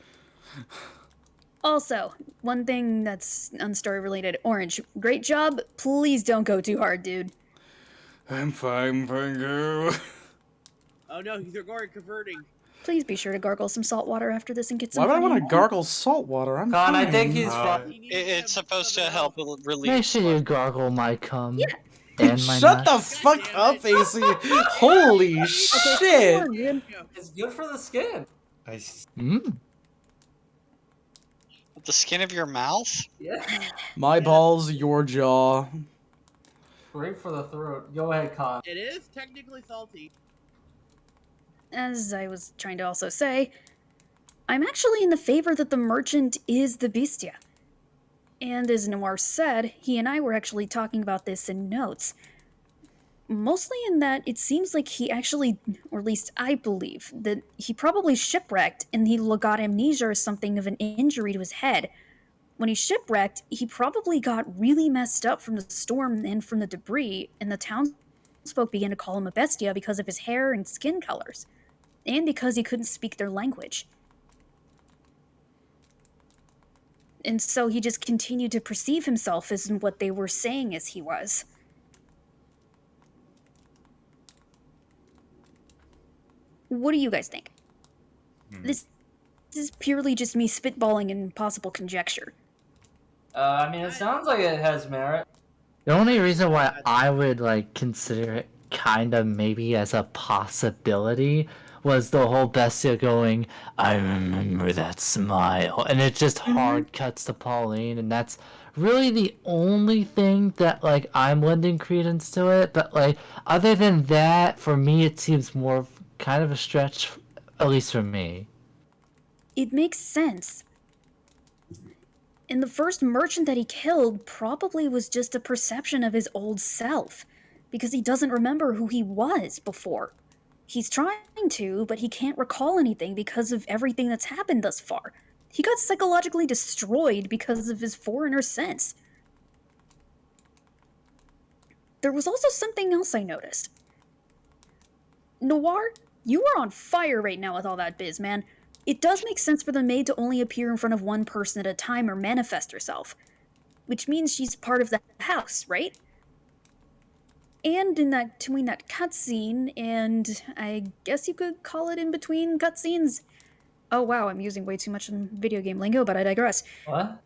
Also, one thing that's unstory related, Orange, great job. Please don't go too hard, dude. I'm fine, thank you. Oh no, he's converting. Please be sure to gargle some salt water after this and get some. Why would I want to honey. gargle salt water? I'm Con, I fine. think he's fine. It's supposed to help relieve. Make sure you gargle my cum. Yeah. And my Shut the nuts. fuck up, AC. Holy shit. It's good for the skin. The skin of your mouth? Yeah. My balls, your jaw. Great for the throat. Go ahead, Con. It is technically salty. As I was trying to also say, I'm actually in the favor that the merchant is the bestia. And as Noir said, he and I were actually talking about this in notes. Mostly in that it seems like he actually, or at least I believe, that he probably shipwrecked and he got amnesia or something of an injury to his head. When he shipwrecked, he probably got really messed up from the storm and from the debris, and the townsfolk began to call him a bestia because of his hair and skin colors, and because he couldn't speak their language. And so he just continued to perceive himself as what they were saying as he was. What do you guys think? This is purely just me spitballing and possible conjecture. I mean, it sounds like it has merit. The only reason why I would like consider it kind of maybe as a possibility was the whole Bestia going, I remember that smile, and it just hard cuts to Pauline, and that's really the only thing that like I'm lending credence to it. But like other than that, for me it seems more kind of a stretch, at least for me. It makes sense. And the first merchant that he killed probably was just a perception of his old self, because he doesn't remember who he was before. He's trying to, but he can't recall anything because of everything that's happened thus far. He got psychologically destroyed because of his foreigner sense. There was also something else I noticed. Noir, you are on fire right now with all that biz, man. It does make sense for the maid to only appear in front of one person at a time or manifest herself, which means she's part of the house, right? And in that between that cutscene and I guess you could call it in between cutscenes. Oh wow, I'm using way too much video game lingo, but I digress. What?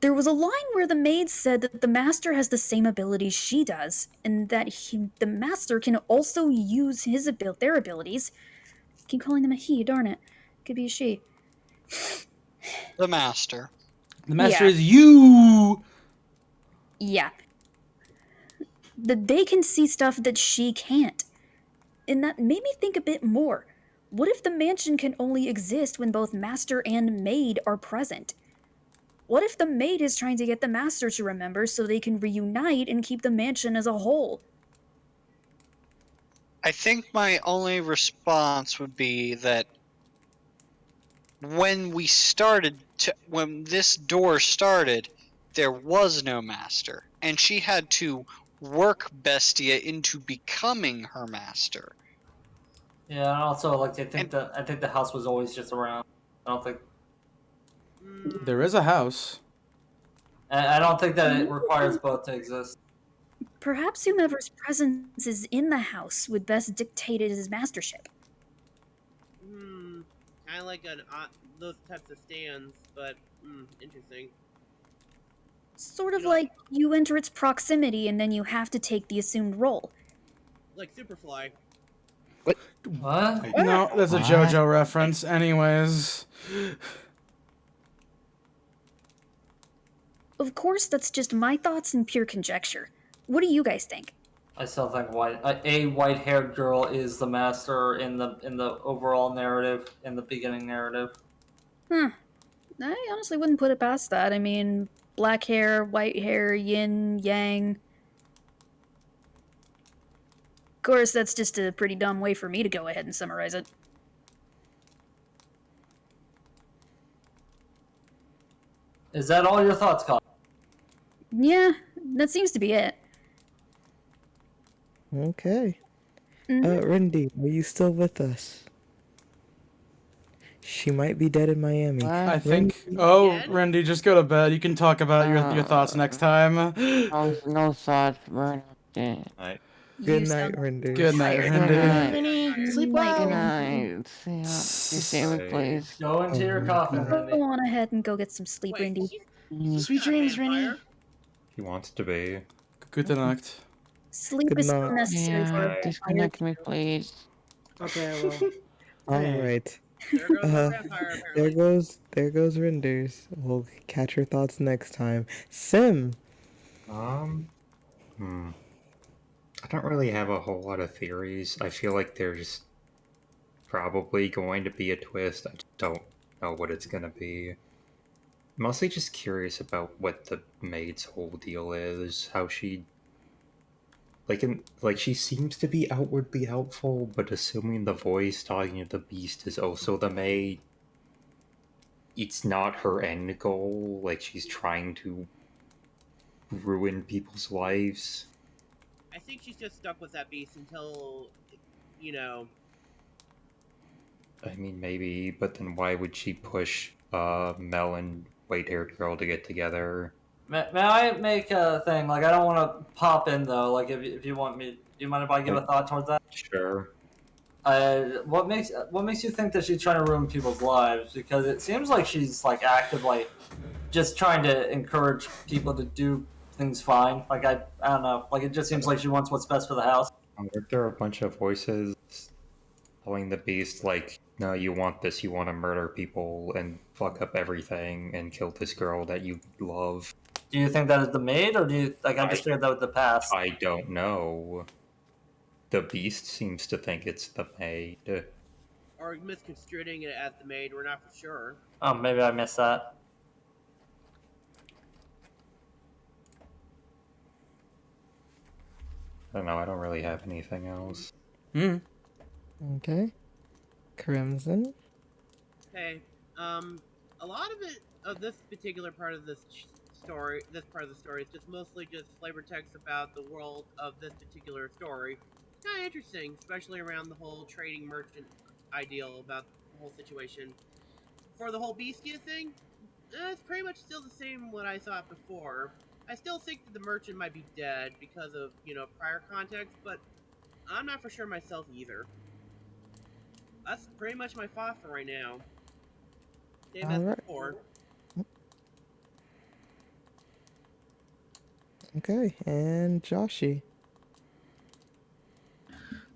There was a line where the maid said that the master has the same abilities she does, and that the master can also use their abilities. I keep calling them a he, darn it. Could be a she. The master. The master Yeah. is you. Yeah. That they can see stuff that she can't. And that made me think a bit more. What if the mansion can only exist when both master and maid are present? What if the maid is trying to get the master to remember so they can reunite and keep the mansion as a whole? I think my only response would be that when when this door started, there was no master, and she had to work Bestia into becoming her master. Yeah, and also like I think the house was always just around. I don't think There is a house. I don't think that it requires both to exist. Perhaps whomever's presence is in the house would best dictate his mastership. Kind of like those types of stands, but interesting. Sort of like you enter its proximity and then you have to take the assumed role. Like Superfly. What? No, that's a JoJo reference. Anyways. Of course, that's just my thoughts and pure conjecture. What do you guys think? I still think a white-haired girl is the master in the overall narrative, in the beginning narrative. I honestly wouldn't put it past that. I mean, black hair, white hair, yin, yang. Of course, that's just a pretty dumb way for me to go ahead and summarize it. Is that all your thoughts, Colin? Yeah, that seems to be it. Okay. Rindy, are you still with us? She might be dead in Miami. I think. Oh, Randy, just go to bed. You can talk about your thoughts next time. No thoughts, but Good night, Rindy. Good night, Randy. Sleep well. well. Good night. Stay with please. Go into your coffin, Randy. Go on ahead and go get some sleep, Rindy. Sweet dreams, Rennie. He wants to be. Good night. Sleep Good is still night. necessary for Yeah, disconnect me, please. Okay, I will. All right. There goes the vampire, apparently. There goes Renders. We'll catch your thoughts next time. Sim. I don't really have a whole lot of theories. I feel like there's probably going to be a twist. I just don't know what it's gonna be. Mostly just curious about what the maid's whole deal is. How she she seems to be outwardly helpful, but assuming the voice talking to the beast is also the maid, it's not her end goal. Like, she's trying to ruin people's lives. I think she's just stuck with that beast until, you know. I mean, maybe, but then why would she push Mel and white-haired girl to get together? May I make a thing? Like, I don't want to pop in though. Like, if you want me, do you mind if I give a thought towards that? Sure. What makes you think that she's trying to ruin people's lives? Because it seems like she's like actively just trying to encourage people to do things fine. Like I don't know. Like it just seems like she wants what's best for the house. Weren't there a bunch of voices telling the beast, like, no, you want this, you want to murder people and fuck up everything and kill this girl that you love? Do you think that is the maid, or do you like? I just figured that was the past. I don't know. The beast seems to think it's the maid. Or misconstruing it as the maid. We're not for sure. Oh, maybe I missed that. I don't know, I don't really have anything else. Okay. Crimson. Hey, a lot of this particular part of this story, this part of the story, is just mostly just flavor text about the world of this particular story. It's kind of interesting, especially around the whole trading merchant ideal about the whole situation. For the whole Beastia thing, it's pretty much still the same what I thought before. I still think that the merchant might be dead because of, prior context, but I'm not for sure myself either. That's pretty much my thought for right now. Same as Alright. before. Okay, and Joshy.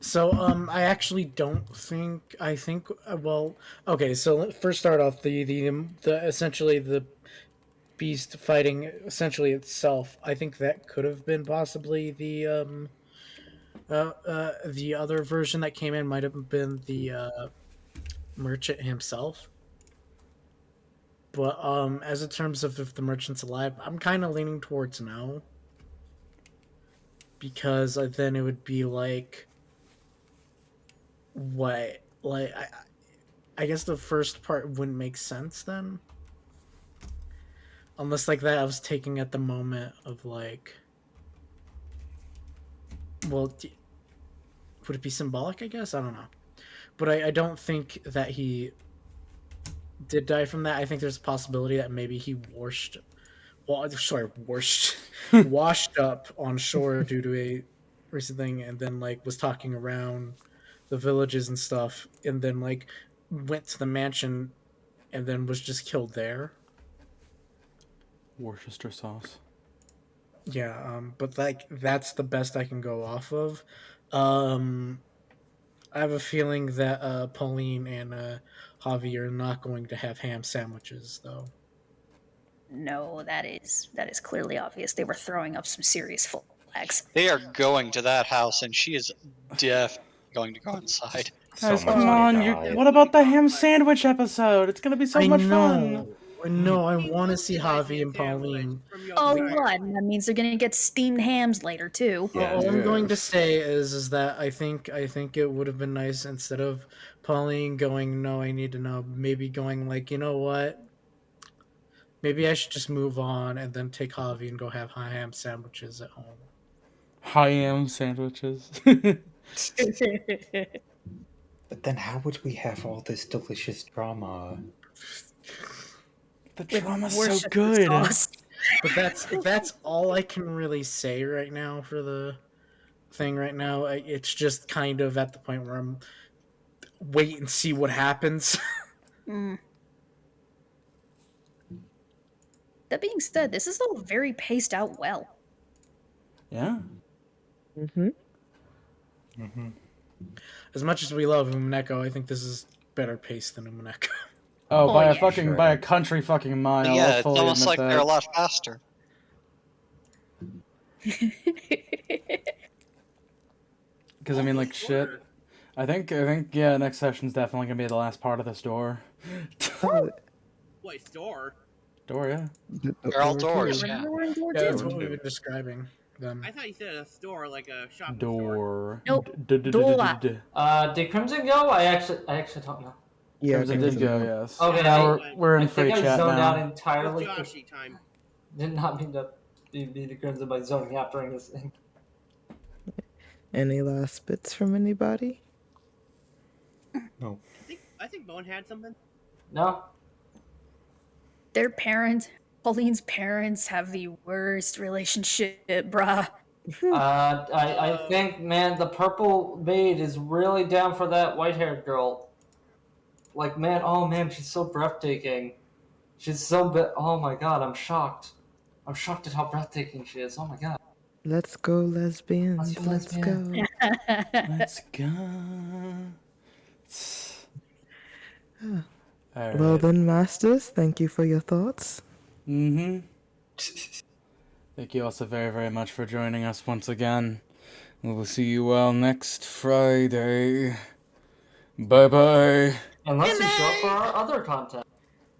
So, I actually don't think. I think. Well, okay. So first, start off the essentially the beast fighting essentially itself. I think that could have been possibly the other version that came in might have been the merchant himself. But as in terms of if the merchant's alive, I'm kind of leaning towards no, because then it would be like what like I guess the first part wouldn't make sense then. Unless like that I was taking at the moment of like, well, would it be symbolic? I guess I don't know, but I don't think that he did die from that. I think there's a possibility that maybe he washed up on shore due to a recent thing, and then like was talking around the villages and stuff, and then like went to the mansion, and then was just killed there. Worcester sauce. Yeah, but like that's the best I can go off of. I have a feeling that Pauline and Javi are not going to have ham sandwiches, though. No, that is clearly obvious. They were throwing up some serious flags. They are going to that house, and she is going to go inside. Guys, come on! What about the ham sandwich episode? It's gonna be so much fun. No, I want to see Javi and Pauline. Oh, what? That means they're gonna get steamed hams later too. All I'm going to say is that I think it would have been nice instead of Pauline going, no, I need to know, maybe going like, you know what? Maybe I should just move on and then take Javi and go have ham sandwiches at home. High ham sandwiches. But then how would we have all this delicious drama? The drama's so good. But that's all I can really say right now for the thing right now. It's just kind of at the point where I'm wait and see what happens. That being said, this is all very paced out well. Yeah. As much as we love Umineko, I think this is better paced than Umineko. Oh, by a country fucking mile. Yeah, I'll it's fully almost admit like they're a lot faster. Because I mean, like shit. I think yeah. Next session's definitely gonna be the last part of this door. Wait, store? Door, yeah. They're all doors. Yeah. That's what we've been describing them. I thought you said a store, like a shopping Door. Nope. Did Crimson go? I actually don't know. Yeah, Crimson did go, yes. Okay, Now we're in I free think I chat zoned out now. entirely. Joshy time. Did not mean to be the Crimson by zoning out during this thing. Any last bits from anybody? No. I think Bone had something. No. Their parents, Pauline's parents, have the worst relationship, bruh. I think, man, the purple maid is really down for that white-haired girl. Like, man, oh man, she's so breathtaking. She's so oh my god, I'm shocked. I'm shocked at how breathtaking she is. Oh my god. Let's go, lesbians. Let's go. Let's go. Ah. All Well right. then, masters, thank you for your thoughts. Mm-hmm. Thank you also very, very much for joining us once again. We will see you all next Friday. Bye-bye. Unless you show up for our other content.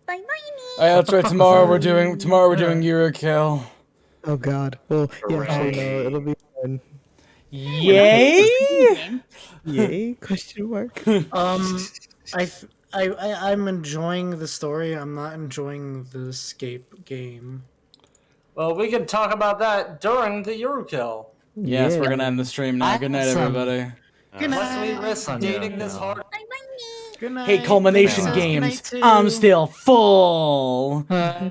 Bye bye. Oh, yeah, that's right. Tomorrow we're doing Eurokill. Oh god. Well, yeah, actually, no, it'll be fun. Yay! Yay? Question mark. I'm enjoying the story. I'm not enjoying the escape game. Well, we can talk about that during the Eurokill. Yes, we're gonna end the stream now. Good night, everybody. Unless we risk dating this hard. Good night. Hey, Culmination Good night, Games, too. I'm still full. Uh,